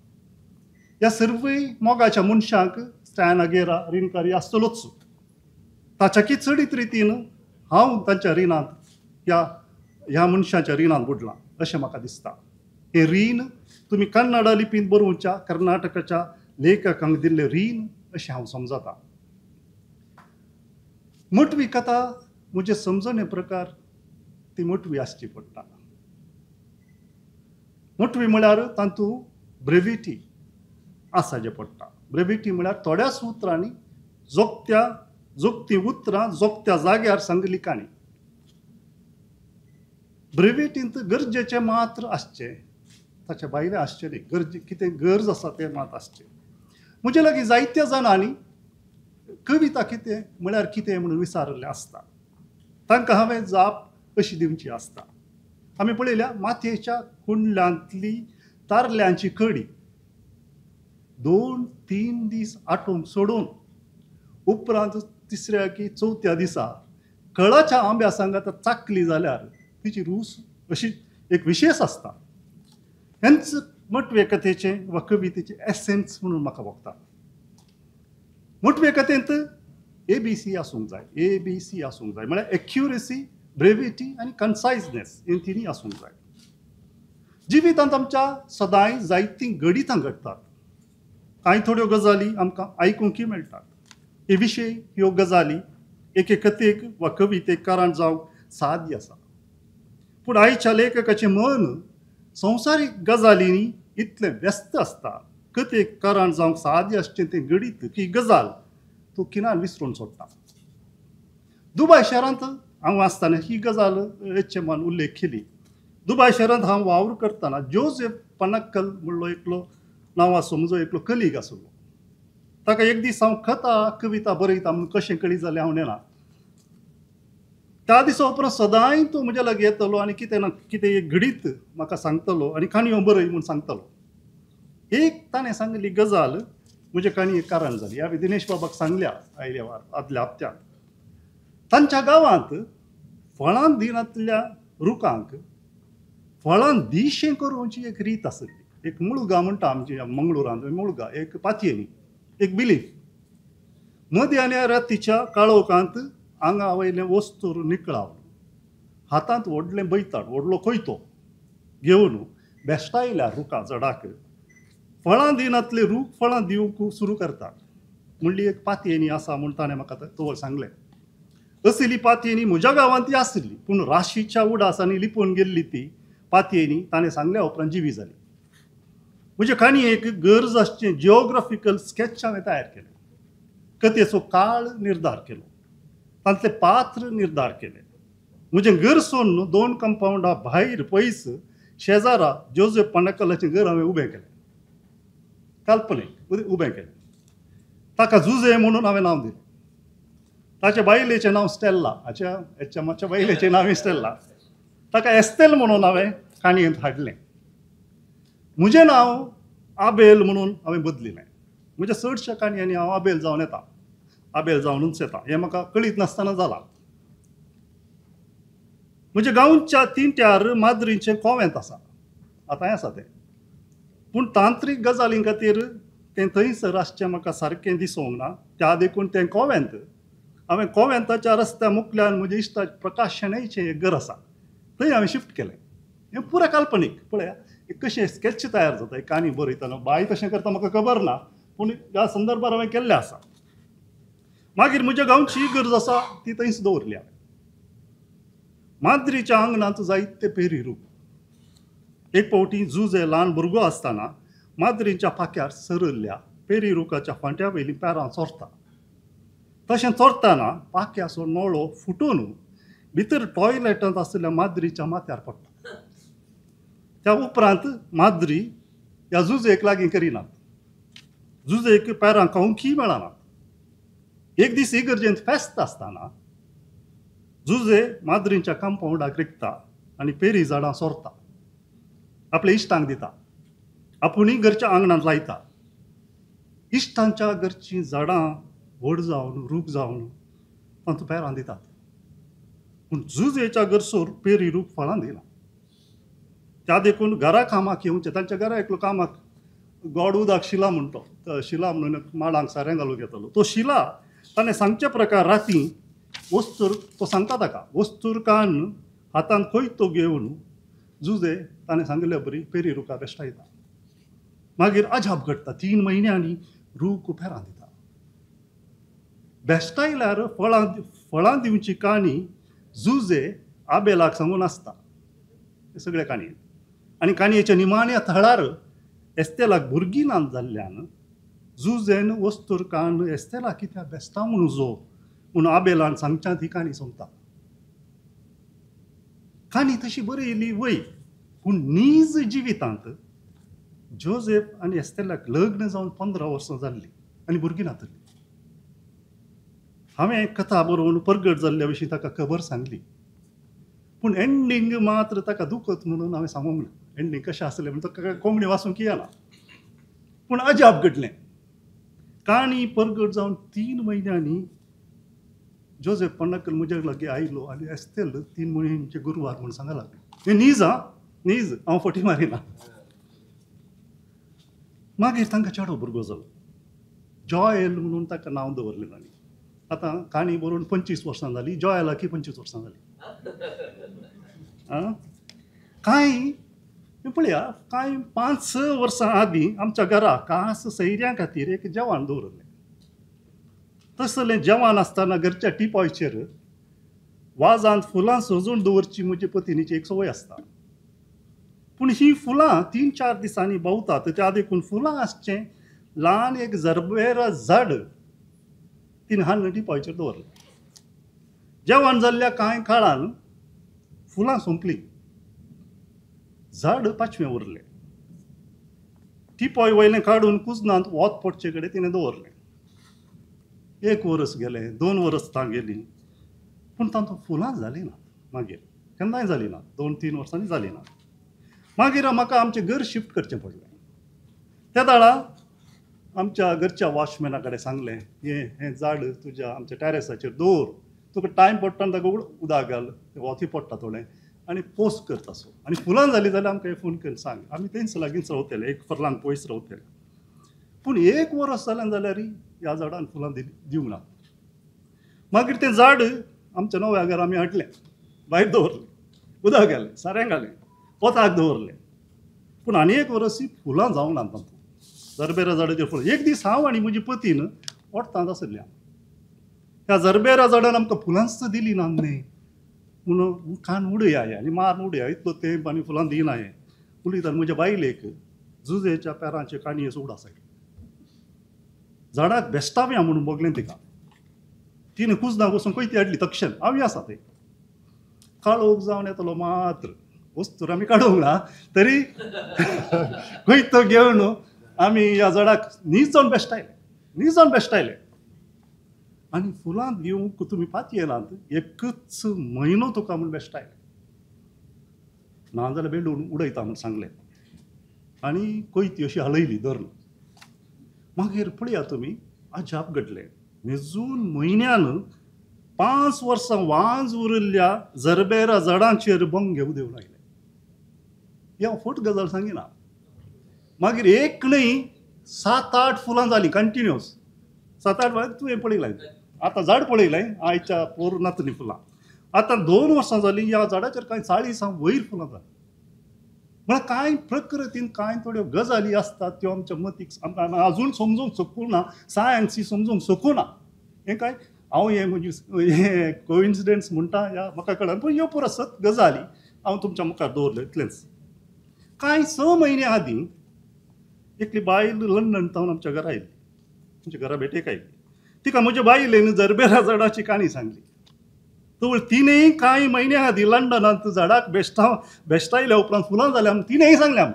ह्या सर्वय मोगाच्या मनशांक स्टॅन अगेरा रीणकारी आसतलोच. ताच्याकी चडीत रितीन हांव तांच्या रिणांत ह्या मनशाच्या रिणांत बुडलां अशें म्हाका दिसता. हें रीण तुमी कन्नडा लिपींत बरोवच्या कर्नाटकाच्या लेखकांक दिल्लें रीण अशें हांव समजतां. मोटवी कथा म्हजे समजणे प्रकार ती मोटवी आसची पडटा. मोटवी म्हळ्यार तातूंत ब्रेविटी आसाचें पडटा. ब्रेविटी म्हळ्यार थोड्याच उतरांनी जोगती उतरां जोगत्या जाग्यार सांगली काणी. ब्रेविटींत गरजेचें मात्र आसचें, ताचे भायलें आसचें न्ही. कितें गरज आसा तें मात आसचें. म्हजे लागीं जायत्या जाणांनी कविता कितें म्हळ्यार कितें म्हणून विचारलें आसता. तांकां हांवें जाप कशी दिवची आसता. आमी पळयल्या मातयेच्या कुंडल्यांतली तारल्यांची कडी 2-3 दीस आटोवंक सोडून उपरांत तिसऱ्या की चवथ्या दिसा कळाच्या आंब्या सांगात चाकली जाल्यार तिची रूस अशी एक विशेश आसता. हेंच मोटवे कथेचें वा कवितेचें एसेन्स म्हणून म्हाका भोगता. मोटवे कथेंत ABC आसूंक जाय. ABC आसूंक जाय म्हळ्यार एक्युरेसी, ब्रेविटी आनी कन्सायजनेस हे तिनी आसूंक जाय. जिवितांत आमच्या सदांय जायतीं गणितां घडटात. कांय थोड्यो गजाली आमकां आयकूंकय मेळटात. हे विशय ह्यो गजाली एके कथेक वा कवितेक कारण जावंक साध्य आसा. पूण आयच्या लेखकाचें मन संवसारीक गजालींनी इतलें व्यस्त आसता. कथेक कारण जावंक साध्य आसचें तें गणित की गजाल तो किनार विसरून सोडटा. दुबय शहरांत हांव आसतना ही गजाल एचएमान उल्लेख केली. दुबय शहरांत हांव वावर करतना जोझेफ पनक्कल म्हणलो एकलो नांवाचो म्हजो एकलो कलीग आसलो. ताका एक दीस हांव कथा कविता बरयता म्हणून कशें कळी जालें हांव नेना. त्या दिसा उपरांत सदांय तो म्हज्या लागीं येतलो आनी कितें ना कितें एक घडीत म्हाका सांगतलो आनी काणयो बरय म्हूण सांगतलो. एक ताणें सांगली गजाल म्हजे काणयेक कारण जाली. हांवें दिनेश बाबाक सांगल्या आदल्या हप्त्याक. तांच्या गांवांत फळां दिनांतल्या रुखांक फळां दिशें करूंची एक रीत आसली. एक मुळगा म्हणटा आमच्या मंगळुरांत मुळगा एक पातयेनी एक बिलीफ. मध्यान रातीच्या काळोखांत आंगा वयलें वस्तूर निकळाव हातांत व्हडलें बैताड व्हडलो कोयतो घेवन बेश्टायल्या रुखा जडाक फळां दिनांतले रूख फळां दिवंक सुरू करतात. म्हणली एक पातयेनी आसा म्हूण ताणें म्हाका तोवर सांगलें. असली पातयेनी म्हज्या गांवांत आसली पूण राशीच्या उडासांनी लिपोवन गेल्ली ती पातयेनी ताणें सांगल्या उपरांत जिवी जाली. म्हजे काणयेक गरज आसचें जिओग्राफिकल स्केच हांवें तयार केलें. कथेचो काळ निर्धार केलो. तांतले पात्र निर्धार केले. म्हजें घर सोडून 2 कंपावंडा भायर पयस शेजारा जोझेफ पनक्कलाचें घर हांवें उबें केलें. काल्पनीक उबें केलें. ताका जुजे म्हणून हांवें नांव दिलें. ताच्या बायलेचें नांव स्टेल्ला. मातच्या बायलेचें नांव स्टेल्ला. ताका एस्तेल म्हणून हांवें काणयेंत हाडलें. म्हजें नांव आबेल म्हणून हांवें बदलिलें. म्हज्या चडशा काणयांनी हांव आबेल जावन येता, आबेल जावनूच येता. हें म्हाका कळीत नासतना जालां. म्हज्या गांवच्या तिंट्यार माद्रीचें कॉवेंत आसा. आतांय आसा तें. पूण तांत्रीक गजालीं खातीर तें थंयसर आसचें म्हाका सारकें दिसूंक ना. त्या देखून तें कॉवेंत हांवें कॉवेंताच्या रस्त्या मुखल्यान म्हज्या इश्टा प्रकाश शेणयचें एक घर आसा थंय हांवें शिफ्ट केलें. हें पुराय काल्पनीक. पळया कशें स्केच तयार जाता. एक काणी बरयतना बाय तशें करता म्हाका खबर ना पूण ह्या संदर्भार हांवें केल्लें आसा. मागीर म्हज्या गांवची गरज आसा ती थंयच दवरली हांवें. माद्रीच्या आंगणांत जायते पेरी रूख. एक फावटी जुजे ल्हान भुरगो आसतना माद्रीच्या पाक्यार सरल्ल्या पेरी रुखाच्या फांट्या वयलीं पेरां चोरता. तशें चोरतना पाक्याचो नळो फुटून भितर टॉयलेटांत आसलेल्या माद्रीच्या माथ्यार पडटा. त्या उपरांत माद्री ह्या जुजेक लागीं करिनात. जुजेक पेरां खावंकय मेळनात. एक दीस इगर्जेंत फेस्त आसतना जुजे माद्रीच्या कंपावंडाक रिकता आनी पेरी झाडां चोरता. आपल्या इश्टांक दिता. आपुणूय घरच्या आंगणांत लायता. इश्टांच्या घरचीं झाडां व्हड जावन रूख जावन तांतू पेरां दितात पूण जुजेच्या गरजोर पेरी रूप फळां दिना त्या देखून घरा कामाक येवचें तांच्या घरा एकलो कामाक गोड उदक शिला म्हणटो तो शिला म्हणून माडांक सारें घालूंक येतालो तो शिला ताणें सांगचे प्रकार राती वस्तूर तो सांगता ताका वस्तूर कान हातान खंय तो घेवन जुजे ताणें सांगले बरी पेरी रुका बेश्टायता मागीर अजाप घडटा 3 म्हयन्यांनी रूख पेरां दिता बेश्टायल्यार फळां दिवची काणी जुजे आबेलाक सांगून आसता हे सगळे काणयेन आनी काणयेच्या निमाण्या थळार एस्तेलाक भुरगीं ना जाल्ल्यान जुजेन वस्तूर कान एस्तेला कित्याक बेस्ता म्हणून जो म्हणून आबेलान सांगच्यात ही काणी सोंपता काणी तशी बरयली वय पूण नीज जिवितांत जोसेफ आनी एस्तेलाक लग्न जावन 15 वर्सां जाल्ली आनी भुरगीं नातली हांवें कथा बरोवन परगट जाल्ल्या विशीं ताका खबर सांगली पूण एंडींग मात्र ताका दुखत म्हणून हांवें सांगूंक ना एंडींग कशें आसलें म्हणून ताका कोंकणी वाचूंक येना पूण अजाप घडलें काणी परगट जावन 3 म्हयन्यांनी जोसेफ पन्नाकल म्हज्या लागीं आयलो आनी एस्तेल 3 म्हयन्यांचे गुरवार म्हूण सांगूंक लागलो हें नीज हांव फटी मारिना मागीर तांकां चेडो भुरगो जालो जॉयल म्हणून ताका नांव दवरलें तांणी आतां काणी बरोवन 25 वर्सां जालीं जॉयलाकी 25 वर्सां जालीं कांय पळया कांय 5-6 वर्सां आदीं आमच्या घरा खास सैऱ्यां खातीर एक जेवण दवरलें तसलें जेवण आसतना घरच्या टिपॉयचेर वाजांत फुलां सजोवन दवरची म्हजे पत्नीची एक संवय आसता पूण ही फुलां 3-4 दिसांनी भोंवतात त्या देखून फुलां आसचें ल्हान एक जरबेरा झाड तिणें हाडून टिपॉयचेर दवरलें जेवण जाल्ल्या कांय काळान फुलां सोंपलीं झाड 5वें उरलें टिपॉय वयलें काडून कुजनांत वोत पडचे कडेन तिणें दवरलें 1 वर्स गेलें 2 वर्स गेलीं पूण तांतूं फुलां जालीं ना मागीर केन्नाय जालीं ना 2-3 वर्सांनी जालीं ना मागीर म्हाका आमचें घर शिफ्ट करचें पडलें त्या दाळा आमच्या घरच्या वॉचमॅना कडेन सांगलें हें झाड तुज्या आमच्या टॅरेसाचेर दवर तुका टायम पडटा आनी ताका उदक घाल वोती पडटा थोडें आनी पोस्ट करता सो आनी फुलां जालीं जाल्यार आमकां फोन करून सांग आमी थंयच लागींच रावतले 1 फर्लांग पयस रावतले पूण 1 वर्स जालें जाल्यार ह्या झाडान फुलां दिवंक ना मागीर तें झाड आमच्या नव्या घरा आमी हाडलें भायर दवरलें उदक घालें सारें घालें पोताक दवरलें पूण आनी 1 वर्स फुलां जावंक ना तांतूं जरबेरा झाडाचेर फुलां एक दीस हांव आनी म्हजी पतीन ओडतांत आसलीं ह्या जरबेरा झाडान आमकां फुलांच दिलीं ना न्ही म्हणून कान उडया आनी मारून उडया इतलो तेंप आनी फुलां दिना हें उलयता म्हज्या बायलेक जुजेच्या पेरांचे काणये सोड आसाय झाडाक बेश्टाव्या म्हणून बगलें तिका तिणें कुजनाक वचून खंय ती हाडली तक्षण हांव आसा तें काळोख जावन येतलो मात्र वस्तूर आमी काडूंक ना तरी खंय तो घेवन आमी ह्या झाडाक न्हीज जावन बेश्टायले आनी फुलां दिवंक तुमी पाती येनात 1च म्हयनो तुका म्हूण बेश्टायले नाजाल्यार बेडून उडयता म्हूण सांगलें आनी कोयती अशी हलयली धरून मागीर पळया तुमी अजाप घडलें जून म्हयन्यान 5 वर्सां वाज उरिल्ल्या जरबेरा झाडांचेर बंग देव लायले ह्या फट गजाल सांगिना मागीर एक न्हय 7-8 फुलां जालीं कंटिन्युअस 7-8 तुवें पळयलां आतां झाड पळयलें आयच्या पोरनात न्ही फुलां आतां 2 वर्सां जालीं ह्या झाडाचेर कांय 40 वयर फुलां जालीं म्हळ्यार कांय प्रकृतीन कांय थोड्यो गजाली आसतात त्यो आमच्या मतीक आमकां अजून समजूंक शकूना सायन्सी समजूंक शकूना हें काय हांव हें कोइन्सिडन्स म्हणटा ह्या म्हाका कळना पूण ह्यो पुरो सत गजाली हांव तुमच्या मुखार दवरल्यो इतलेंच कांय 6 म्हयने आदीं एकली बायल लंडनतावन आमच्या घरा आयली आमच्या घरा भेटेक आयली तिका म्हज्या बायलेन जरबेरा झाडाची काणी सांगली तर तिणेंय कांय म्हयने आदीं लंडनांत झाडाक बेश्टायल्या उपरांत फुलां जाल्या तिणेंय सांगलें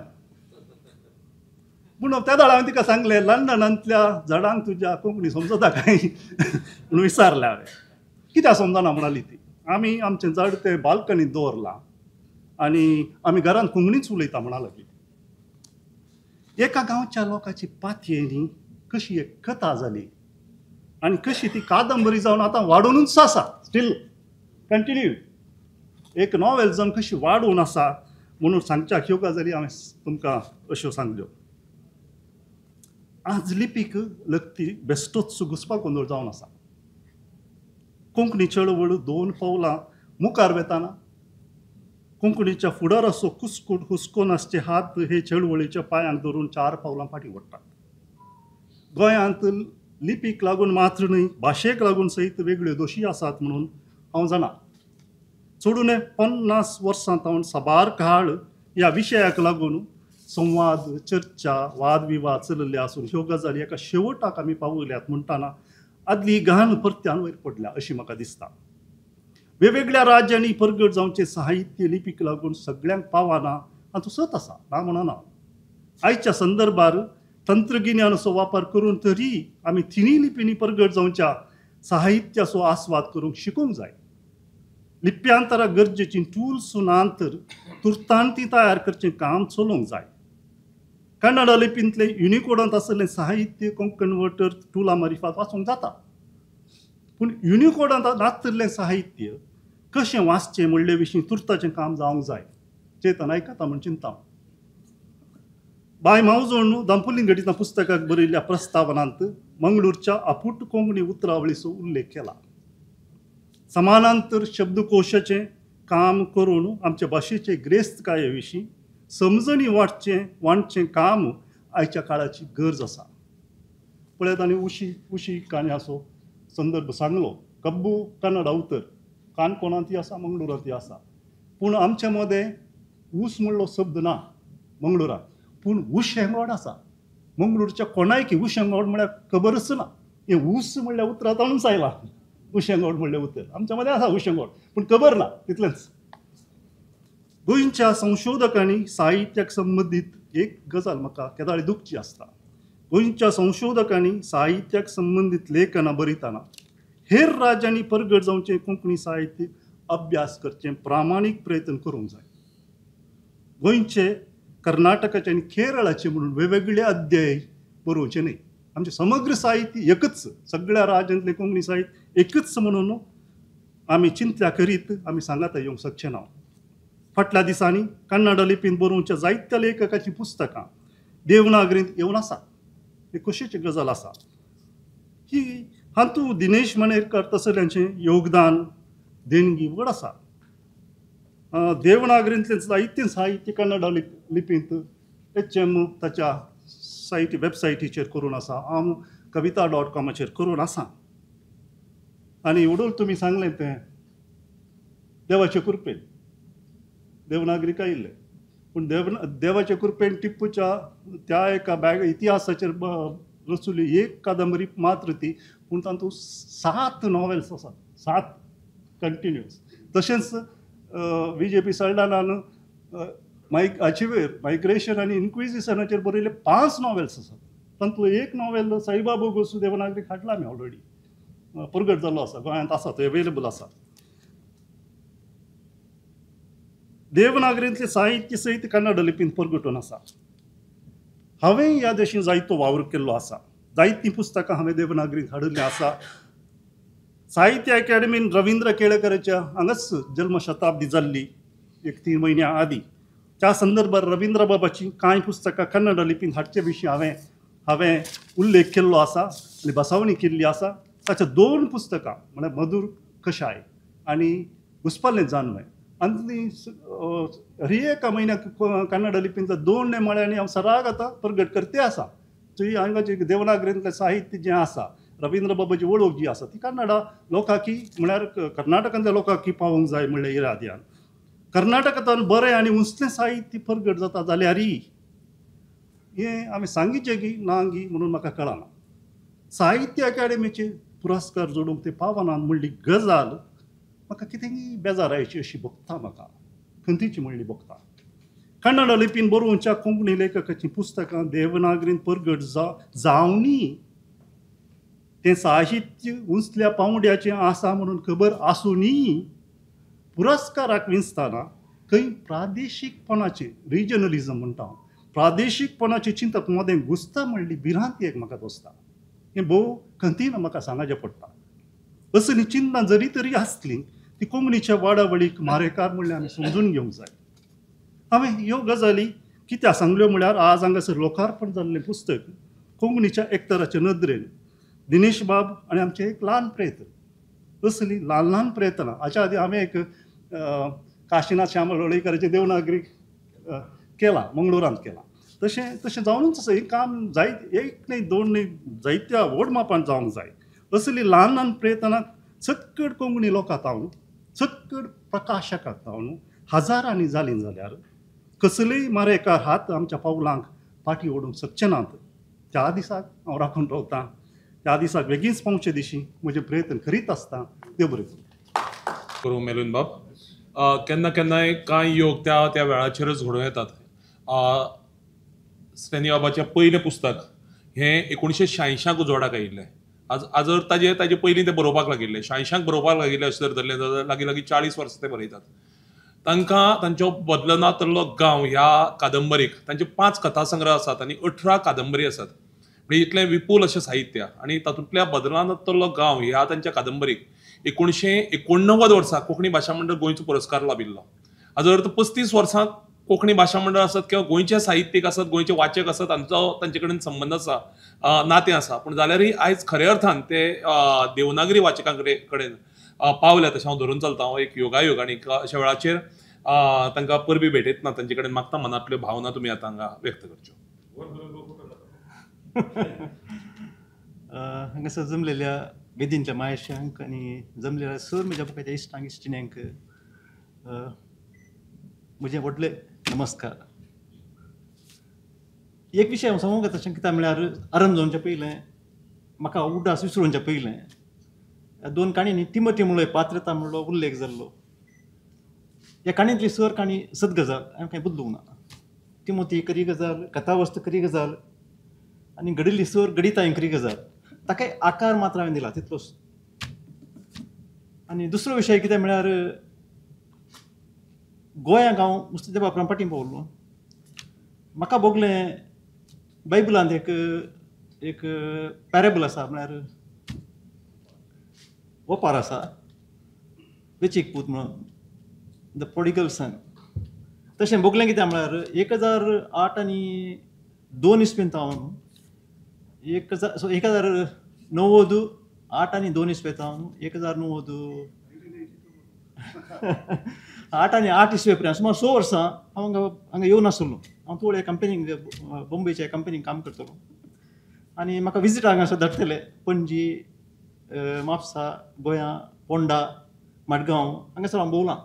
पूण त्या दाडा हांवें तिका सांगलें लंडनांतल्या झाडांक तुज्या कोंकणी समजता काय म्हणून विचारलें हांवें कित्याक समजना म्हणाली ती आमी आमचें झाड तें बाल्कनींत दवरलां आनी आमी घरांत कोंकणीच उलयता म्हणा लागली एका गांवच्या लोकांची पातयेनी कशी एक कथा जाली आणि कशी ती कादंबरी जावन आतां वाडूनच आसा, स्टील कंटिन्यू एक नॉवेल जावन कशी वाडून आसा म्हणून सांगच्या ह्यो गजाली हांवें तुमकां अश्यो सांगल्यो. आज लिपीक लक्ती बेश्टोच घुसपा गोंदळ जावन आसा. कोंकणी चळवळ 2 पावलां मुखार वेताना कोंकणीच्या फुडाराचो हुस्को नासचे हात हे चळवळीच्या पांयांक धरून 4 पावलां फाटीं ओडटात. गोंयांत लिपीक लागून मात्र न्हय, भाशेक लागून सयत वेगळ्यो दोशी आसात म्हणून हांव जाणा. सोडून 50 वर्सां तावन साबार काळ ह्या विशयाक लागून संवाद, चर्चा, वादविवाद चलिल्ले आसून ह्यो गजाली एका शेवटाक आमी पावल्यात म्हणटाना आदली घाण परत्यान वयर पडल्या अशी म्हाका दिसता. वेगवेगळ्या राज्यांनी परगट जावचे साहित्य लिपीक लागून सगळ्यांक पावना हातूं सत आसा, ना म्हणना. आयच्या संदर्भार तंत्रगिन्यानाचो वापर करून तरी आमी तिनूय लिपींनी परगट जावच्या साहित्याचो आस्वाद करूंक शिकूंक जाय. लिप्यांतराक गरजेचीं टूल्स नांतर तुर्तान ती तयार करचें काम चलोवंक जाय. कन्नड लिपींतलें युनिकोडांत आसलें साहित्य कोंकण वटर टुला मारिफात वाचूंक जाता. पूण युनिकोडांत नासलें साहित्य कशें वाचचें म्हणले विशीं तुर्ताचें काम जावंक जाय. चेतन आयकता म्हण चिंता. बाय मावजोण दांपुलिंगडीच्या पुस्तकाक बरयल्ल्या प्रस्तावनांत मंगळूरच्या अपुट कोंकणी उतरावळीचो उल्लेख केला. समानांतर शब्दकोशाचें काम करून आमच्या भाशेचे ग्रेस्तकाये विशीं समजणी वांटचें काम आयच्या काळाची गरज आसा. पळय ताणें उशी काण्याचो संदर्भ सांगलो. कब्बू कन्नडा उतर काणकोणांतय आसा, मंगळुरांतय आसा. पूण आमच्या मदें ऊस म्हणलो शब्द ना मंगळुरांत, पूण उशेंगोड आसा. मंगळूरच्या कोणायकी उशेंगोड म्हळ्यार खबरच ना. हें ऊस म्हणल्यार उतरांतूच आयलां. उशेंगोड म्हणल्यार उतर आमच्या मदें आसा उशेंगोड, पूण खबर ना तितलेंच. गोंयच्या संशोधकांनी साहित्याक संबंदीत एक गजाल म्हाका केदाळी दुखची आसता. गोंयच्या संशोधकांनी साहित्याक संबंदीत लेखनां बरयतना हेर राज्यांनी परगट जावचें कोंकणी साहित्य अभ्यास करचें प्रामाणीक प्रयत्न करूंक जाय. गोंयचे, कर्नाटकाचे आनी केरळाचे म्हणून वेगवेगळे अध्याय बरोवचे न्हय. आमचें समग्र साहित्य एकच, सगळ्या राज्यांतलें कोंकणी साहित्य एकच म्हणून आमी चिंतल्या करीत आमी सांगात येवंक शकचे ना. फाटल्या दिसांनी कन्नड लिपींत बरोवच्या जायत्या लेखकाची पुस्तकां देवनागरींत येवन आसा. ही कशीची गजाल आसा की हातूंत दिनेश मणेरकार तसल्यांचें योगदान देणगी व्हड आसा. देवनागरींतलें जायतें साहित्य कन्नड लिपींत HM ताच्या वेबसायटीचेर करून आसा. हांव kavita.com करून आसा. आनी उडोल तुमी सांगलें तें देवाचे कृपेन देवनागरीक आयिल्ले. पूण देवाचे कृपेन टिपूच्या त्या एका इतिहासाचेर रचुली एक कादंबरी मात्र ती, पूण तातूंत 7 नॉवेल्स आसात, 7 कंटिन्युअस. तशेंच VJP सल्डानान मायग्रेशन आनी इन्क्विजिशनाचेर बरयले 5 नॉवेल्स आसात. तातूंतलो एक नॉवेल साईबाबा गोसू देवनागरीक हाडला आमी ऑलरेडी, परगट जाल्लो आसा, गोंयांत आसा, तो एवेलेबल आसा. देवनागरींतलें साहित्य सयत कन्नड लिपींत परगटून आसा. हांवें ह्या देशीन जायतो वावर केल्लो आसा. जायतीं पुस्तकां हांवें देवनागरींत हाडिल्लीं आसा. साहित्य अकादेमीन रवींद्र केळेकराच्या हांगाच जल्म शताब्दी जाल्ली 1-3 म्हयन्या आदीं. त्या संदर्भात रवींद्र बाबाची कांय पुस्तकां कन्नड लिपींत हाडचे विशीं हांवें उल्लेख केल्लो आसा आनी बसावणी केल्ली आसा. ताच्या 2 पुस्तकां म्हळ्यार मधुर कशाय आनी घुसपाल्लें जानवें, आनी ही एका म्हयन्याक कन्नड लिपींत 2 म्हळ्यार हांव सराग आतां परगट करते आसा. थंय हांगाचें देवनागरींतलें साहित्य जें आसा, रवींद्र बाबाची वळख जी आसा ती कन्नडा लोकांकी म्हळ्यार कर्नाटकांतल्या लोकांकी पावोवंक जाय म्हणलें इराद्यान. कर्नाटकांत बरें आनी उंचलें साहित्य परगट जाता जाल्यारय हें आमी सांगीचें गी ना गी म्हणून म्हाका कळना. साहित्य अकादेमीचे पुरस्कार जोडूंक ते पावना म्हणली गजाल म्हाका कितेंय बेजारायची अशी भोगता. म्हाका खंतीची म्हणली भोगता. कन्नड लिपीन बरोवच्या कोंकणी लेखकाची पुस्तकां देवनागरींत परगट जावनी तें साहित्य उंचल्या पावंड्याचें आसा म्हणून खबर आसुनूय पुरस्काराक विंचताना खंय प्रादेशीकपणाचें रिजनलिजम म्हणटा प्रादेशीकपणाचें चिंतप मदें घुसता म्हणली भिरांत एक म्हाका दिसता. हें भोव खंतीन म्हाका सांगचें पडटा. असली चिंतनां जरी तरी आसली ती कोंकणीच्या वाडावडीक मारेकार म्हणल्यार आमी समजून घेवंक जाय. हांवें ह्यो गजाली कित्याक सांगल्यो म्हळ्यार आज हांगासर लोकार्पण जाल्लें पुस्तक कोंकणीच्या एकतराच्या नदरेन दिनेश बाब आनी आमचे एक ल्हान प्रयत्न, असली ल्हान ल्हान प्रयत्नां. हाच्या आदी हांवें एक काशिनाथ श्यामल होळयकाराचें देवनागरी केलां, मंगळुरांत केलां. तशें जावनूच आसा. हें काम जायत एक न्हय दोन न्हय जायत्या व्हड मापान जावंक जाय. असली ल्हान ल्हान प्रयत्नांक चक्कड कोंकणी लोकां तावन, चक्कड प्रकाशकाक तावन हजारांनी जालीं जाल्यार कसलेय मारेकार हात आमच्या पावलांक फाटीं ओडूंक शकचे नात. त्या दिसाक हांव राखून रावतां. त्या दिसाक बेगीनच पावचे दिशी म्हजे प्रयत्न करीत आसता. देव बरें करूं मेलून बाब. केन्ना केन्नाय कांय योग त्या वेळाचेरच घडूं येतात. स्टॅनी बाबाचें पयलें पुस्तक हें 1986 उजवाडाक आयिल्लें. आजर ताजे पयलीं ते बरोवपाक लागिल्ले, 86 बरोवपाक लागिल्ले अशें जर धरलें जाल्यार लागीं लागीं 40 वर्सां ते बरयतात. तांकां तांचो बदलना तल्लो गांव ह्या कादंबरीक तांचे 5 कथासंग्रह आसात आनी 18 कादंबरी आसात. म्हणजे इतलें विपूल अशें साहित्य. आनी तातूंतल्या बदलना तल्लो गांव ह्या तांच्या कादंबरीक 1989 वर्सा कोंकणी भाशा मंडळ गोंयचो पुरस्कार लाभिल्लो. हाजो अर्थ 35 वर्सां कोंकणी भाशा मंडळ आसत किंवा गोंयचे साहित्यीक आसत, गोंयचे वाचक आसत, तांचे कडेन संबंद आसा, नातें आसा. पूण जाल्यारय आयज खऱ्या अर्थान ते देवनागरी वाचकां कडेन पावले तशें हांव धरून चलतां. हो एक योगायोग. आनी अशा वेळाचेर तांकां परबी भेटयतना तांचे कडेन मागता मनांतल्यो भावना तुमी आतां हांगा व्यक्त करच्यो. हांगासर जमलेल्या वेदींतल्या मायेशांक आनी जमलेल्या सर म्हज्या बुकाच्या इश्टांक इश्टिण्यांक म्हजे व्हडले नमस्कार. एक विशय हांव सांगूंक येता कित्याक म्हळ्यार आरंभ जावचे पयलें म्हाका उड्डास विसरोवचे पयलें ह्या 2 काणयेंनी तिमोथी म्हणलो पात्रता म्हणलो उल्लेख जाल्लो. ह्या काणयेंतली सर काणी सत गजाल हांवें कांय बदलूंक ना. तिमोथी खरी गजाल, कथावस्त खरी गजाल आनी घडिल्ली सर गणिताय खरी गजाल. ताका आकार मात्र हांवें दिला तितलोच. आनी दुसरो विशय कितें म्हळ्यार गोंयांक हांव मुस्तदेव बापरान फाटीं पावल्लो. म्हाका भोगलें बायबलांत एक पॅरेबल आसा म्हळ्यार ओपार आसा वेचीक पूत म्हणून द प्रोडिगल सन. तशें भोगलें कितें म्हळ्यार 1008 आनी 2 इस्वेंत हांव 1908 आनी 2 इस्वेंत हांव 8 आनी 8 इस्वे पर्यंत सुमार 6 वर्सां हांव हांगा येवन नासलो. हांव थोड्या कंपनीक बॉम्बेच्या कंपनीक काम करतलो. आनी म्हाका विजीट हांगासर धाडटले पणजी, म्हापसा, गोंयां, पोंडा, मडगांव हांगासर हांव भोंवलां.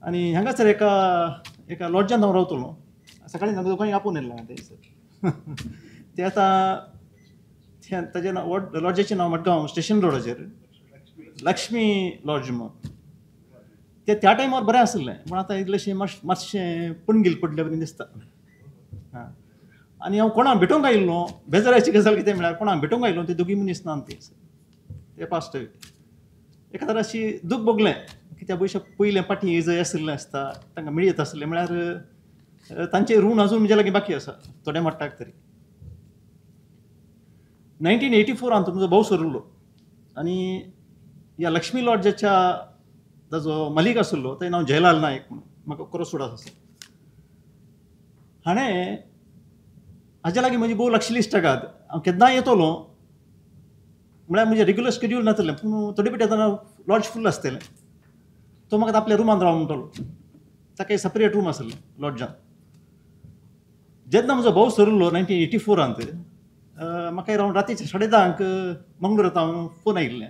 आनी हांगासर एका लॉजांत हांव रावतलो. सकाळीं तांकां खंय आपोवन येयल्लो हांवें थंयसर. ते आतां ताचें नांव लॉजाचें नांव मडगांव स्टेशन रोडाचेर लक्ष्मी लॉज म्हणून. ते त्या टायमार बरें आसलें पूण आतां इतलेशें मातशें पणगील पडले बरें दिसता. आनी हांव कोणाक भेटोवंक आयिल्लो. बेजाराची गजाल कितें म्हळ्यार कोणाक भेटोवंक आयिल्लो ते 2 मनीस नात ते पास्ट. एका तराशी दूख भोगलें कित्याक पयलें फाटीं जंय आशिल्लें आसता तांकां मेळयत आसलें म्हळ्यार तांचें ऋण अजून म्हजे लागीं बाकी आसा थोड्या मट्टाक तरी. 1984 तुमचो भाऊ सरलो आनी ह्या लक्ष्मी लॉजाच्या ताजो मालीक आशिल्लो तें नांव जयलाल नायक म्हणून म्हाका खरो सुडास आसा. हाणें हाज्या लागीं म्हजी भोव लागशिल्ली इश्टागाद. हांव केन्नाय येतलो म्हळ्यार म्हजें रेग्युलर शेड्यूल नासलें पूण थोडे फावटी येतना लॉज फूल आसतलें. तो म्हाका आपल्या रुमान राव म्हणटलो. ताका एक सेपरेट रूम आसलें लॉजांत. जेन्ना म्हजो भाऊ सरलो 1984 म्हाका अरावंड रातीचे 10:30 मंगळुरांत फोन आयिल्लें.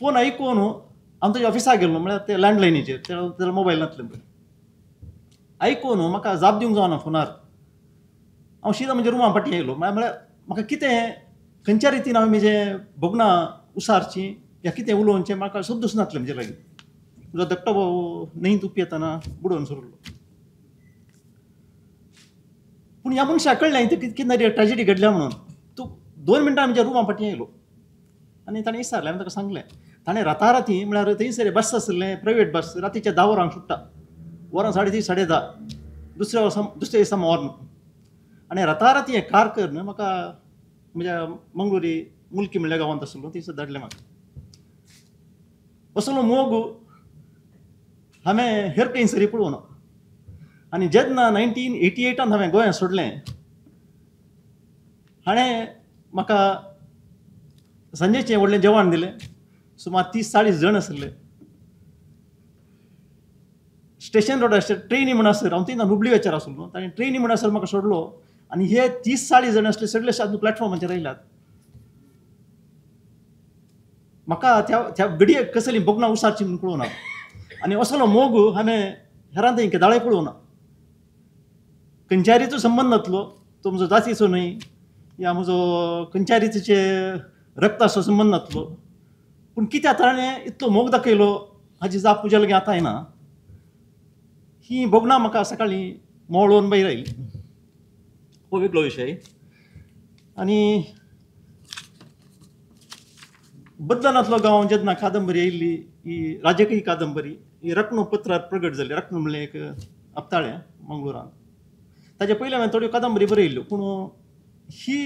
फोन आयकून हांव ताच्या ऑफिसाक गेल्लो म्हळ्यार ते लँडलायनीचेर तेन्ना मोबायल नासले पळय. आयकून म्हाका जाप दिवंक जावना फोनार. हांव सीदा म्हज्या रुमान फाटीं येयलो. म्हळ्यार म्हाका कितें खंयच्या रितीन हांवें म्हजें भोगणां उसारचीं या कितें उलोवचें म्हाका शब्दूच नासलें म्हजे लागीं. म्हजो धाकटो भाव न्हंयत उप येतना बुडोवन सरलो. पूण ह्या मनशाक कळ्ळें कितें तरी ट्रॅजेडी घडल्या म्हणून. तूं 2 मिनटां म्हज्या रुमान फाटीं येयलो आनी ताणें विचारलें. हांवें ताका सांगलें. ताणें राती म्हळ्यार थंयसर बस आसलें प्रायवेट बस रातीच्या 10 वरांक सुट्टा. वरां 10:30 10:30 दुसऱ्या दिसा मोर्न. आनी राती हें कार कर न्हय म्हाका म्हज्या मंगळुरी मुलकी म्हणल्या गांवांत आसलो थंयसर धाडलें म्हाका. असलो मोग हांवें हेर खंयसरी पळोवना. आनी जेन्ना 1988 हांवें गोंया सोडलें, हाणें म्हाका सांजेचें व्हडलें जेवण दिलें. सुमार 30-40 जण आसले. स्टेशन रोडाचेर ट्रेनी म्हण आसर, हांव तेन्ना हुबळी वयच्यार आसलो. ताणें ट्रेनी म्हण आसर म्हाका सोडलो आनी हे 30-40 जण आसले सगळे अशे प्लॅटफॉर्माचेर आयल्यात. म्हाका त्या घडयेक कसली बोगना उसारची म्हूण पळोवना. आनी असलो मोग हांवें हेरां थंय केदाळे पळोवना. खंयच्यारीचो संबंद नासलो, तो म्हजो जातीचो न्हय या म्हजो खंयच्यारीचे रक्ताचो संबंद नासलो. पूण कित्याक ताणें इतलो मोग दाखयलो हाची जाप तुज्या लगीं आतां येना. ही बोगना म्हाका सकाळीं मोळोवन भायर आयली. हो वेगळो विशय. आनी बदलनातलो गांव जेन्ना कादंबरी आयिल्ली, ही राजकीय कादंबरी, ही रत्न पत्रार प्रगट जाली. रत्न म्हणलें एक अपताळें मंगळुरांत. ताचे पयलीं हांवें थोड्यो कादंबरी बरयल्ल्यो, पूण ही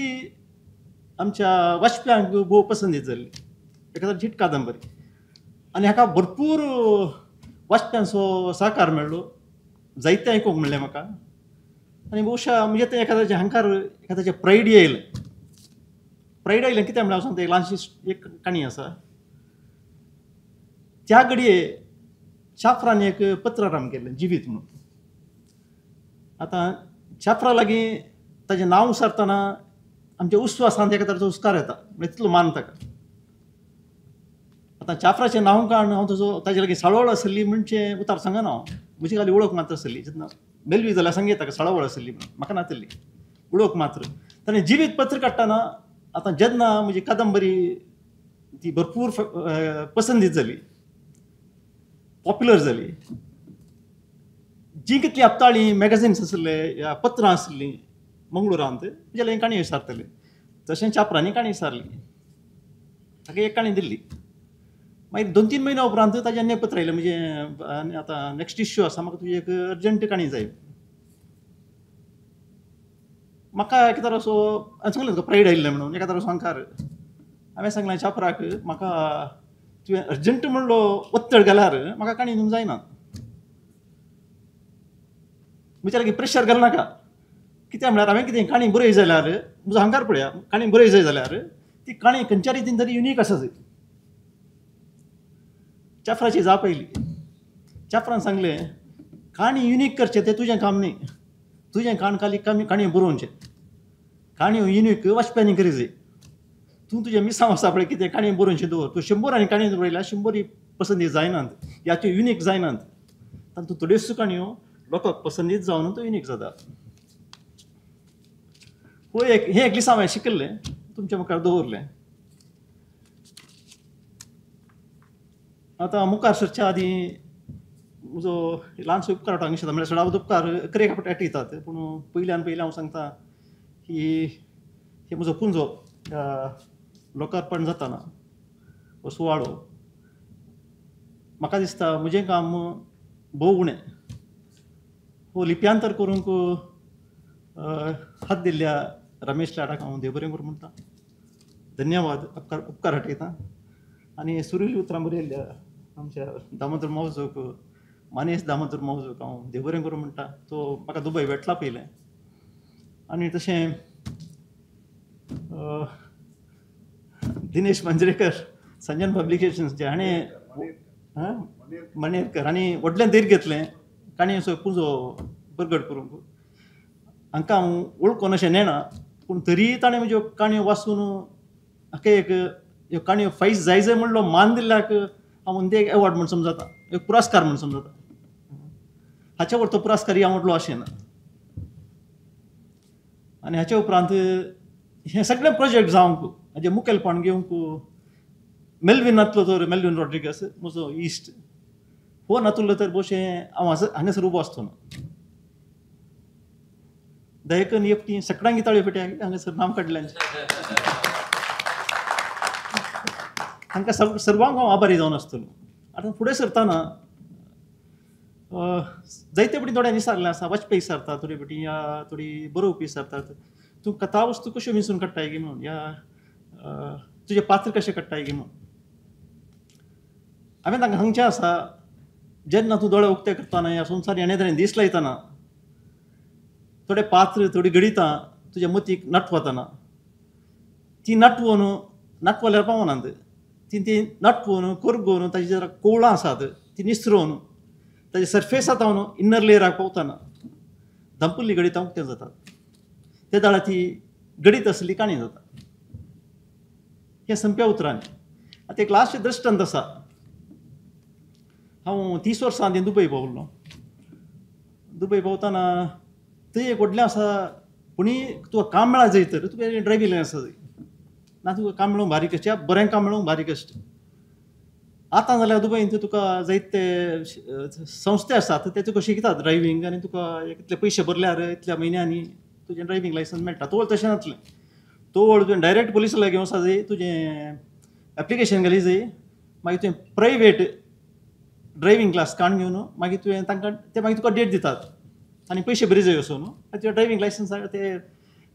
आमच्या वाचप्यांक भोव पसंदीत जाल्ली. एका तरेची हिट कादंबरी आनी हाका भरपूर वाचप्यांचो सहकार मेळ्ळो. जायतें आयकूंक मेळ्ळें म्हाका. आनी भोवशा म्हणजे तें एका तरेचें अहंकार, एका तरेचें प्रायड येयलें. प्रायड आयलें कित्याक म्हळ्यार हांव सांगता, एक ल्हानशी एक काणी आसा. त्या घडये शाफ्रान एक पत्राराम केल्लें जिवीत म्हणून. आतां शाफ्रा लागीं ताचें नांव उसारतना आमच्या उस्वासांत एका तरेचो उस्कार येता, म्हणजे तितलो मान ताका. आतां शाफ्राचें नांव काण हांव ताजे लागीं साळवळ आसली म्हणचे उतार सांगना हांव. म्हजी खाली वळख मात्र आसली. जेन्ना मेलवी जाल्यार सांगीत ताका साळवळ आसली म्हणून, म्हाका नासली वळख मात्र. ताणें जिवीत पत्र काडटना आतां जेन्ना म्हजी कादंबरी ती भरपूर पसंदीत जाली, पॉप्युलर जाली, जी कितली आपताळीं मॅगझिन्स आसले या पत्रां आसलीं मंगळुरांत, जाल्यार हें काणी विचारतले. तशें चापरांनी काणी विचारली. ताका एक काणी दिल्ली. मागीर 2-3 म्हयन्या उपरांत ताजें आनी एक पत्र आयलें, म्हणजे आतां नॅक्स्ट इश्यू आसा, म्हाका तुजी एक अर्जंट काणी जाय. म्हाका एका तरेचो हांवें सांगलें तुका प्रायड आयिल्लें म्हणून, एका तरेचो अहंकार. हांवें सांगलें चापराक, म्हाका तुवें अर्जंट म्हणलो वत्तड गेल्यार म्हाका काणी दिवंक जायना. म्हज्या लागीं प्रेशर घाल नाका. कित्याक म्हळ्यार हांवें कितें काणी बरय जाल्यार, म्हजो अहंकार पळया, काणी बरय जाय जाल्यार ती काणी खंयच्या रितीन तरी युनीक आसा जाय. चाफ्राची जाप आयली. चाफ्रान सांगलें, काणी युनीक करचें तें तुजें काम न्ही. तुजें काण खाली काणी बरोवचें. काणयो युनीक वाचप्यांनी करी जाय. तूं तुजें मिसांव आसा पळय कितें काणी बरोवचें दवर. तूं 100 आनी काणी बरयल्यार 100 पसंदीत जायनात, या त्यो युनीक जायनात. तातूंत थोड्योच काणयो लोकांक पसंदीत जावन तो युनीक जाता. हें एक दिसा हांवें शिकल्लें, तुमच्या मुखार दवरलें. आतां मुखार सरच्या आदीं म्हजो ल्हानसो उपकार वांटोवंक इच्छिता. म्हळ्यार सदांच उपकार अकरेक फावटी आठयतात, पूण पयल्यान हांव सांगता की हे म्हजो पुंजो लोकार्पण जाताना हो सुवाळो म्हाका दिसता म्हजें काम भोव उणें. हो लिप्यांतर करूंक हात दिल्ल्या रमेश लाडाक हांव देव बरें करूं म्हणटा. धन्यवाद. उपकार हाटयता. आनी सुरिल्लीं उतरां बरयल्ल्या आमच्या दामोदर मावजोक, मानेश दामोदर मावजोक हांव देव बरें करूं म्हणटा. तो म्हाका दुबय भेटला पयलें. आनी तशें दिनेश मंजरेकर, संजन पब्लिकेशन्स, जे हाणें मणेरकर हांणी व्हडलें धैर्य घेतलें काणयेचो पुंजो प्रगट करूंक. हांकां हांव वळखून अशें नेना, पूण तरी ताणें म्हज्यो काणयो वाचून हाका एक ह्यो काणयो फायज जाय म्हणलो मान दिल्ल्याक हांव म्हणजे एक एवॉर्ड म्हूण समजता, एक पुरस्कार म्हूण समजता. हाचे वर तो पुरस्कार हांव व्हडलो अशें ना. आनी हाचे उपरांत हे सगळे प्रोजेक्ट जावंक हाजें मुखेलपण घेवंक मेल्विन नातलो तर मेल्विन रॉड्रिगस म्हजो इश्ट, हो नातुरलो तर भोवशें हांव हांगासर उबो आसतो ना. दयेकन येपटी सगळ्यांक ताळयो पेट्या हांगासर नांव काडल्यांचें. हांकां सर्वांक हांव आभारी जावन आसतलो. आतां फुडें सरतना जायते फावटी थोड्यांनी विचारलें आसा, वाचपी विचारता थोडी फावटी, या थोडी बरोवपी विचारतात, तूं कथा वस्तू कश्यो विंचून काडटाय गे म्हणून या तुजें पात्र कशें काडटाय गे म्हणून हांवें तांकां सांगचें आसा जेन्ना तूं दोळे उक्ते करतना ह्या संवसार येणे तरेन दीस लायतना थोडे पात्र थोडी गणितां तुज्या मतीक नटवतना ती नटवल्यार पावनात ती नटवून करगून ताजी जर कोवळां आसात ती निसरून ताजे सरफेसांत इन्नर लेयराक पावतना धंपल्ली गणितां उक्तें जातात ते दाळा ती गणीत आसली काणी जाता हें संप्या उतरांनी आतां एक लास्ट दृश्टांत आसा हांव 30 वर्सां आदीं दुबय पावल्लो दुबय पावतना थंय एक व्हडलें आसा पुणी तुका काम मेळा जाय तर तुका ड्रायव्हिंग लायसन्स जाय ना तुका काम मेळोवंक भारी कश्ट बरें काम मेळोवंक भारी कश्ट आतां जाल्यार दुबयन तुका जायते संस्थे आसात ते तुका शिकतात ड्रायव्हिंग आनी तुका इतले पयशे भरल्यार इतल्या म्हयन्यांनी तुजें ड्रायव्हिंग लायसन्स मेळटा तो तशें नासलें तो तुवें डायरेक्ट पुलिसाक घेवं वचूंक जाय तुजें एप्लिकेशन घाली जाय मागीर तुवें प्रायवेट ड्रायव्हिंग क्लास काडून घेवन मागीर तुवें तांकां ते मागीर तुका डेट दितात आनी पयशे भरी जाय वचून तुवें ड्रायव्हिंग लायसन्स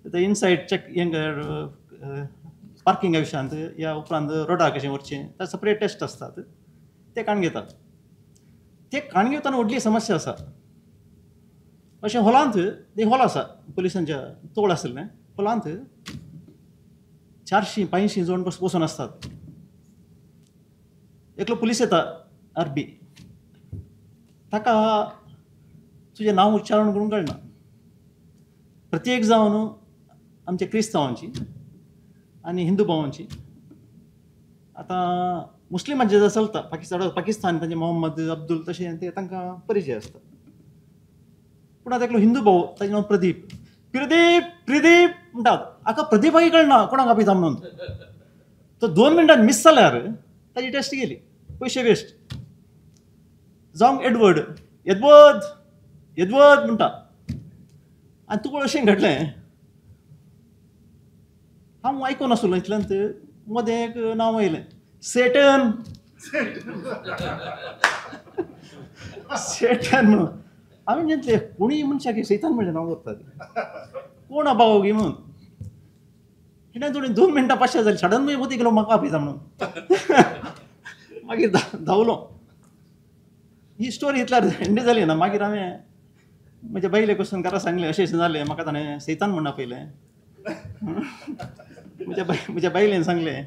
ते इनसायड चॅक पार्किंगा विशयांत या उपरांत रोडार कशें वरचें ताचे सेपरेट टेस्ट आसतात ते काडून घेतात ते काडून घेतना व्हडली समस्या आसा अशें हॉलांत एक हॉल आसा पुलिसांच्या तोळ आसलें हॉलांत 400-500 जण बसून आसतात एकलो पुलीस येता आरबी ताका तुजें नांव उच्चारण करूंक कळना प्रत्येक जावन आमच्या क्रिस्तांवांची आनी हिंदू भावांची आतां मुस्लिमांचे जर चलता पाकिस्तान तांचे मोहम्मद अब्दुल तशें ते तांकां परिचय आसता पूण आतां एकलो हिंदू भाव ताचें नांव प्रदीप प्रदीप म्हणटात आका प्रदीपाक कळना कोणाक आपयता म्हणून तो 2 मिनटां मिस जाल्यार ताची टेस्ट गेली पयशे वेस्ट जावंक एदवद म्हणटा आनी तुका अशें घडलें हांव आयको नासलो इतल्यांत मदें एक नांव येयलें सेटन म्हणून हांवें चिंतलें कोणूय मनशाक सैतान म्हणचें नांव दवरतात कोण भाव गी म्हणून हिणें थोडी 2 मिनटां पासशे जालीं सडन मदीं गेलो म्हाका आपयता म्हणून मागीर धांवलो ही स्टोरी इतल्यार एंड जाली ना मागीर हांवें म्हज्या बायले कडसून घरा सांगलें अशें जालें म्हाका ताणें सैतान म्हणून आपयलें म्हज्या बायलेन सांगलें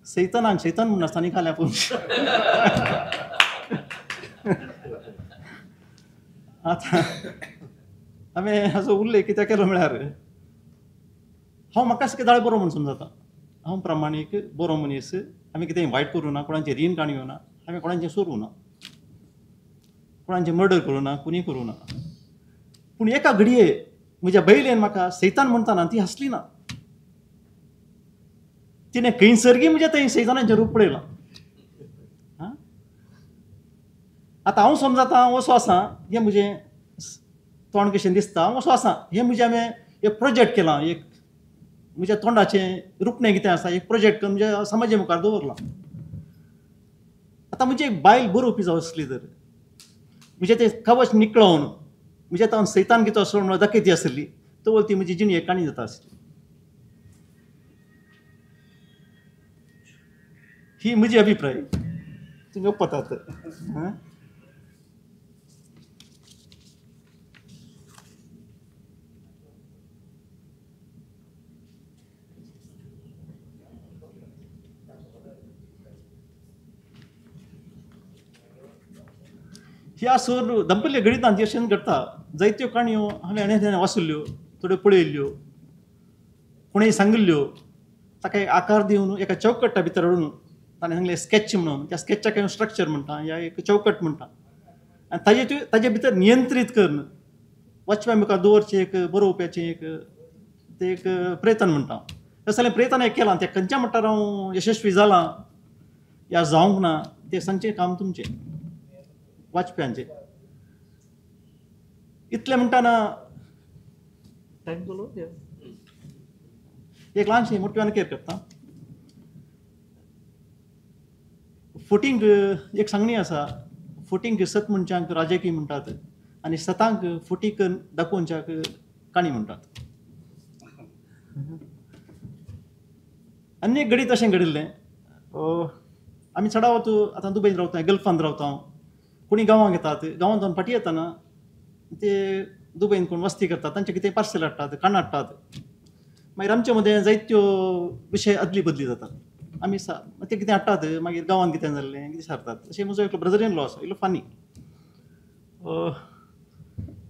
सैतानाक सैतान म्हणून आसता आनी खाल्या पूण आतां हांवें हाचो उल्लेख कित्याक केलो म्हळ्यार हांव म्हाका सगळें बरो म्हणून समजता हांव प्रामाणीक बरो मनीस हांवें कितेंय वायट करूं ना कोणाचें रीण काडूं ना हांवें कोणाचें सोरूं ना कोणाचें मर्डर करूं ना कुणी करूं ना पूण एका घडये म्हज्या बायलेन म्हाका सैतान म्हणटाना ती हसली ना तिणें खंयसरगी म्हणजे थंय सैतानाचें रूप पळयलां आतां हांव समजता हांव असो आसा हें म्हजें तोंड कशें दिसता हांव असो आसा हें म्हजें हांवें एक प्रोजेक्ट केलां एक म्हज्या तोंडाचें रुपणें कितें आसा एक प्रोजेक्ट करून म्हज्या समाजा मुखार दवरलां आतां म्हजी एक बायल बरोवपी जावं आसली तर म्हणजे तें कवच निकळोवन म्हणजे तावन सैतान कितें असो म्हणून दाखयती आसली तो ती म्हजी जिणी एक काणी जाता आसली ही म्हजी अभिप्राय तुमी ओपतात ह्या सर दंपल्य गणितांची अशें घडटा जायत्यो काणयो हांवें वाचल्ल्यो थोड्यो पळयल्ल्यो कोणेय सांगिल्ल्यो ताका एक आकार दिवन एका चौकट्टा भितर हाडून ताणें सांगलें स्केच म्हणून त्या स्केचाक हांवें स्ट्रक्चर म्हणटा या एक चौकट म्हणटा आनी ताजे भितर नियंत्रीत करून वचप्या मुखार दवरचें एक बरोवप्याचें एक ते एक प्रयत्न म्हणटा तशें जाल्यार प्रयत्न एक केलां तें खंयच्या मट्टार हांव यशस्वी जालां या जावंक ना तें सांगचें काम तुमचें वाचप्यांचें इतलें म्हणटाना टायम जालो एक ल्हानशें मोठ्यान केर करता फोटींक एक सांगणी आसा फोटींक सत मनशांक राजकी म्हणटात आनी सतांक फोटीक दाखोवनशाक काणी म्हणटात अनेक घडी तशें घडिल्लें. आमी चडाव आतां दुबयन रावता, गल्फान रावता. कोणी गांवांक येतात, गांवांत जावन फाटीं येतना ते दुबयन कोण वस्ती करतात, तांचे कितें पार्सल हाडटात, खाण हाडटात. मागीर आमचे मदें जायत्यो विशय अदली बदली जातात. आमी ते कितें हाडटात, मागीर गांवांत कितें जाल्लें कितें सांगतात. अशें म्हजो एक ब्रदर इन लॉ आसा, इल्लो फानी.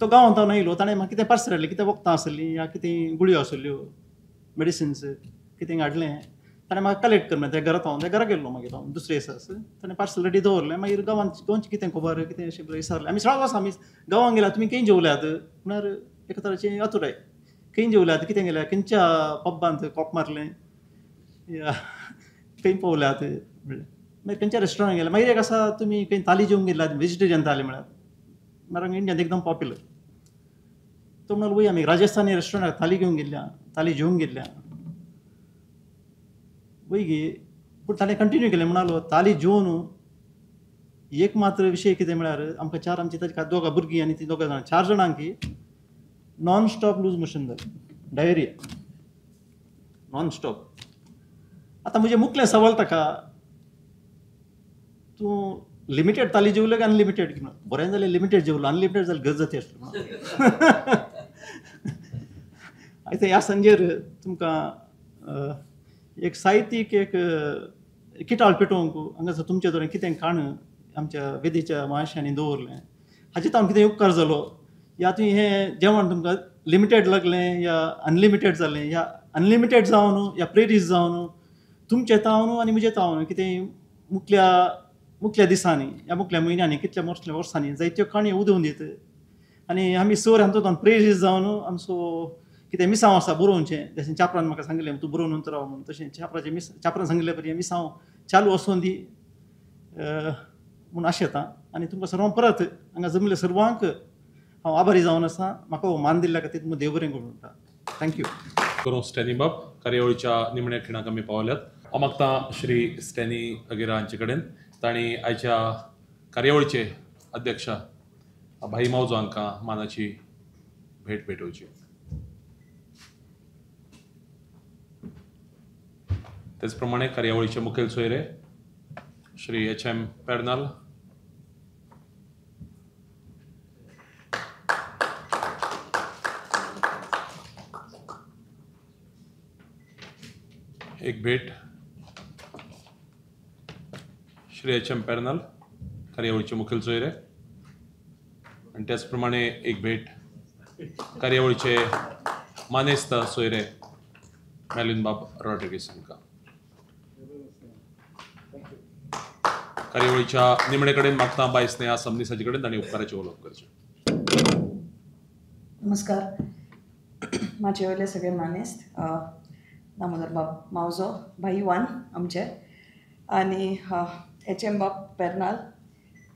तो गांवांत हांव येयलो, ताणें म्हाका कितें पार्सल हाडलें, कितें वखदां आसलीं या कितें गुळयो आसल्यो, मेडिसिन्स कितें हाडलें. ताणें म्हाका कलेक्ट कर म्हणलें. त्या घरा गेल्लो मागीर हांव दुसरे दिसा. ताणें पार्सल रेडी दवरलें. मागीर गांवांची कितें खबर कितें अशें विचारलें. आमी सगळो आसा, आमी गांवांक गेल्यात, तुमी खंय जेवल्यात म्हळ्यार एका तरेची आतुराय. खंय जेवल्यात, कितें गेल्यात, खंयच्या पब्बांत कॉप मारलें या खंय पवल्यात म्हणलें. मागीर खंयच्या रेस्टॉरंटांत गेले. मागीर एक आसा, तुमी खंय थाली जेवंक गेल्यात, व्हेजिटेरियन थाली म्हळ्यार मागीर इंडियात एकदम पॉप्युलर. तो म्हणलो वय आमी राजस्थानी रेस्टॉरंटाक थाली घेवंक गेल्ल्या, थाली जेवंक गेल्ल्या. वय गे. पूण ताणें कंटिन्यू केलें. म्हणालो थाली जेवन एक मात्र विशय कितें म्हळ्यार आमकां आमची ताची दोगां भुरगीं आनी ती दोगां जाणां 4 जाणांक नॉन स्टॉप लूज मोशन जालें, डायरिया नॉन स्टॉप. आतां म्हजें मुखलें सवाल ताका, तूं लिमिटेड थाली जेवलो काय अनलिमिटेड? बरें जालें लिमिटेड जेवलो, अनलिमिटेड जाल्यार गज जाती आसलो. आयतां ह्या संजेर तुमकां एक साहित्यीक एक किटाळ पेटोवंक हांगासर तुमचे कडेन कितें खाण आमच्या वेदेच्या महाशयांनी दवरलें, हाचेर हांव कितें उपकार जालो, या तुवें हें जेवण तुमकां लिमिटेड लागलें या अनलिमिटेड जालें, या अनलिमिटेड जावन या प्रेरीस जावन तुमचें तावन आनी म्हजें तावन कितें मुखल्या दिसांनी या मुखल्या म्हयन्यांनी कितल्या वर्सांनी जायत्यो काणयो उदोवन दीत. आनी आमी सर हातूंत प्रेरीस जावन आमचो कितें मिसांव आसा बरोवचें. जशें चापरान म्हाका सांगलें तूं बरोवन नंतर राव म्हणून, तशें चापरान सांगले परी मिसांव चालू वचोन दी म्हूण आशेतां. आनी तुमकां सर्वांक परत हांगा जमले सर्वांक हांव आभारी जावन आसा. म्हाका हो मान दिल्ल्या खातीर तुमकां देव बरें करूं म्हणटा. थँक्यू. करून स्टॅनी बाब कार्यावळीच्या निमण्या खिणाक आमी पावल्यात. हांव मागतां श्री स्टॅनी अगेरा हांचे कडेन तांणी आयच्या कार्यावळीचे अध्यक्ष भाई मावजो हांकां मानाची भेट भेटोवची. तेच प्रमाणे कार्यावळीचे मुखेल सोयरे श्री H.M. पेर्नाल, एक भेट श्री H.M. पेर्नाल कार्यावळीचे मुखेल सोयरे, आणि त्याचप्रमाणे एक भेट कार्यावळीचे मानेस्त सोयरे मेलिन बाब रॉड्रिगीस हांकां. कार्यावळीच्या निमणे कडेन मागतां बाय स्नेहा सबनीसाचे कडेन तांणी उपकाराची वळख करची. नमस्कार. म्हाजे वयले सगळे मानेस्त दामोदर बाब मावजो, भाई वन आमचे, आनी H.M. बाब पेर्नाल,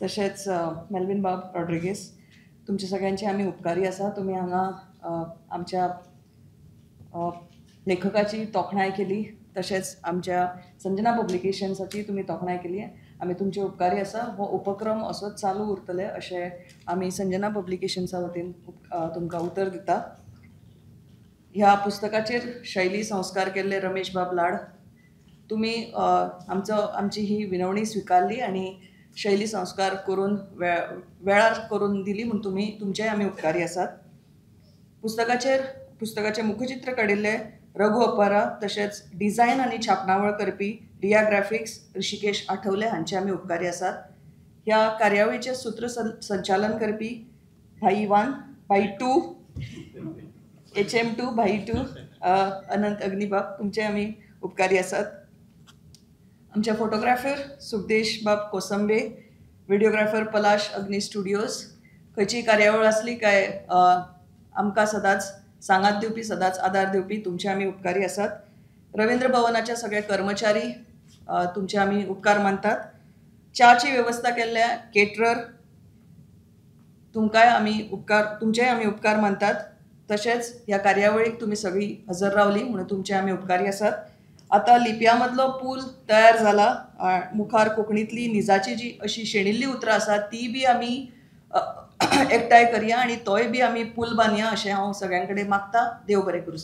तशेंच मेल्विन बाब रॉड्रिगीस, तुमचे सगळ्यांचे आमी उपकारी आसा. तुमी हांगा आमच्या लेखकाची तोखणाय केली, तशेंच आमच्या संजना पब्लिकेशन्साची तुमी तोखणाय केली. आमी तुमचे उपकारी आसा. हो उपक्रम असोच चालू उरतले अशें आमी संजना पब्लिकेशन्सा वतीन तुमकां उतर दिता. ह्या पुस्तकाचेर शैली संस्कार केल्ले रमेश बाब लाड, तुमी आमची ही विनवणी स्विकारली आनी शैली संस्कार करून वेळार करून दिली म्हूण तुमचेय आमी उपकारी आसात. पुस्तकाचे मुखचित्र काडिल्ले रघु अपारा, तशेंच डिझायन आनी छापणावळ करपी रिया ग्राफिक्स ऋषिकेश आठवले हांचे आमी उपकारी आसात. ह्या कार्यावळीचे सूत्रसंचालन करपी भाई वन, भाई टू, HM2, भाई टू, अनंत अग्निबाब, तुमचे आमी उपकारी आसात. आमचे फोटोग्राफर सुखदेश बाब कोसंबे, व्हिडिओग्राफर पलाश अग्नी स्टुडिओज. खंयची कार्यावळ आसली काय आमकां सदांच सांगात दिवपी, सदांच आदार दिवपी तुमचे आमी उपकारी आसात. रवींद्र भवनाचे सगळे कर्मचारी, तुमचे आमी उपकार मानतात. च्याची वेवस्था केल्ल्या केटरर, तुमचेय आमी उपकार मानतात. तशेंच ह्या कार्यावळीक तुमी सगळीं हजर रावली म्हणून तुमचे आमी उपकारी आसात. आतां लिपया मदलो पूल तयार जाला. मुखार कोंकणीतली निजाची जी अशी शेणिल्ली उतरां आसात ती बी आमी एकठांय करया आनी तोय बी आमी पूल बांदया अशें हांव सगळ्यां कडेन मागता. देव बरें करूं.